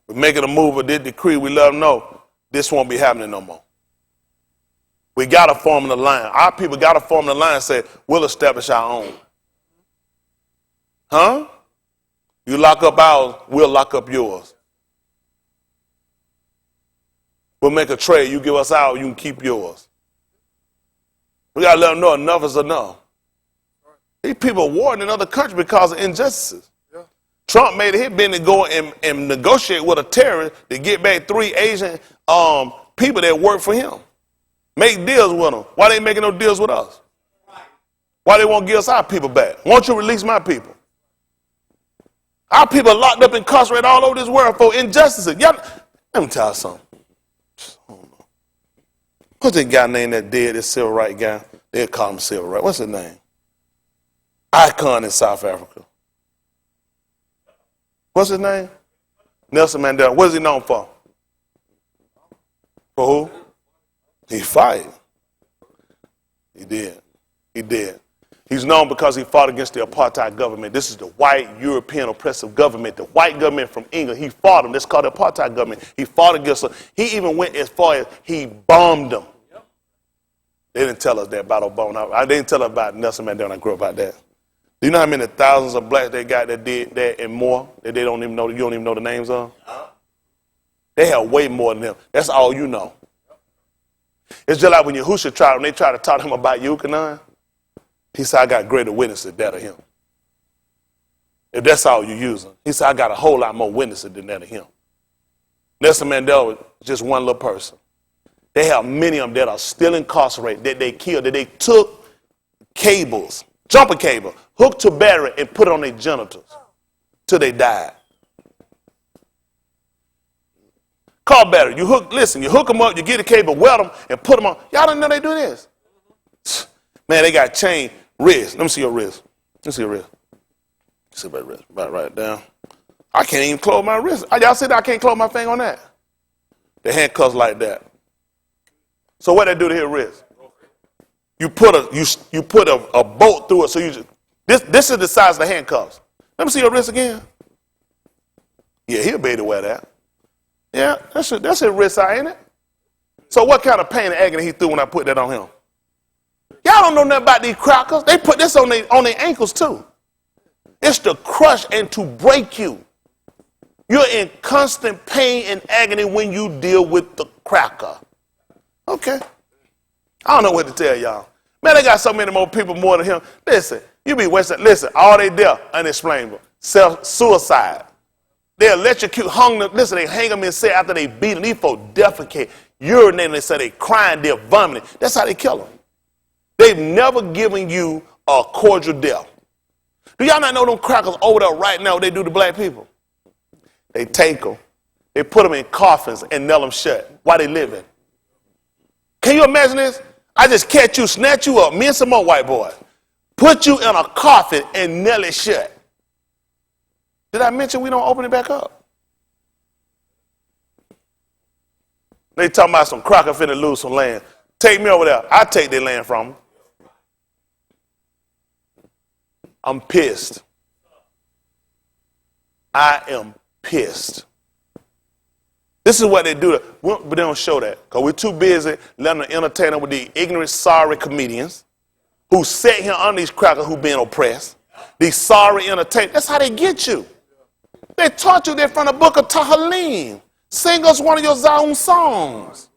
Speaker 1: We're making a move of this decree. We let them know this won't be happening no more. We got to form an alliance. Our people got to form an alliance and say, we'll establish our own. Huh? You lock up ours, we'll lock up yours. We'll make a trade. You give us ours, you can keep yours. We got to let them know enough is enough. These people are warring in other countries because of injustices. Yeah. Trump made it his business to go and negotiate with a terrorist to get back 3 Asian people that work for him. Make deals with them. Why they ain't making no deals with us? Why they won't give us our people back? Won't you release my people? Our people are locked up, incarcerated all over this world for injustices. Y'all, let me tell you something. What's that guy named that dead, this civil rights guy? They'll call him civil rights. What's his name? Icon in South Africa. What's his name? Nelson Mandela. What is he known for? For who? He fight. He did. He did. He's known because he fought against the apartheid government. This is the white European oppressive government. The white government from England, he fought them. That's called the apartheid government. He fought against them. He even went as far as he bombed them. They didn't tell us that about Obama. I didn't tell us about Nelson Mandela when I grew up about that. Do you know how many thousands of blacks they got that did that and more that they don't even know, you don't even know the names of? They have way more than them. That's all you know. It's just like when Yahushua tried, when they tried to talk to him about Yucatan, he said, I got greater witnesses than that of him. If that's all you're using. He said, I got a whole lot more witnesses than that of him. Nelson Mandela was just one little person. They have many of them that are still incarcerated, that they killed, that they took cables, jumper cable, hooked to battery and put it on their genitals till they died. Car battery, you hook them up, you get the cable, weld them, and put them on. Y'all didn't know they do this. Man, they got chain wrist. Let me see your wrist. Let me see your wrist. See my wrist. Right down. I can't even close my wrist. Y'all see that I can't close my finger on that? The handcuffs like that. So what they do to his wrist? You put a bolt through it. So this is the size of the handcuffs. Let me see your wrist again. Yeah, he'll be able to wear that. Yeah, that's his wrist side, ain't it? So what kind of pain and agony he threw when I put that on him? Y'all don't know nothing about these crackers. They put this on their ankles too. It's to crush and to break you. You're in constant pain and agony when you deal with the cracker. Okay. I don't know what to tell y'all. Man, they got so many more people more than him. Listen, you be wasting. Listen, all they there, unexplainable. Suicide. They electrocute, listen, they hang them in cell after they beat them. These folks defecate, urinate, they say they crying, they're vomiting. That's how they kill them. They've never given you a cordial death. Do y'all not know them crackers over there right now, what they do to black people? They take them, they put them in coffins and nail them shut while they living. Can you imagine this? I just catch you, snatch you up, me and some more white boys, put you in a coffin and nail it shut. Did I mention we don't open it back up? They talking about some cracker finna lose some land. Take me over there. I take their land from them. I'm pissed. I am pissed. This is what they do, but they don't show that because we're too busy letting them entertain them with the ignorant, sorry comedians who sit here on these crackers who being oppressed. These sorry entertainers. That's how they get you. They taught you that from the book of Tahalim. Sing us one of your Zaun songs.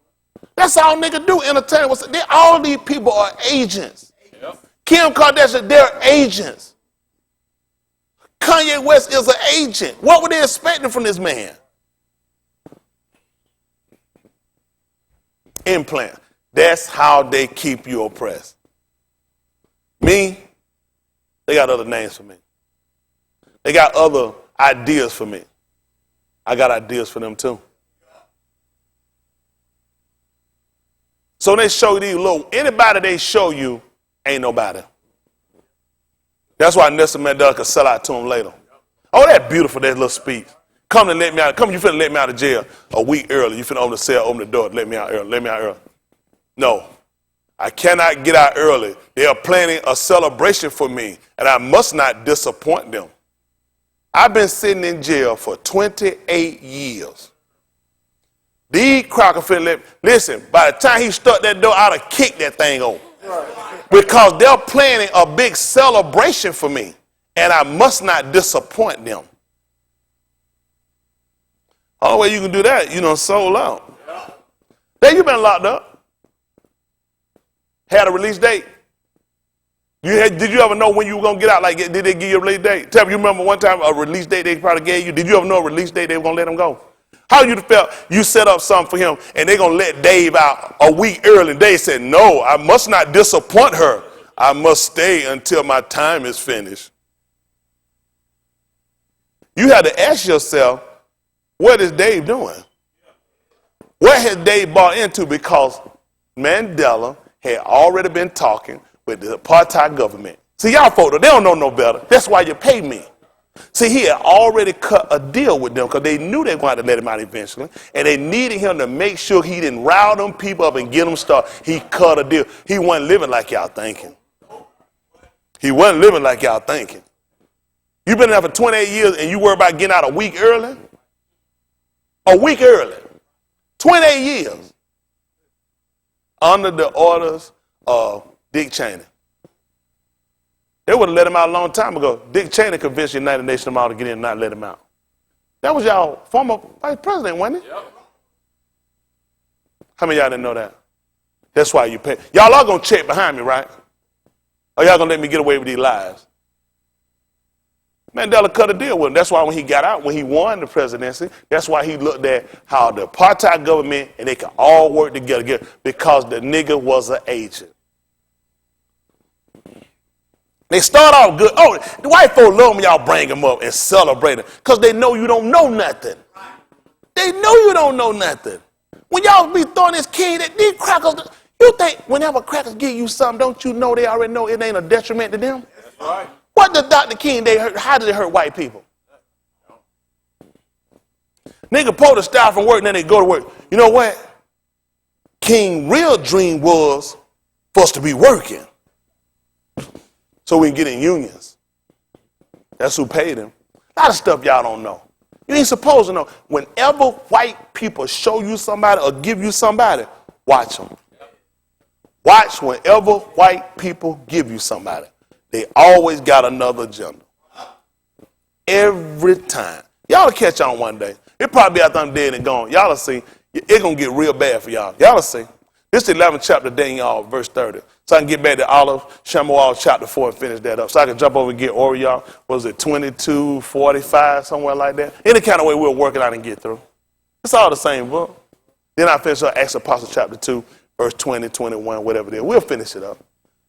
Speaker 1: That's all niggas do, entertain. All these people are agents. Yep. Kim Kardashian, they're agents. Kanye West is an agent. What were they expecting from this man? Implant. That's how they keep you oppressed. Me, they got other names for me. They got other ideas for me. I got ideas for them too. So they show you these little, anybody they show you ain't nobody. That's why Nelson Mandela could sell out to him later. Oh, that beautiful, that little speech. Come and let me out. Come, you finna let me out of jail a week early. You finna open the cell, open the door, let me out early, let me out early. No, I cannot get out early. They are planning a celebration for me, and I must not disappoint them. I've been sitting in jail for 28 years. These crackers finna listen, by the time he stuck that door, I'd have kicked that thing open. Because they're planning a big celebration for me, and I must not disappoint them. Only way you can do that, you done sold out. Then you been locked up. Had a release date. Did you ever know when you were going to get out? Like, did they give you a release date? Tell me, you remember one time a release date they probably gave you? Did you ever know a release date they were going to let him go? How you felt you set up something for him and they're going to let Dave out a week early and Dave said, no, I must not disappoint her. I must stay until my time is finished. You had to ask yourself, what is Dave doing? What has Dave bought into? Because Mandela had already been talking with the apartheid government. See, y'all folks, they don't know no better. That's why you pay me. See, he had already cut a deal with them because they knew they wanted to let him out eventually, and they needed him to make sure he didn't rile them people up and get them started. He cut a deal. He wasn't living like y'all thinking. He wasn't living like y'all thinking. You've been there for 28 years and you worry about getting out a week early? A week early. 28 years. Under the orders of Dick Cheney. They would have let him out a long time ago. Dick Cheney convinced the United Nations them all to get in and not let him out. That was y'all former vice president, wasn't it? Yep. How many of y'all didn't know that? That's why you pay. Y'all are going to check behind me, right? Or y'all going to let me get away with these lies? Mandela cut a deal with him. That's why when he got out, when he won the presidency, that's why he looked at how the apartheid government and they could all work together because the nigga was an agent. They start off good. Oh, the white folk love when y'all bring them up and celebrate them because they know you don't know nothing. They know you don't know nothing. When y'all be throwing this king, these crackers, you think whenever crackers give you something, don't you know they already know it ain't a detriment to them? That's right. What did Dr. King, how did it hurt white people? Nigga pull the style from work and then they go to work. You know what? King's real dream was for us to be working so we can get in unions. That's who paid him. A lot of stuff y'all don't know. You ain't supposed to know. Whenever white people show you somebody or give you somebody, watch them. Watch whenever white people give you somebody. They always got another agenda. Every time. Y'all will catch on one day. It probably be after I'm dead and gone. Y'all will see. It's going to get real bad for y'all. Y'all will see. This is the 11th chapter, Daniel, verse 30. So I can get back to Olive, Shamuel chapter 4 and finish that up. So I can jump over and get Ori, y'all. What was it, 22, 45, somewhere like that? Any kind of way we'll work it out and get through. It's all the same book. Then I finish up Acts Apostle chapter 2, verse 20, 21, whatever it is. We'll finish it up.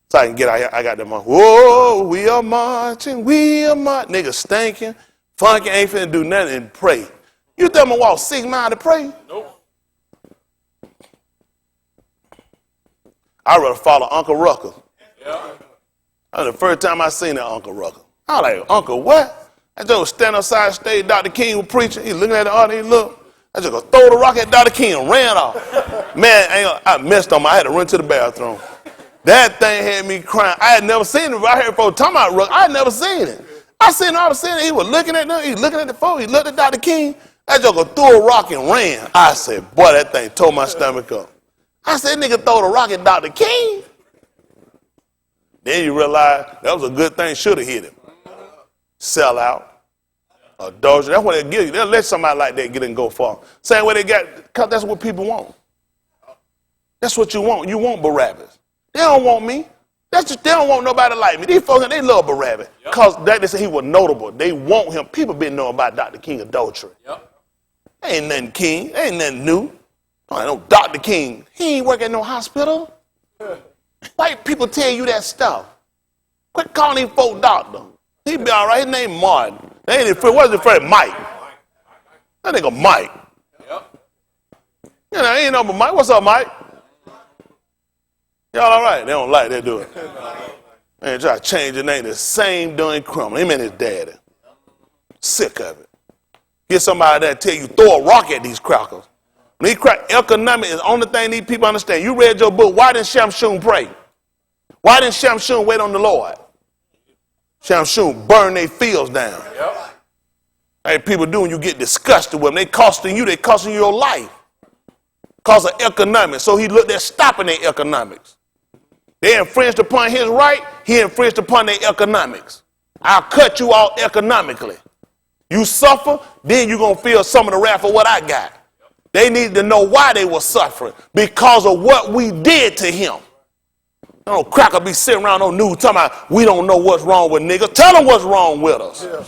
Speaker 1: So I can get out here. I got them on. Whoa, we are marching. Niggas stinking. Funky ain't finna do nothing and pray. You think I'm gonna walk 6 miles to pray? Nope. I'd rather follow Uncle Rucker. Yeah. That was the first time I seen that Uncle Rucker. I was like, Uncle what? I just was standing outside stage. Dr. King was preaching. He looking at the audience. He looked. I just go throw the rock at Dr. King and ran off. Man, I messed on him. I had to run to the bathroom. That thing had me crying. I had never seen it. I heard folks talking about Rucker. I had never seen it. I seen it. He was looking at them. He was looking at the phone. He looked at Dr. King. I just go threw a rock and ran. I said, boy, that thing tore my stomach up. I said, nigga throw the rock at Dr. King. Then you realize that was a good thing. Should have hit him. Sell out. Adultery. That's what they'll give you. They'll let somebody like that get in and go far. Same way they got, because that's what people want. That's what you want. You want Barabbas. They don't want me. That's just, they don't want nobody like me. These folks, they love Barabbas. Because they say he was notable. They want him. People been knowing about Dr. King adultery. Ain't nothing King. Ain't nothing new. I know Dr. King. He ain't working at no hospital. Like people tell you that stuff. Quit calling him folk doctor. He be all right. His name Martin. They ain't his friend. What's his friend? Mike. That nigga Mike. You know, ain't no Mike. What's up, Mike? Y'all all right? They don't like that, do it. They ain't try to change the name. The same doing criminal. Him and his daddy. Sick of it. Get somebody that tell you throw a rock at these crackers. When these economic is the only thing these people understand. You read your book. Why didn't Shamshun pray? Why didn't Shamshun wait on the Lord? Shamshun burn their fields down. Hey, people do when you get disgusted with them. They costing you your life. Cause of economics. So he looked at stopping their economics. They infringed upon his right. He infringed upon their economics. I'll cut you out economically. You suffer, then you're going to feel some of the wrath of what I got. They need to know why they were suffering. Because of what we did to him. No cracker be sitting around on news talking about we don't know what's wrong with niggas. Tell them what's wrong with us. Yeah.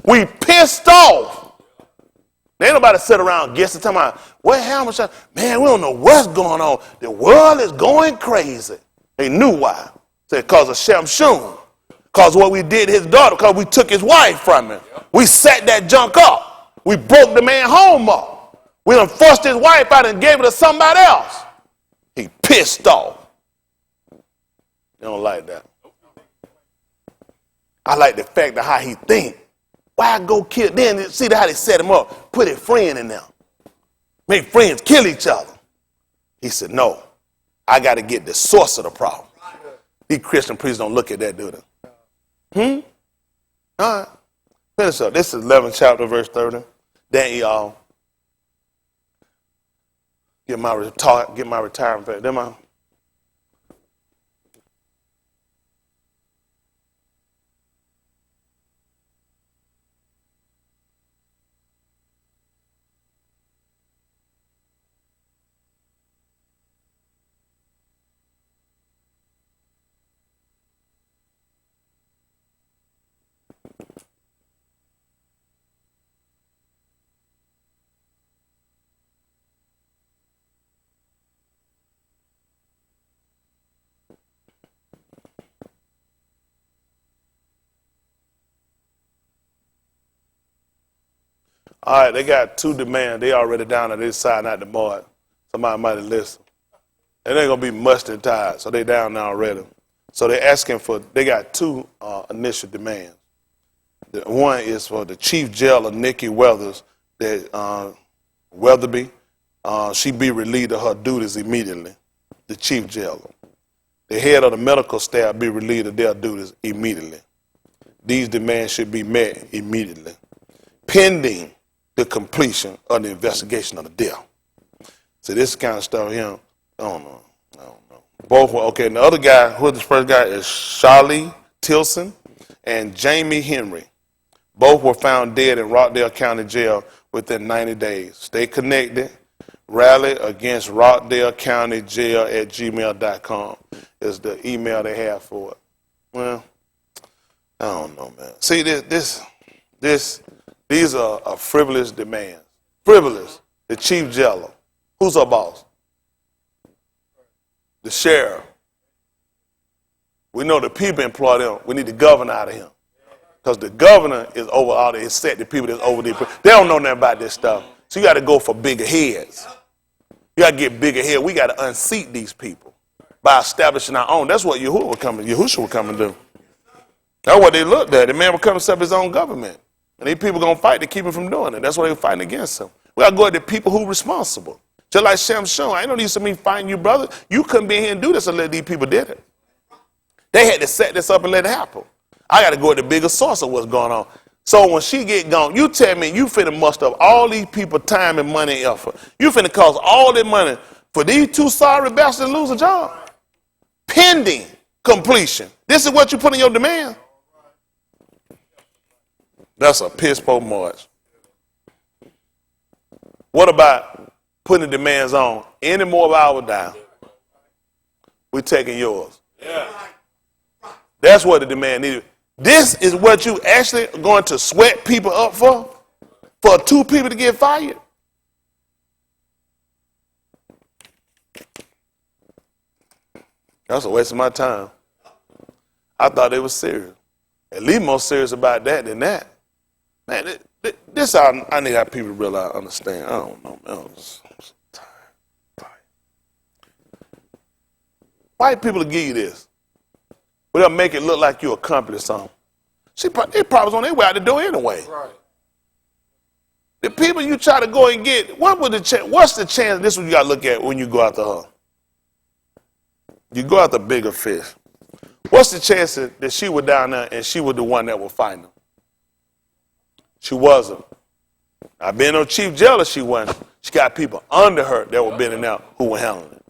Speaker 1: We pissed off. There ain't nobody sit around guessing talking about what happened. Man, we don't know what's going on. The world is going crazy. They knew why. Said because of Shamshun. Because what we did to his daughter, because we took his wife from him. We set that junk up. We broke the man home up. We done forced his wife out and gave it to somebody else. He pissed off. You don't like that. I like the fact of how he think. Why go kill? Then see how they set him up. Put a friend in there. Make friends kill each other. He said, no, I got to get the source of the problem. These Christian priests don't look at that, do they? All right. Finish up. This is 11th chapter, verse 30. Then y'all get my retirement pay. Them out. All right, they got two demands. They already down on this side, not the board. Somebody might have listened. And they're going to be mushed and tired, so they down now already. So they're asking for, they got two initial demands. The one is for the chief jailer, Nikki Weathers, that Weatherby, she be relieved of her duties immediately, the chief jailer. The head of the medical staff be relieved of their duties immediately. These demands should be met immediately, pending the completion of the investigation of the death. So this kind of stuff here, I don't know. Both were, okay, and the other guy, who the first guy is Charlie Tilson and Jamie Henry. Both were found dead in Rockdale County Jail within 90 days. Stay connected. Rally against Rockdale County Jail at gmail.com is the email they have for it. Well, I don't know, man. See, these are frivolous demands. Frivolous. The chief jailer. Who's our boss? The sheriff. We know the people employ them. We need the governor out of him. Because the governor is over all the set the people that's over there. They don't know nothing about this stuff. So you got to go for bigger heads. You got to get bigger heads. We got to unseat these people by establishing our own. That's what Yahushua will come and do. That's what they looked at. The man will come and set up his own government. And these people going to fight to keep him from doing it. That's why they're fighting against him. We got to go at the people who are responsible. Just like Shamshun. I ain't no need to me fighting you, brother. You couldn't be here and do this unless these people did it. They had to set this up and let it happen. I got to go at the bigger source of what's going on. So when she get gone, you tell me you finna muster up all these people time and money and effort. You finna cost all that money for these two sorry bastards to lose a job? Pending completion. This is what you put in your demand? That's a piss poor march. What about putting the demands on? Any more of our down. we're taking yours. That's what the demand needed. This is what you actually are going to sweat people up for? For 2 people to get fired? That's a waste of my time. I thought they were serious. At least more serious about that than that. Man, this I need how people really understand. I don't know, man. I'm just tired. White people will give you this. But they'll make it look like you accomplished something. They probably was on their way out the door anyway. Right. The people you try to go and get, what's the chance? This is what you got to look at when you go after her. You go after bigger fish. What's the chance that she was down there and she was the one that was fighting them? She wasn't. I've been no chief jailer, she wasn't. She got people under her that were been in there who were handling it.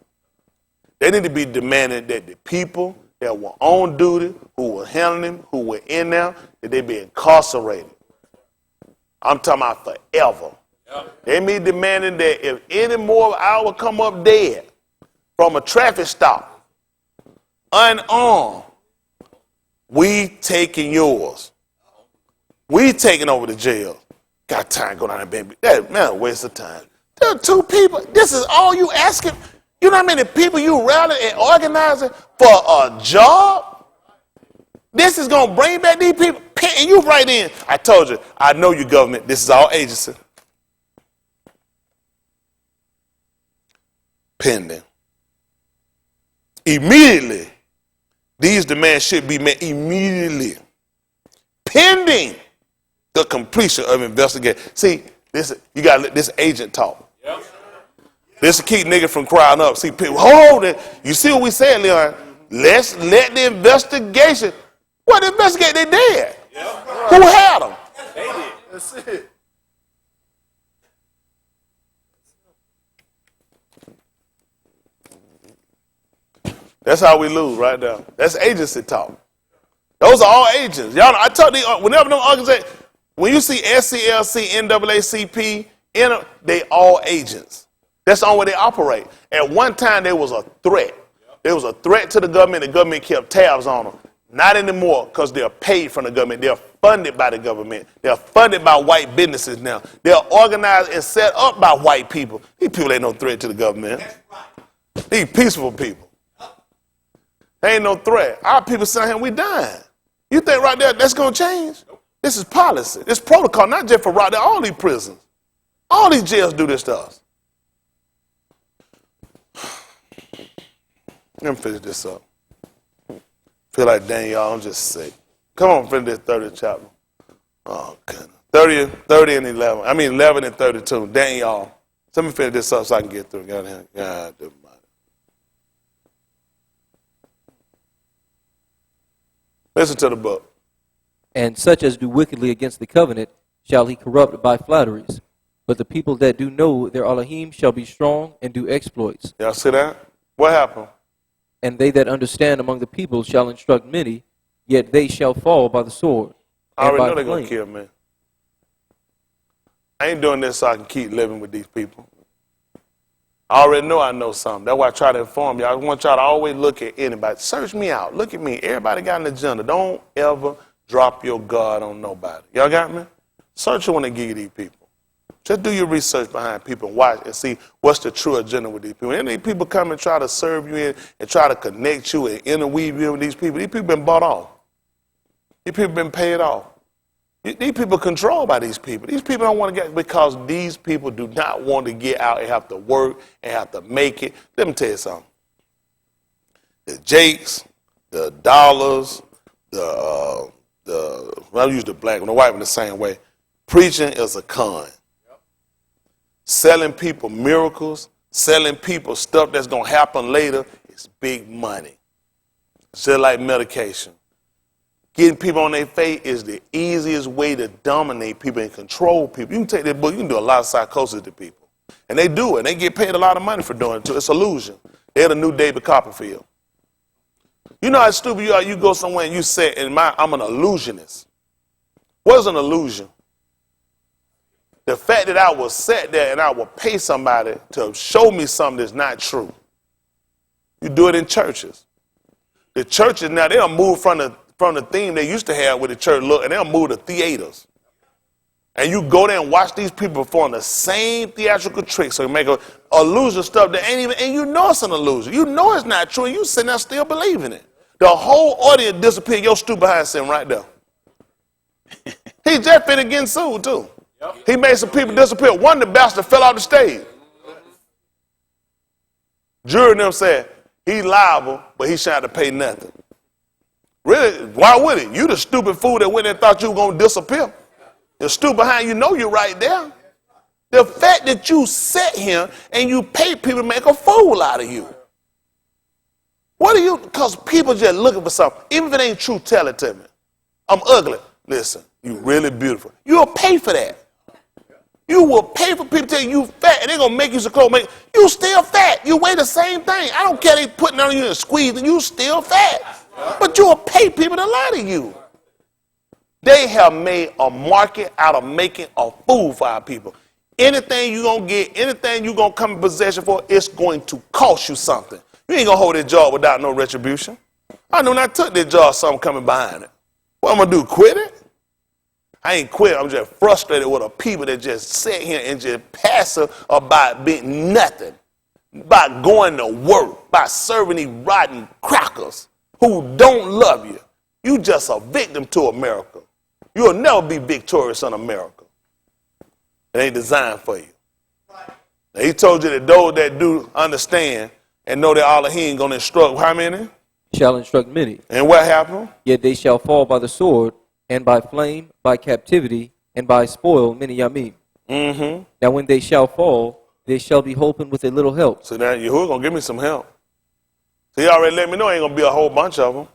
Speaker 1: They need to be demanding that the people that were on duty, who were handling them, who were in there, that they be incarcerated. I'm talking about forever. They be demanding that if any more of ours come up dead from a traffic stop, unarmed, we taking yours. We taking over the jail. Got time going down there, baby. That man, a waste of time. There are 2 people. This is all you asking. You know how many people you rallying and organizing for a job? This is going to bring back these people. And you right in. I told you, I know you government. This is all agency. Pending. Immediately. These demands should be met immediately. Pending the completion of investigation. See, you got this agent talk. Yep. This will keep niggas from crying up. See, people, hold it. You see what we said, Leon? Let's let the investigation. What investigate? They dead. Yep. Who had them? They did. That's it. That's how we lose right now. That's agency talk. Those are all agents. Y'all, I tell you, whenever them organizations, when you see SCLC, NAACP, they all agents. That's the only way they operate. At one time, there was a threat. There was a threat to the government. The government kept tabs on them. Not anymore, because they're paid from the government. They're funded by the government. They're funded by white businesses now. They're organized and set up by white people. These people ain't no threat to the government. These peaceful people. They ain't no threat. Our people saying, here, we dying. You think right there that's going to change? This is policy. This protocol, not just for right there, all these prisons. All these jails do this to us. Let me finish this up. Feel like, dang, y'all, I'm just sick. Come on, finish this 30th chapter. Oh, goodness. 30 and 11. I mean, 11 and 32. Dang, y'all. Let me finish this up so I can get through. God, listen to the book.
Speaker 3: And such as do wickedly against the covenant shall he corrupt by flatteries. But the people that do know their Elohim shall be strong and do exploits.
Speaker 1: Y'all see that? What happened?
Speaker 3: And they that understand among the people shall instruct many, yet they shall fall by the sword.
Speaker 1: I already know they're going to kill me. I ain't doing this so I can keep living with these people. I already know I know something. That's why I try to inform you. I want y'all to always look at anybody. Search me out. Look at me. Everybody got an agenda. Don't ever drop your guard on nobody. Y'all got me? Search when they give you these people. Just do your research behind people and watch and see what's the true agenda with these people. And these people come and try to serve you in and try to connect you and interweave you with these people been bought off. These people been paid off. These people controlled by these people. These people don't want to get, because these people do not want to get out and have to work and have to make it. Let me tell you something. The Jakes, the Dollars, I'll use the black one, the white one the same way. Preaching is a con. Selling people miracles, selling people stuff that's going to happen later is big money. It's just like medication. Getting people on their faith is the easiest way to dominate people and control people. You can take that book, you can do a lot of psychosis to people. And they do it. And they get paid a lot of money for doing it too. It's illusion. They're the new David Copperfield. You know how stupid you are? You go somewhere and you say, I'm an illusionist. What is an illusion? The fact that I will sit there and I will pay somebody to show me something that's not true. You do it in churches. The churches now, they'll move from the theme they used to have with the church look, and they'll move to theaters. And you go there and watch these people perform the same theatrical tricks, so you make a illusion stuff that ain't even, and you know it's an illusion. You know it's not true, and you sitting there still believing it. The whole audience disappeared, your stupid behind sitting right there. He just finna getting sued too. He made some people disappear. One of the bastards fell off the stage. Jury and them said, he's liable, but he shouldn't have to pay nothing. Really? Why would he? You the stupid fool that went there and thought you were going to disappear. The stupid behind, you know you're right there. The fact that you sat here and you pay people to make a fool out of you. What are you, because people just looking for something. Even if it ain't true, tell it to me. I'm ugly. Listen, you really beautiful. You'll pay for that. You will pay for people to tell you fat, and they're going to make you some clothes. You still fat. You weigh the same thing. I don't care they putting on you and squeezing. You still fat. But you will pay people to lie to you. They have made a market out of making a fool for our people. Anything you're going to get, anything you're going to come in possession for, it's going to cost you something. You ain't going to hold that job without no retribution. I know when I took that job, something coming behind it. What I'm going to do, quit it? I ain't quit. I'm just frustrated with the people that just sit here and just passive about being nothing, about going to work, by serving these rotten crackers who don't love you. You just a victim to America. You'll never be victorious in America. It ain't designed for you. Now, he told you that those that do understand and know that all he ain't going to instruct how many?
Speaker 3: Shall instruct many.
Speaker 1: And what happened?
Speaker 3: Yet they shall fall by the sword, and by flame, by captivity, and by spoil, many yamim.
Speaker 1: Mm-hmm.
Speaker 3: Now when they shall fall, they shall be holpen with a little help.
Speaker 1: So now Yahuwah going to give me some help. So he already let me know ain't going to be a whole bunch of them.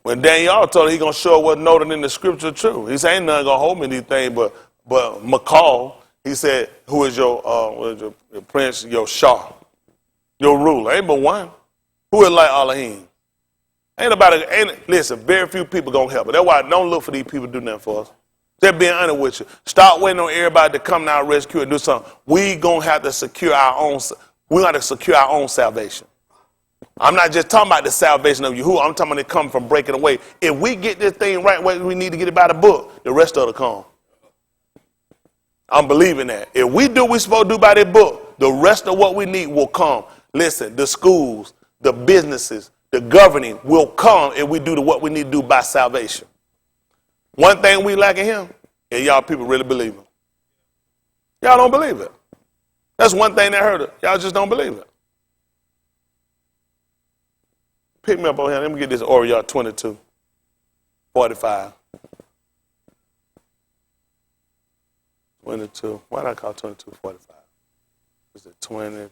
Speaker 1: When Daniel told him he going to show what's noted in the scripture true. He said ain't nothing going to hold me these things but McCall. He said, who is your prince, your Shah, your ruler? Ain't but one. Who is like Elohim? Listen, very few people going to help. That's why I don't look for these people to do nothing for us. They're being honest with you. Stop waiting on everybody to come now, rescue and do something. We going to have to secure our own. We got to secure our own salvation. I'm not just talking about the salvation of Yahuwah. I'm talking about it coming from breaking away. If we get this thing right where we need to get it by the book, the rest of it will come. I'm believing that. If we do what we're supposed to do by that book, the rest of what we need will come. Listen, the schools, the businesses, the governing will come if we do what we need to do by salvation. One thing we lack in him, and y'all people really believe him. Y'all don't believe it. That's one thing that hurt it. Y'all just don't believe it. Pick me up on here. Let me get this Oreo 22:45. 22. Why did I call 22:45? Is it 23?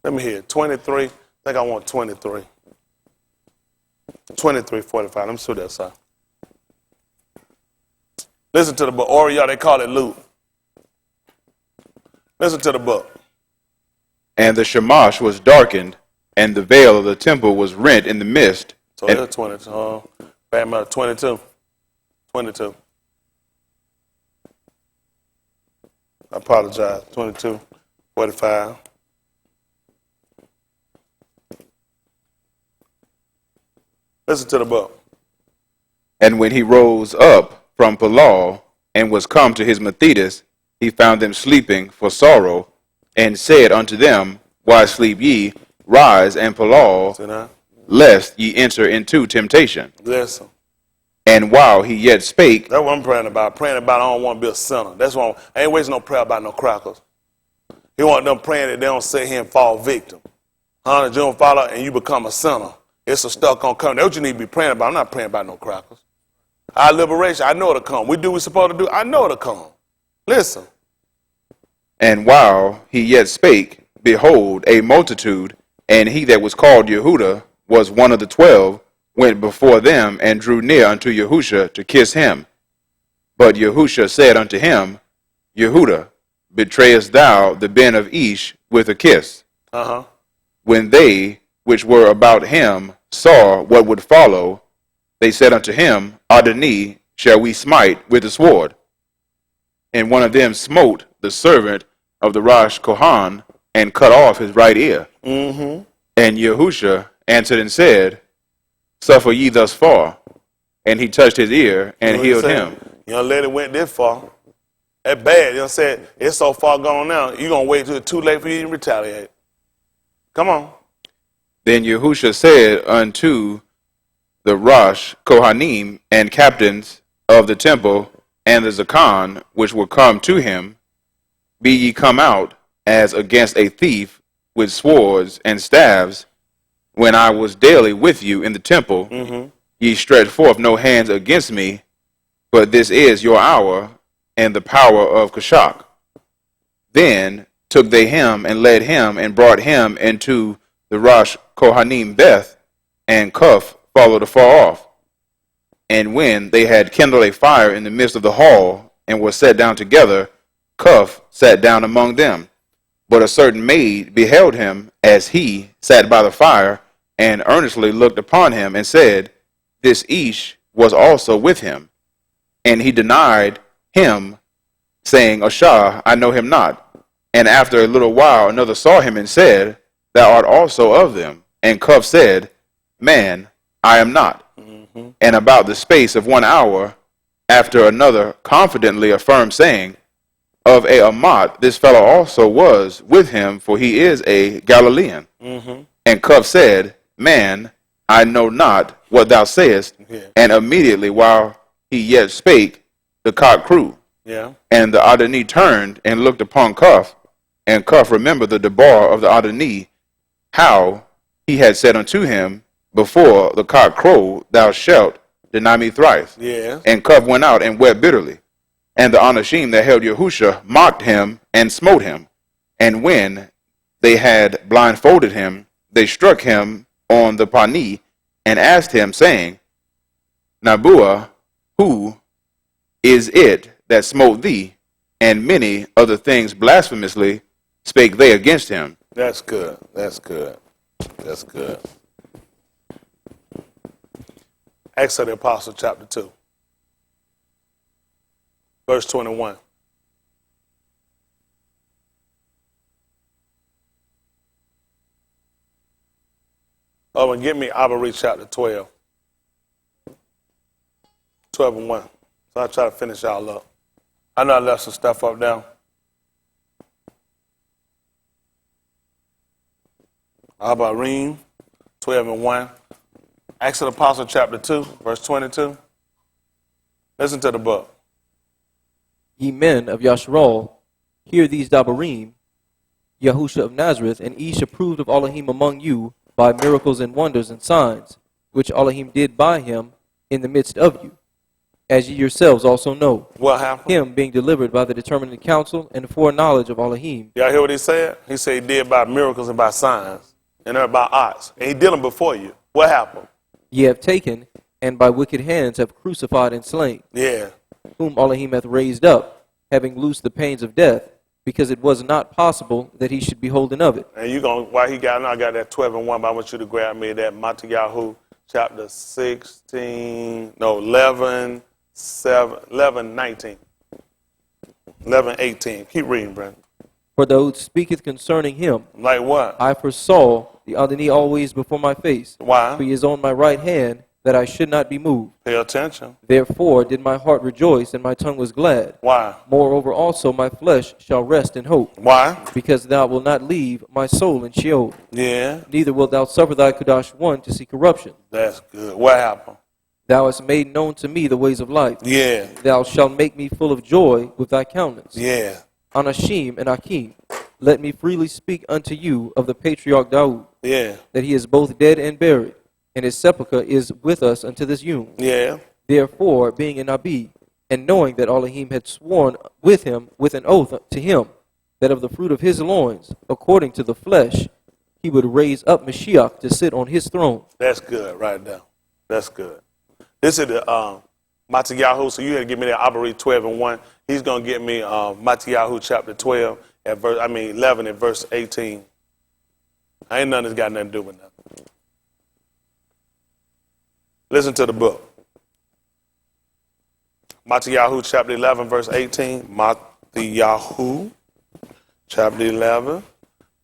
Speaker 1: Let me hear it. 23. I think I want 23. 23:45. Let me see that side. Listen to the book. Oreo, they call it Luke. Listen to the book.
Speaker 2: And the Shamash was darkened, and the veil of the temple was rent in the midst.
Speaker 1: So it's 22. Bad matter, 22. 22. I apologize. 22:45. Listen to the book.
Speaker 2: And when he rose up from Palal and was come to his Methodist, he found them sleeping for sorrow, and said unto them, Why sleep ye? Rise and Palal, lest ye enter into temptation.
Speaker 1: Listen.
Speaker 2: And while he yet spake,
Speaker 1: That's what I'm praying about. Praying about I don't want to be a sinner. That's why I ain't wasting no prayer about no crackers. He want them praying that they don't sit here and fall victim. You don't follow and you become a sinner. It's a stuff gonna come. That's what you need to be praying about. I'm not praying about no crackers. Our liberation, I know it'll come. We do what we're supposed to do. I know it'll come. Listen.
Speaker 2: And while he yet spake, behold, a multitude, and he that was called Yehuda was one of the 12, went before them and drew near unto Yahusha to kiss him. But Yahusha said unto him, Yehuda, betrayest thou the Ben of Ish with a kiss? When they which were about him saw what would follow, they said unto him, Adoni, shall we smite with the sword? And one of them smote the servant of the Rosh Kohan and cut off his right ear. And Yahusha answered and said, suffer ye thus far. And he touched his ear and
Speaker 1: You know what
Speaker 2: healed
Speaker 1: I'm saying?
Speaker 2: him.
Speaker 1: You don't let it went this far. That's bad. You know what I'm saying? It's so far gone now. You're going to wait till it's too late for you to retaliate. Come on.
Speaker 2: Then Yahusha said unto the Rosh Kohanim and captains of the temple and the Zakan, which were come to him, be ye come out as against a thief with swords and staves, when I was daily with you in the temple, ye stretched forth no hands against me, but this is your hour and the power of Kashak. Then took they him and led him and brought him into the Rosh Kohanim Beth, and Cuff followed afar off. And when they had kindled a fire in the midst of the hall, and were set down together, Cuff sat down among them. But a certain maid beheld him as he sat by the fire, and earnestly looked upon him, and said, this Ish was also with him. And he denied him, saying, Ashah, I know him not. And after a little while another saw him, and said, thou art also of them. And Cuff said, man, I am not. And about the space of 1 hour after another confidently affirmed, saying, of a Amat this fellow also was with him, for he is a Galilean. And Cuff said, man, I know not what thou sayest. And immediately while he yet spake, the cock crew. And the Adoni turned and looked upon Cuff, and Cuff remembered the debar of the Adoni, how he had said unto him, before the cock crowed, thou shalt deny me thrice. And Cuff went out and wept bitterly. And the Anashim that held Yahusha mocked him and smote him. And when they had blindfolded him, they struck him on the pani, and asked him, saying, Nabua, who is it that smote thee? And many other things blasphemously spake they against him.
Speaker 1: That's good. That's good. That's good. Acts of the Apostle, chapter 2, verse 21. Oh, and give me, I will read chapter 12. 12 and 1. So I'll try to finish y'all up. I know I left some stuff up there. How about Reem? 12 and 1. Acts of the Apostle, chapter 2, verse 22. Listen to the book.
Speaker 3: Ye men of Yasharal, hear these Dabarim, Yahusha of Nazareth, and Ish approved of Elohim among you by miracles and wonders and signs, which Elohim did by him in the midst of you, as ye yourselves also know.
Speaker 1: What happened?
Speaker 3: Him being delivered by the determinate counsel and foreknowledge of Elohim.
Speaker 1: Y'all hear what he said? He said he did by miracles and by signs, and by arts. And he did them before you. What happened?
Speaker 3: Ye have taken, and by wicked hands have crucified and slain, whom Elohim hath raised up, having loosed the pains of death, because it was not possible that he should be holden of it.
Speaker 1: And you going, while he got, I got that 12 and 1, but I want you to grab me that Matthew chapter 16, no, 11, 7, 11, 19, 11, 18. Keep reading, Brandon.
Speaker 3: For thou speaketh concerning him,
Speaker 1: Like what?
Speaker 3: I foresaw the Adoni always before my face.
Speaker 1: Why?
Speaker 3: For he is on my right hand, that I should not be moved.
Speaker 1: Pay attention.
Speaker 3: Therefore did my heart rejoice, and my tongue was glad.
Speaker 1: Why?
Speaker 3: Moreover also my flesh shall rest in hope.
Speaker 1: Why?
Speaker 3: Because thou wilt not leave my soul in Sheol.
Speaker 1: Yeah.
Speaker 3: Neither wilt thou suffer thy Kadosh one to see corruption.
Speaker 1: That's good. What happened?
Speaker 3: Thou hast made known to me the ways of life.
Speaker 1: Yeah.
Speaker 3: Thou shalt make me full of joy with thy countenance.
Speaker 1: Yeah.
Speaker 3: Anashim and Akim, let me freely speak unto you of the patriarch Daud,
Speaker 1: Yeah.
Speaker 3: that he is both dead and buried, and his sepulchre is with us unto this yom.
Speaker 1: Yeah.
Speaker 3: Therefore, being an Abi, and knowing that Elohim had sworn with him with an oath to him, that of the fruit of his loins, according to the flesh, he would raise up Mashiach to sit on his throne.
Speaker 1: That's good right there. That's good. This is the Matthew, so you had to give me that Abari 12 and 1. He's going to get me Matthew chapter 12 at 11 at verse 18. I ain't none that's got nothing to do with nothing. Listen to the book. Matthew chapter 11 verse 18. Matthew chapter 11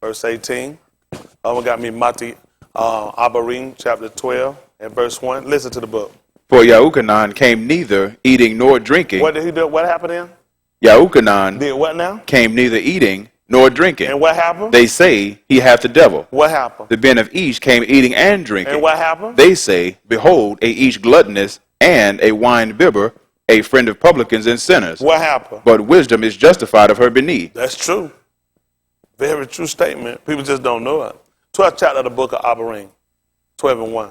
Speaker 1: verse 18. We got me Mati Abarim, chapter 12, and verse 1. Listen to the book.
Speaker 2: For Yahukanan came neither eating nor drinking.
Speaker 1: What did he do? What happened then?
Speaker 2: Yahukanan
Speaker 1: Did what now?
Speaker 2: came neither eating nor drinking.
Speaker 1: And what happened?
Speaker 2: They say he hath the devil.
Speaker 1: What happened?
Speaker 2: The men of each came eating and drinking.
Speaker 1: And what happened?
Speaker 2: They say, behold, a each gluttonous and a wine bibber, a friend of publicans and sinners.
Speaker 1: What happened?
Speaker 2: But wisdom is justified of her beneath.
Speaker 1: That's true. Very true statement. People just don't know it. 12th chapter of the book of Abarim, 12 and 1.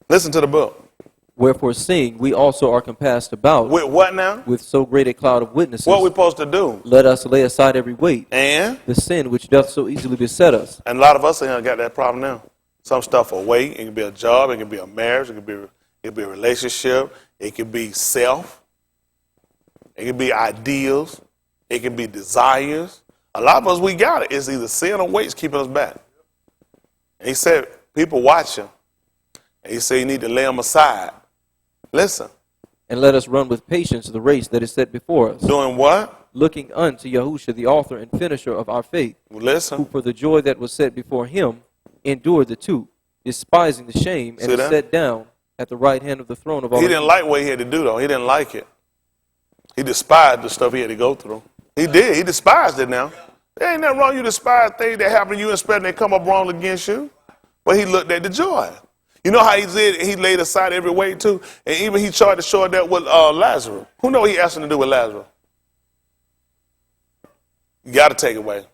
Speaker 1: Listen to the book.
Speaker 3: Wherefore, seeing we also are compassed about
Speaker 1: With what now?
Speaker 3: with so great a cloud of witnesses,
Speaker 1: What we supposed to do?
Speaker 3: let us lay aside every weight,
Speaker 1: And
Speaker 3: the sin which doth so easily beset us,
Speaker 1: a lot of us ain't got that problem now. Some stuff will wait. It can be a job. It can be a marriage. It can be a relationship. It can be self. It can be ideals. It can be desires. A lot of us, we got it. It's either sin or weights keeping us back. And he said, people watching. And he said, you need to lay them aside. Listen.
Speaker 3: and let us run with patience the race that is set before us,
Speaker 1: Doing what?
Speaker 3: looking unto Yahusha, the author and finisher of our faith, who
Speaker 1: Listen.
Speaker 3: for the joy that was set before him endured the two, despising the shame, and
Speaker 1: See
Speaker 3: is
Speaker 1: that?
Speaker 3: set down at the right hand of the throne of all.
Speaker 1: He didn't like what he had to do, though. He didn't like it. He despised the stuff he had to go through. He did. He despised it now. There ain't nothing wrong. You despise things that happen to you, expecting they come up wrong against you. But he looked at the joy. You know how he did? He laid aside every weight, too. And even he tried to show that with Lazarus. Who know what he asked him to do with Lazarus? You got to take it away.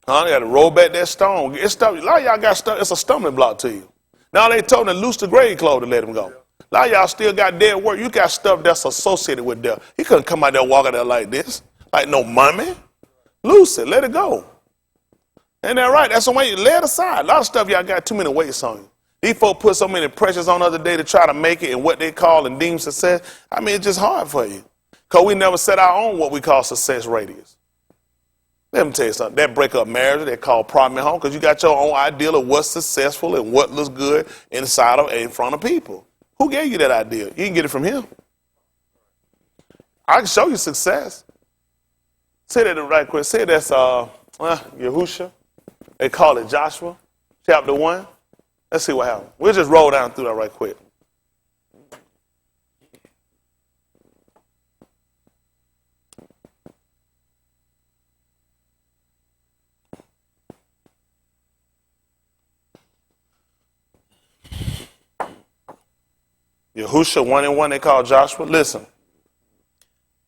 Speaker 1: You got to roll back that stone. It's stuff. A lot of y'all got stuff. It's a stumbling block to you. Now they told him to loose the grave clothes to let him go. A lot of y'all still got dead work. You got stuff that's associated with death. He couldn't come out there walking there like this, like no mummy. Loose it. Let it go. Ain't that right? That's the way you lay it aside. A lot of stuff y'all got too many weights on you. These folks put so many pressures on the other day to try to make it and what they call and deem success. I mean, it's just hard for you. Because we never set our own what we call success radius. Let me tell you something. That break up marriage, they call problem at home because you got your own ideal of what's successful and what looks good inside of and in front of people. Who gave you that idea? You can get it from him. I can show you success. Say that right quick. Say that's Yahusha. They call it Joshua, chapter 1. Let's see what happens. We'll just roll down through that right quick. Yahusha 1 and 1 they call Joshua. Listen.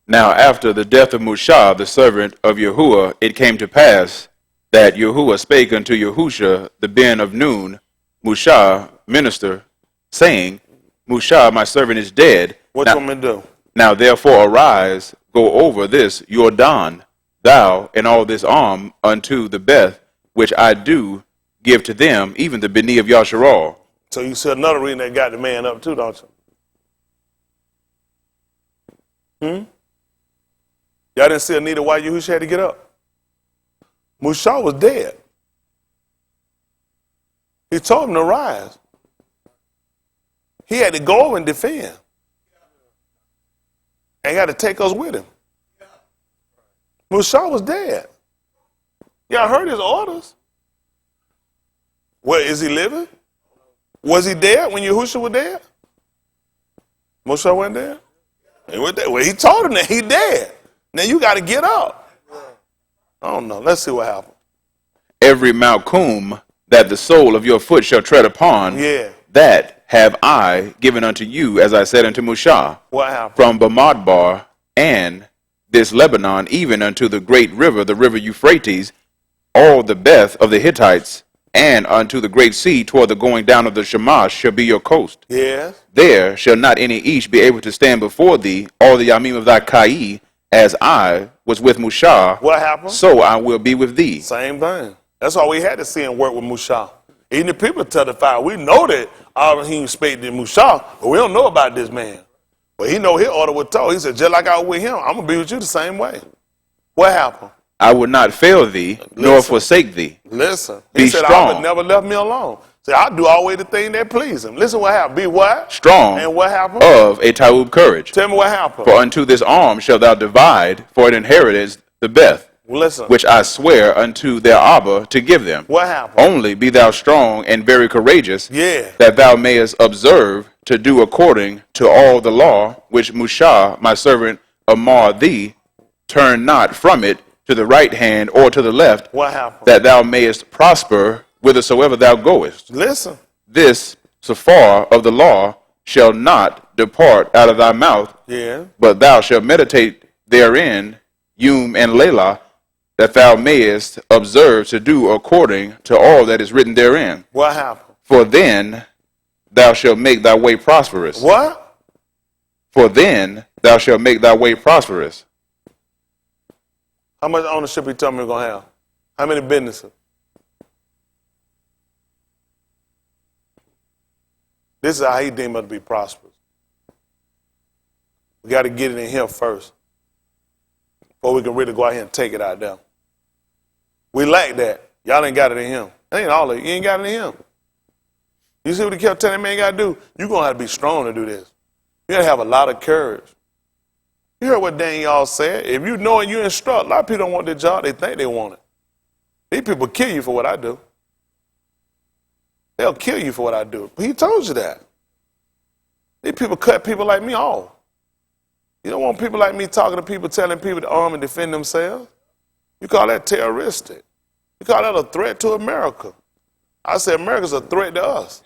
Speaker 2: Now after the death of Mushah, the servant of Yahuwah, it came to pass that Yahuwah spake unto Yahusha, the Ben of Nun, Mushah, minister, saying, Mushah, my servant, is dead.
Speaker 1: What you want me to do?
Speaker 2: Now therefore arise, go over this Jordan, thou and all this arm unto the Beth, which I do give to them, even the Beni of Yasharal.
Speaker 1: So you see another reason they got the man up too, don't you? Y'all didn't see Anita why Yahusha had to get up. Mushah was dead. He told him to rise. He had to go and defend. And got to take us with him. Mushah was dead. Y'all heard his orders. Well, is he living? Was he dead when Yahusha was dead? Mushah wasn't dead? He was dead. Well, he told him that he dead. Now you got to get up. I don't know. Let's see what happens.
Speaker 2: Every Malkum that the sole of your foot shall tread upon, that have I given unto you, as I said unto Mushah.
Speaker 1: What happened?
Speaker 2: From Bamadbar and this Lebanon, even unto the great river, the river Euphrates, all the Beth of the Hittites, and unto the great sea toward the going down of the Shamash shall be your coast.
Speaker 1: Yes.
Speaker 2: There shall not any each be able to stand before thee, all the Yamim of thy Kai, as I was with Mushah.
Speaker 1: What happened?
Speaker 2: So I will be with thee.
Speaker 1: Same thing. That's why we had to see him work with Mushah. Even the people testify. We know that Elohim spake to Mushah, but we don't know about this man. But he know his order was told. He said, just like I was with him, I'm going to be with you the same way. What happened?
Speaker 2: I would not fail thee, nor
Speaker 1: Listen.
Speaker 2: forsake thee.
Speaker 1: Listen.
Speaker 2: Be
Speaker 1: He said, I
Speaker 2: strong.
Speaker 1: would never left me alone. See, I do always the thing that please him. Listen what happened. Be what?
Speaker 2: Strong
Speaker 1: And what happened?
Speaker 2: of a Taub courage.
Speaker 1: Tell me what happened.
Speaker 2: For unto this arm shalt thou divide for an inheritance the best,
Speaker 1: Listen.
Speaker 2: which I swear unto their Abba to give them.
Speaker 1: What happened?
Speaker 2: Only be thou strong and very courageous,
Speaker 1: Yeah.
Speaker 2: that thou mayest observe to do according to all the law which Mushah, my servant, amar thee. Turn not from it to the right hand or to the left,
Speaker 1: What happened?
Speaker 2: that thou mayest prosper whithersoever thou goest.
Speaker 1: Listen.
Speaker 2: This safar of the law shall not depart out of thy mouth,
Speaker 1: Yeah.
Speaker 2: but thou shalt meditate therein, Yum and Layla, that thou mayest observe to do according to all that is written therein.
Speaker 1: What happened?
Speaker 2: For then thou shalt make thy way prosperous.
Speaker 1: What?
Speaker 2: For then thou shalt make thy way prosperous.
Speaker 1: How much ownership he told me we're going to have? How many businesses? This is how he deemed us to be prosperous. We got to get it in him first before we can really go out here and take it out there. We lack that. Y'all ain't got it in him. That ain't all of it. You ain't got it in him. You see what he kept telling me, man, got to do? You're going to have to be strong to do this. You got to have a lot of courage. You heard what Daniel said. If you know and you instruct, a lot of people don't want their job. They think they want it. These people kill you for what I do. They'll kill you for what I do. But he told you that. These people cut people like me off. You don't want people like me talking to people, telling people to arm and defend themselves. You call that terroristic. You call that a threat to America. I said America's a threat to us.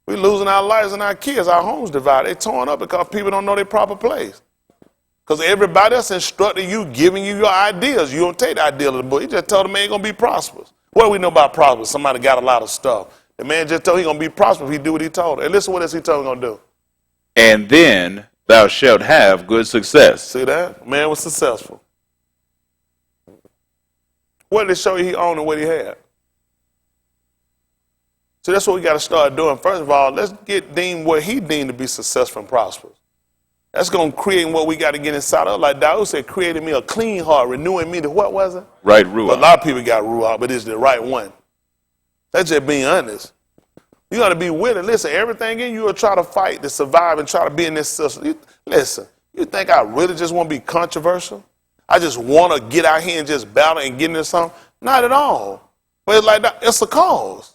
Speaker 1: We're losing our lives and our kids. Our homes divided. They're torn up because people don't know their proper place. Because everybody else instructing you, giving you your ideas. You don't take the idea of the book. He just told the man he's going to be prosperous. What do we know about prosperous? Somebody got a lot of stuff. The man just told he's going to be prosperous if he do what he told him. And listen what else he told him going to do.
Speaker 2: And then thou shalt have good success.
Speaker 1: See that? Man was successful. What did it show you he owned and what he had? So that's what we got to start doing. First of all, let's get deemed what he deemed to be successful and prosperous. That's going to create what we got to get inside of. Like Daud said, creating me a clean heart, renewing me to what was it?
Speaker 2: Right,
Speaker 1: Well, a
Speaker 2: Ruah.
Speaker 1: lot of people got ruach, but it's the right one. That's just being honest. You got to be willing. Listen, everything in you will try to fight to survive and try to be in this system. Listen, you think I really just want to be controversial? I just want to get out here and just battle and get into something? Not at all. But it's like that. It's a cause.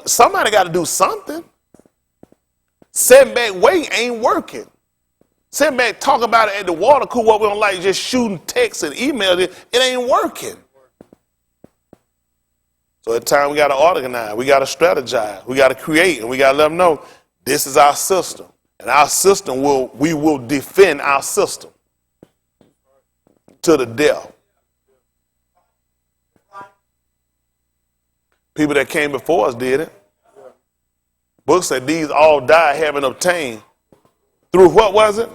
Speaker 1: Somebody got to do something. Sitting back, wait, ain't working. Sitting back, talk about it at the water cooler, what we don't like, just shooting texts and emails, it ain't working. So at time we got to organize, we got to strategize, we got to create, and we got to let them know this is our system. And our system we will defend our system to the death. People that came before us did it. Book said these all died having obtained through what was it?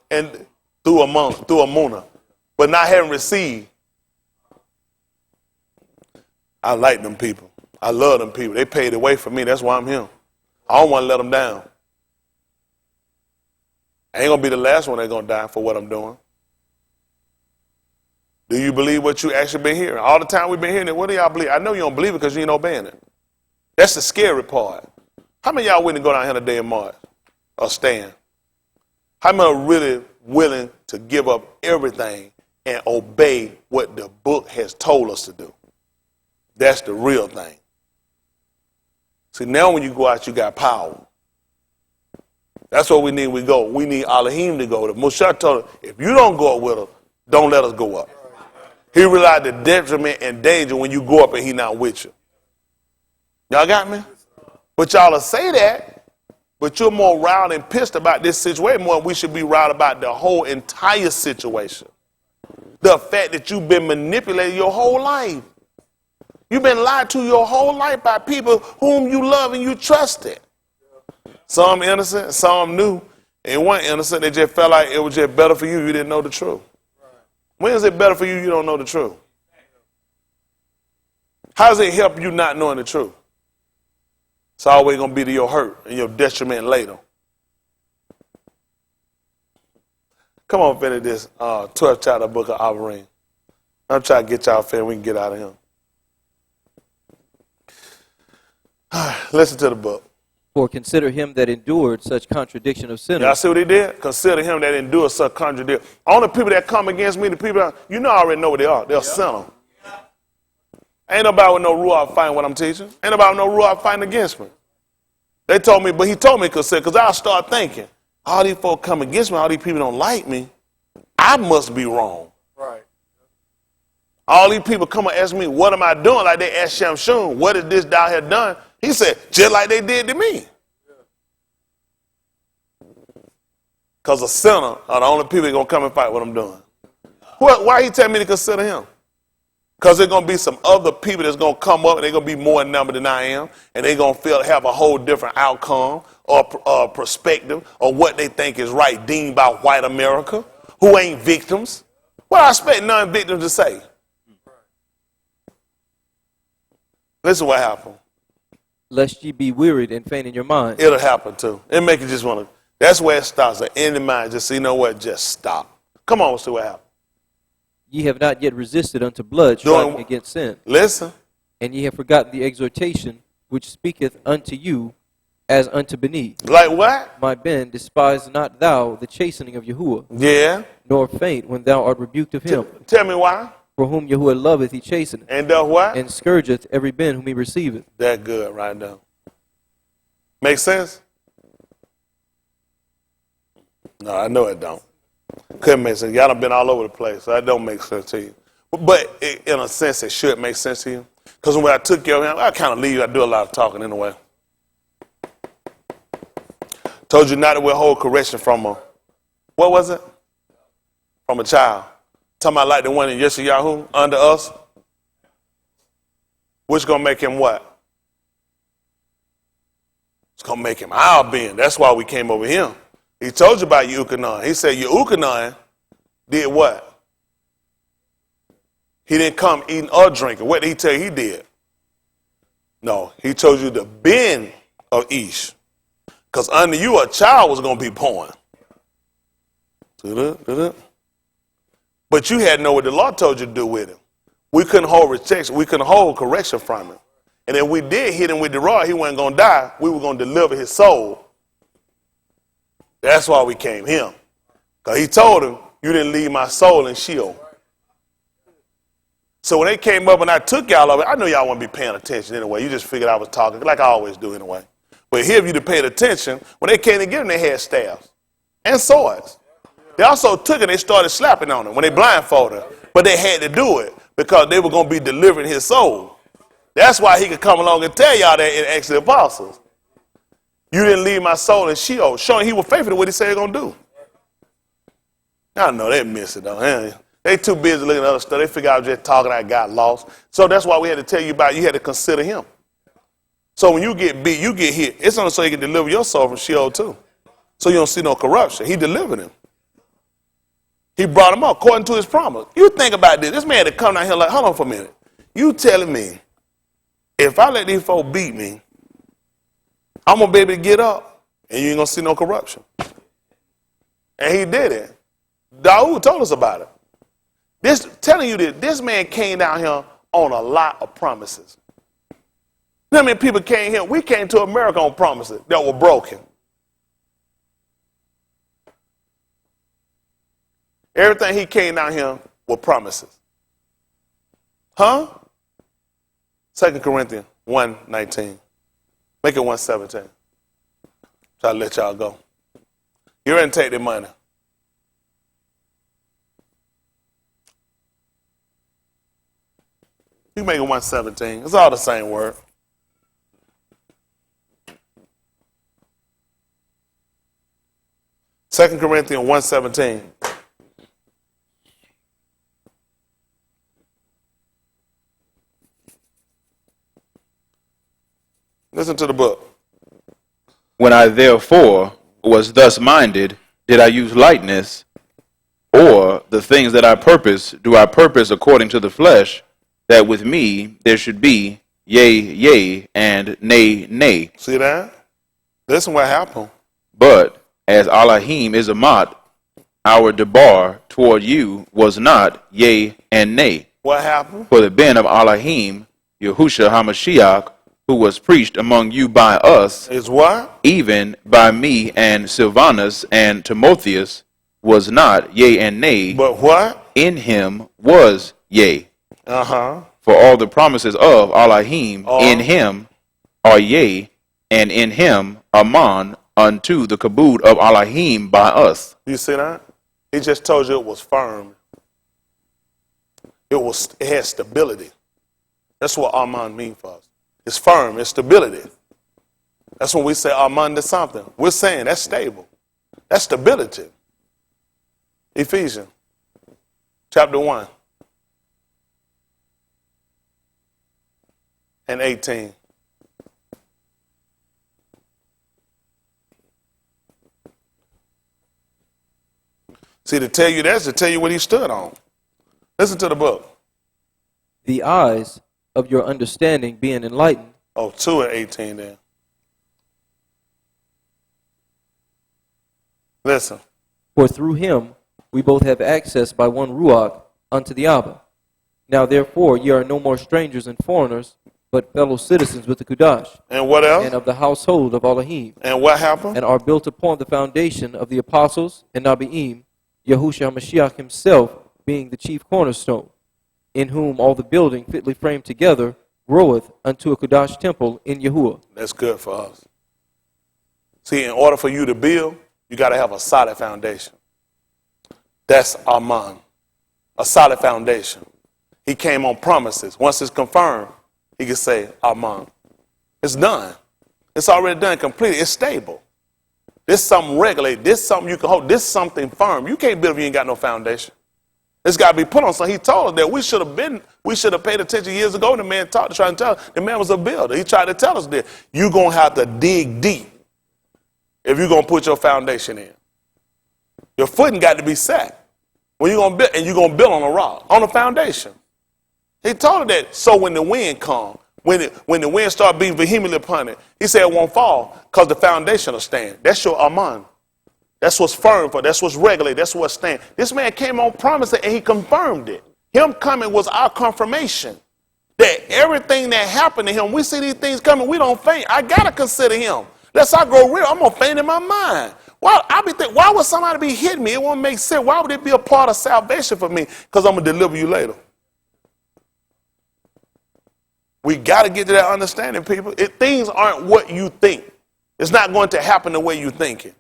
Speaker 1: And through a munah, but not having received. I like them people. I love them people. They paid the way for me. That's why I'm here. I don't want to let them down. I ain't gonna be the last one that's gonna die for what I'm doing. Do you believe what you actually been hearing? All the time we've been hearing it, what do y'all believe? I know you don't believe it because you ain't obeying it. That's the scary part. How many of y'all willing to go down here today and march or stand? How many are really willing to give up everything and obey what the book has told us to do? That's the real thing. See, now when you go out, you got power. That's what we need. We go. We need Elohim to go. Moshe told us, if you don't go up with us, don't let us go up. He realized the detriment and danger when you go up and he not with you. Y'all got me? But y'all will say that, but you're more riled and pissed about this situation more than we should be riled about the whole entire situation. The fact that you've been manipulated your whole life. You've been lied to your whole life by people whom you love and you trusted. Some innocent, some knew. And one innocent, they just felt like it was just better for you. You didn't know the truth. When is it better for you? You don't know the truth. How does it help you not knowing the truth? It's always going to be to your hurt and your detriment later. Come on, finish this 12th chapter book of Offering. I'm trying to get y'all finished. We can get out of here. Listen to the book.
Speaker 3: For consider him that endured such contradiction of sinners.
Speaker 1: Y'all see what he did? Consider him that endured such contradiction. All the people that come against me, the people that, you know, I already know what they are. They're sinner. Ain't nobody with no ruach fighting what I'm teaching. Ain't nobody with no ruach fighting against me. They told me, but he told me consider, because I start thinking, all these folk come against me, all these people don't like me. I must be wrong.
Speaker 4: Right.
Speaker 1: All these people come and ask me, what am I doing? Like they asked Shamshun, what is this thou have done? He said, just like they did to me. Because a sinner are the only people that going to come and fight what I'm doing. Why he tell me to consider him? Because there's going to be some other people that's going to come up and they're going to be more in number than I am. And they're going to have a whole different outcome or perspective or what they think is right deemed by white America, who ain't victims. What I expect non-victims to say? Listen what happened.
Speaker 3: Lest ye be wearied and faint in your mind.
Speaker 1: It'll happen too. It make you just want to. That's where it starts. In the mind, just you know what? Just stop. Come on, see what happens.
Speaker 3: Ye have not yet resisted unto blood, striving against sin.
Speaker 1: Listen.
Speaker 3: And ye have forgotten the exhortation which speaketh unto you as unto beneath.
Speaker 1: Like what?
Speaker 3: My Ben, despise not thou the chastening of Yahuwah,
Speaker 1: Yeah.
Speaker 3: nor faint when thou art rebuked of him.
Speaker 1: Tell me why.
Speaker 3: For whom Yahuwah loveth, he chasteneth,
Speaker 1: And does what?
Speaker 3: and scourgeth every Ben whom he receiveth.
Speaker 1: That good right now. Make sense? No, I know it don't. Couldn't make sense. Y'all done been all over the place, so that don't make sense to you. But in a sense, it should make sense to you. Because when I took care of him, I kind of leave. I do a lot of talking anyway. Told you not to withhold correction from a, what was it? From a child. Talking about like the one in Yeshayahu under us. Which going to make him what? It's going to make him our Ben. That's why we came over here. He told you about Yukanon. He said Yukanon did what? He didn't come eating or drinking. What did he tell you he did? No, he told you the Ben of Ish. Because under you a child was going to be born. But you had to know what the law told you to do with him. We couldn't hold rejection. We couldn't hold correction from him. And if we did hit him with the rod, he wasn't going to die. We were going to deliver his soul. That's why we came here. Because he told him, you didn't leave my soul in Sheol. So when they came up and I took y'all over, I know y'all wouldn't be paying attention anyway. You just figured I was talking like I always do anyway. But here, if you'd have paid attention, when they came to get him, they had staffs and swords. They also took it and they started slapping on him when they blindfolded him. But they had to do it because they were going to be delivering his soul. That's why he could come along and tell y'all that in Acts of the Apostles. You didn't leave my soul in Sheol, showing he was faithful to what he said he was going to do. I know they miss it, though. They too busy looking at other stuff. They figure I was just talking, I got lost. So that's why we had to tell you about it. You had to consider him. So when you get beat, you get hit. It's only so he can deliver your soul from Sheol, too. So you don't see no corruption. He delivered him. He brought him up according to his promise. You think about this. This man had to come down here like, hold on for a minute. You telling me, if I let these folk beat me, I'm going to be able to get up, and you ain't going to see no corruption. And he did it. Dawood told us about it. Telling you this man came down here on a lot of promises. You know how many people came here? We came to America on promises that were broken. Everything he came down here were promises. Huh? 2 Corinthians 1:19. Make it 1:17. Try to let y'all go. You're ready to take their money. You make it 1:17. It's all the same word. Second Corinthians 1:17. Listen to the book.
Speaker 2: When I therefore was thus minded, did I use lightness, or the things that I purpose, do I purpose according to the flesh, that with me there should be yea, yea, and nay, nay.
Speaker 1: See that? Listen what happened.
Speaker 2: But as Elohim is a mot, our debar toward you was not yea and nay.
Speaker 1: What happened?
Speaker 2: For the ben of Elohim, Yahushua HaMashiach, who was preached among you by us,
Speaker 1: Is what?
Speaker 2: even by me and Silvanus and Timotheus, was not yea and nay.
Speaker 1: But what?
Speaker 2: In him was yea.
Speaker 1: Uh-huh.
Speaker 2: For all the promises of Elohim in him are yea, and in him aman unto the kabod of Elohim by us.
Speaker 1: You see that? He just told you it was firm. It had stability. That's what Aman means for us. It's firm, it's stability. That's when we say Aman to something. We're saying that's stable. That's stability. Ephesians chapter 1 and 18. See, to tell you that's to tell you what he stood on. Listen to the book.
Speaker 3: The eyes of your understanding being enlightened.
Speaker 1: Oh, 2 and 18 then. Listen.
Speaker 3: For through him we both have access by one Ruach unto the Abba. Now therefore ye are no more strangers and foreigners, but fellow citizens with the Kudash.
Speaker 1: And what else?
Speaker 3: And of the household of Elohim.
Speaker 1: And what happened?
Speaker 3: And are built upon the foundation of the apostles and Nabiim, Yahushua HaMashiach himself being the chief cornerstone, in whom all the building fitly framed together groweth unto a Kudash temple in Yahuwah.
Speaker 1: That's good for us. See, in order for you to build, you got to have a solid foundation. That's Aman, a solid foundation. He came on promises. Once it's confirmed, he can say Aman. It's done. It's already done, completed. It's stable. This something regulated. This something you can hold. This something firm. You can't build if you ain't got no foundation. It's got to be put on. So he told us that we should have paid attention years ago. The man talked to try and tell us. The man was a builder. He tried to tell us that you're going to have to dig deep if you're going to put your foundation in. Your footing got to be set. When you're going to build, and you're going to build on a rock, on a foundation. He told her that so when the wind comes, when the wind starts being vehemently upon it, he said it won't fall because the foundation will stand. That's your Aman. That's what's firm for. That's what's regulated. That's what's standing. This man came on promise and he confirmed it. Him coming was our confirmation that everything that happened to him, we see these things coming, we don't faint. I got to consider him. Lest I grow real, I'm going to faint in my mind. Why would somebody be hitting me? It won't make sense. Why would it be a part of salvation for me? Because I'm going to deliver you later. We got to get to that understanding, people. Things aren't what you think. It's not going to happen the way you think it.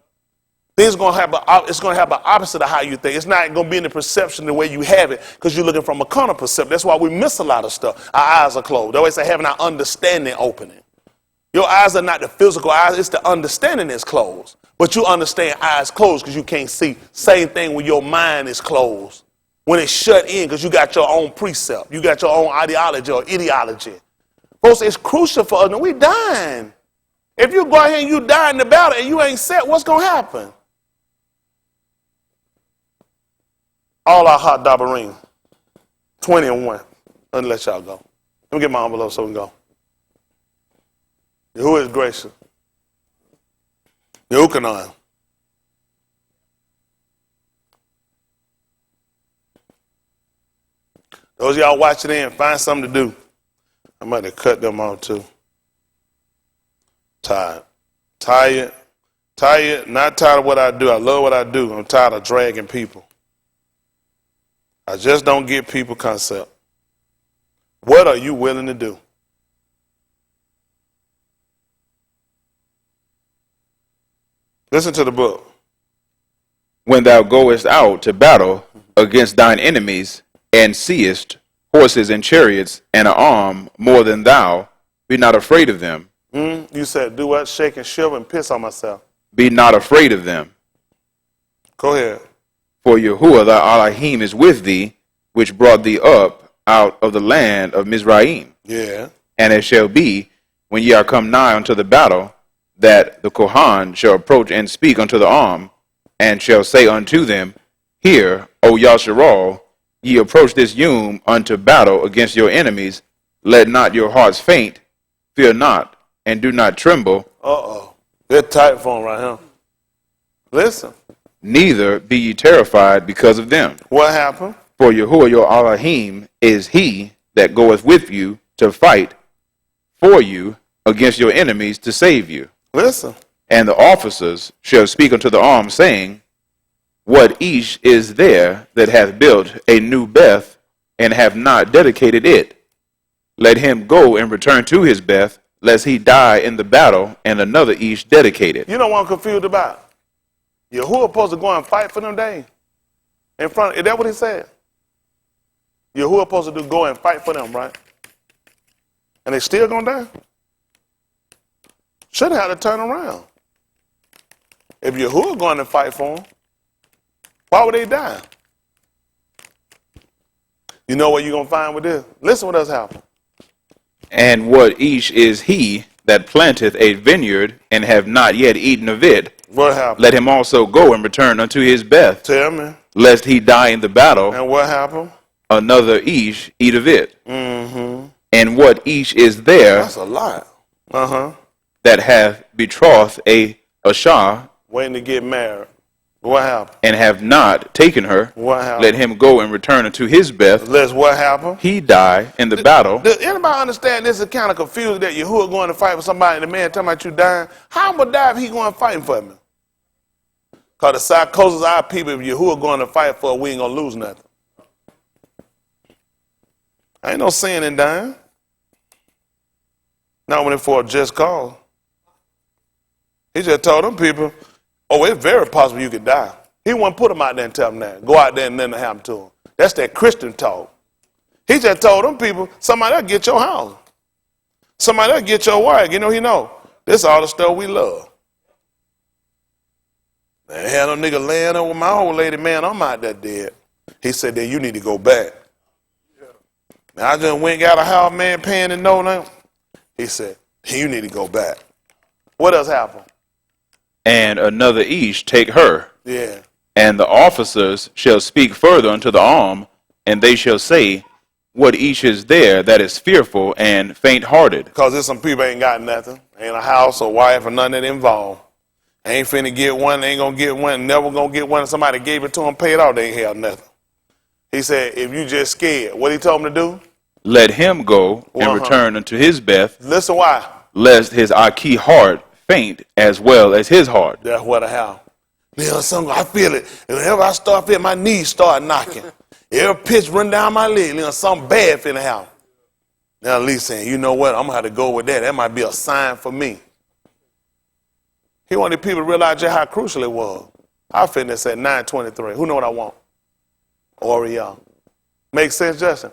Speaker 1: Things going to have it's going to have the opposite of how you think. It's not going to be in the perception the way you have it because you're looking from a carnal perception. That's why we miss a lot of stuff. Our eyes are closed. They always say having our understanding opening. Your eyes are not the physical eyes. It's the understanding that's closed. But you understand eyes closed because you can't see. Same thing when your mind is closed. When it's shut in because you got your own precept. You got your own ideology or ideology. Folks, it's crucial for us. And we dying. If you go out here and you die in the battle and you ain't set, what's going to happen? All our hot dabaring. 20 and 1. Let me let y'all go. Let me get my envelope so we can go. Who is gracious? Yahukanon. Those of y'all watching in, find something to do. I might have cut them off too. Tired. Not tired of what I do. I love what I do. I'm tired of dragging people. I just don't get people concept. What are you willing to do? Listen to the book.
Speaker 2: When thou goest out to battle against thine enemies, and seest horses and chariots and an arm more than thou, be not afraid of them.
Speaker 1: You said, do what? Shake and shiver and piss on myself.
Speaker 2: Be not afraid of them.
Speaker 1: Go ahead.
Speaker 2: For Yahuwah thy Elohim is with thee, which brought thee up out of the land of Mizraim.
Speaker 1: Yeah.
Speaker 2: And it shall be, when ye are come nigh unto the battle, that the Kohan shall approach and speak unto the arm, and shall say unto them, Hear, O Yasharal, ye approach this Yom unto battle against your enemies. Let not your hearts faint, fear not, and do not tremble.
Speaker 1: They're tight for him right here. Listen,
Speaker 2: Neither be ye terrified because of them.
Speaker 1: What happened?
Speaker 2: For Yahuwah your Elohim is he that goeth with you to fight for you against your enemies to save you.
Speaker 1: Listen.
Speaker 2: And the officers shall speak unto the armed, saying, What each is there that hath built a new Beth, and have not dedicated it? Let him go and return to his Beth, lest he die in the battle, and another each dedicate it.
Speaker 1: You know what I'm confused about? Yahuwah supposed to go and fight for them days. In front, is that what he said? Yahuwah supposed to go and fight for them, right? And they still gonna die? Should have had to turn around. If Yahuwah going to fight for them, why would they die? You know what you're going to find with this? Listen what else happened.
Speaker 2: And what each is he that planteth a vineyard, and have not yet eaten of it?
Speaker 1: What happened?
Speaker 2: Let him also go and return unto his Beth,
Speaker 1: Tell me.
Speaker 2: lest he die in the battle.
Speaker 1: And what happened?
Speaker 2: Another each eat of it.
Speaker 1: Mm-hmm.
Speaker 2: And what each is there
Speaker 1: That's a lot. Uh-huh.
Speaker 2: that hath betrothed a Ashah,
Speaker 1: Waiting to get married. What happened?
Speaker 2: and have not taken her,
Speaker 1: What happened?
Speaker 2: let him go and return unto his Beth.
Speaker 1: Let's what happened?
Speaker 2: He die in the battle.
Speaker 1: Does anybody understand this is kind of confused that Yahuwah going to fight for somebody and the man talking about you dying? How am I gonna die if he going fighting for me? Because the psychosis of our people, if Yahuwah going to fight for, we ain't going to lose nothing. Ain't no sin in dying. Not when it's for a just cause. He just told them people, oh, it's very possible you could die. He wouldn't put them out there and tell them that. Go out there and nothing happen to them. That's that Christian talk. He just told them people, somebody will get your house. Somebody will get your wife. You know, this is all the stuff we love. Man, had no nigga laying up with my old lady, man, I'm out there dead. He said, then you need to go back. Now, I just went and got a house, man, paying the note now. He said, you need to go back. What else happened?
Speaker 2: And another each take her.
Speaker 1: Yeah.
Speaker 2: And the officers shall speak further unto the arm, and they shall say, What each is there that is fearful and faint-hearted?
Speaker 1: Because there's some people ain't got nothing. Ain't a house or wife or nothing that involved. Ain't finna get one, ain't gonna get one, never gonna get one. Somebody gave it to them, paid off, they ain't have nothing. He said, if you just scared, what he told him to do?
Speaker 2: Let him go and
Speaker 1: Uh-huh.
Speaker 2: return unto his Beth,
Speaker 1: Listen why.
Speaker 2: lest his Aki heart faint as well as his heart.
Speaker 1: That's what I have. Little something, I feel it. And whenever I start feeling, my knees start knocking. Every pitch run down my leg, little something bad finna happen. Now Lee saying, you know what, I'm gonna have to go with that. That might be a sign for me. He wanted people to realize just how crucial it was. I finished at 9:23. Who know what I want? Oriel. Make sense, Justin?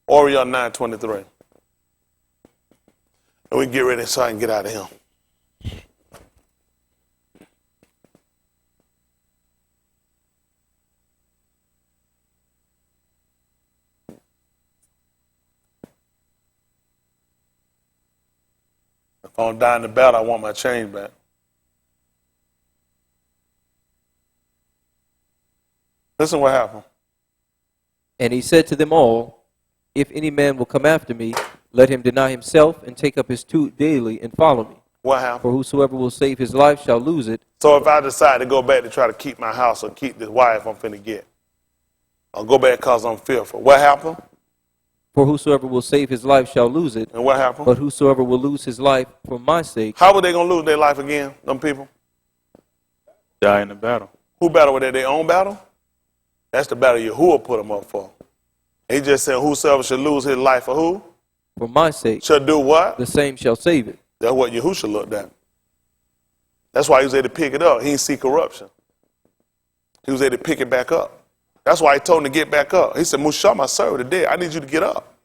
Speaker 1: Oriel 9:23. And we can get ready so I can get out of here. If I'm dying in the battle, I want my change back. Listen what happened.
Speaker 3: And he said to them all, If any man will come after me, let him deny himself and take up his tooth daily and follow me.
Speaker 1: What happened?
Speaker 3: For whosoever will save his life shall lose it.
Speaker 1: So if I decide to go back to try to keep my house or keep this wife I'm finna get, I'll go back because I'm fearful. What happened?
Speaker 3: For whosoever will save his life shall lose it.
Speaker 1: And what happened?
Speaker 3: But whosoever will lose his life for my sake.
Speaker 1: How were they going to lose their life again, them people?
Speaker 2: Die in the battle.
Speaker 1: Who battle with that? Their own battle? That's the battle Yahuwah put them up for. He just said whosoever should lose his life for who?
Speaker 3: For my sake.
Speaker 1: Should do what?
Speaker 3: The same shall save it.
Speaker 1: That's what Yahushua looked at. That's why he was able to pick it up. He didn't see corruption. He was able to pick it back up. That's why he told him to get back up. He said, Mushah, my servant, today, I need you to get up.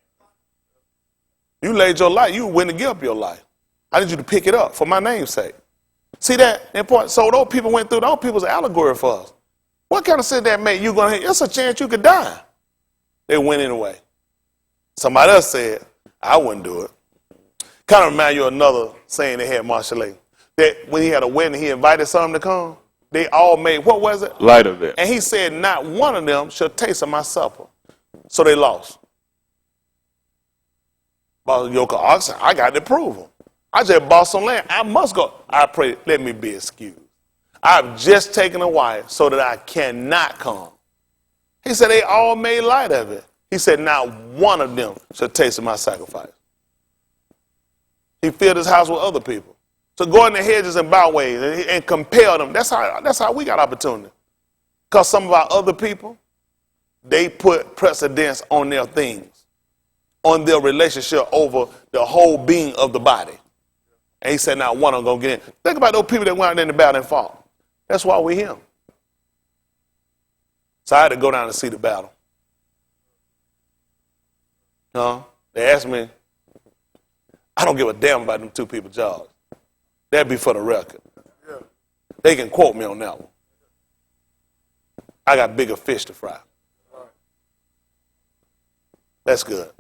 Speaker 1: You laid your life. You went to give up your life. I need you to pick it up for my name's sake. See that important? So those people went through, those people's an allegory for us. What kind of sin that made you going to, it's a chance you could die. They went anyway. Somebody else said, I wouldn't do it. Kind of remind you of another saying they had Marshall A. That when he had a wedding, he invited some to come. They all made, what was it?
Speaker 2: Light of it.
Speaker 1: And he said, not one of them shall taste of my supper. So they lost. Bought a yoke of oxen. I got to prove them. I just bought some land. I must go. I pray, let me be excused. I've just taken a wife so that I cannot come. He said, they all made light of it. He said, not one of them shall taste of my sacrifice. He filled his house with other people. So go in the hedges and byways and compel them. That's how we got opportunity. Because some of our other people, they put precedence on their things, on their relationship over the whole being of the body. And he said, now one of them going to get in. Think about those people that went out there in the battle and fought. That's why we're here. So I had to go down and see the battle. They asked me, I don't give a damn about them two people's jobs. That'd be for the record. They can quote me on that one. I got bigger fish to fry. That's good.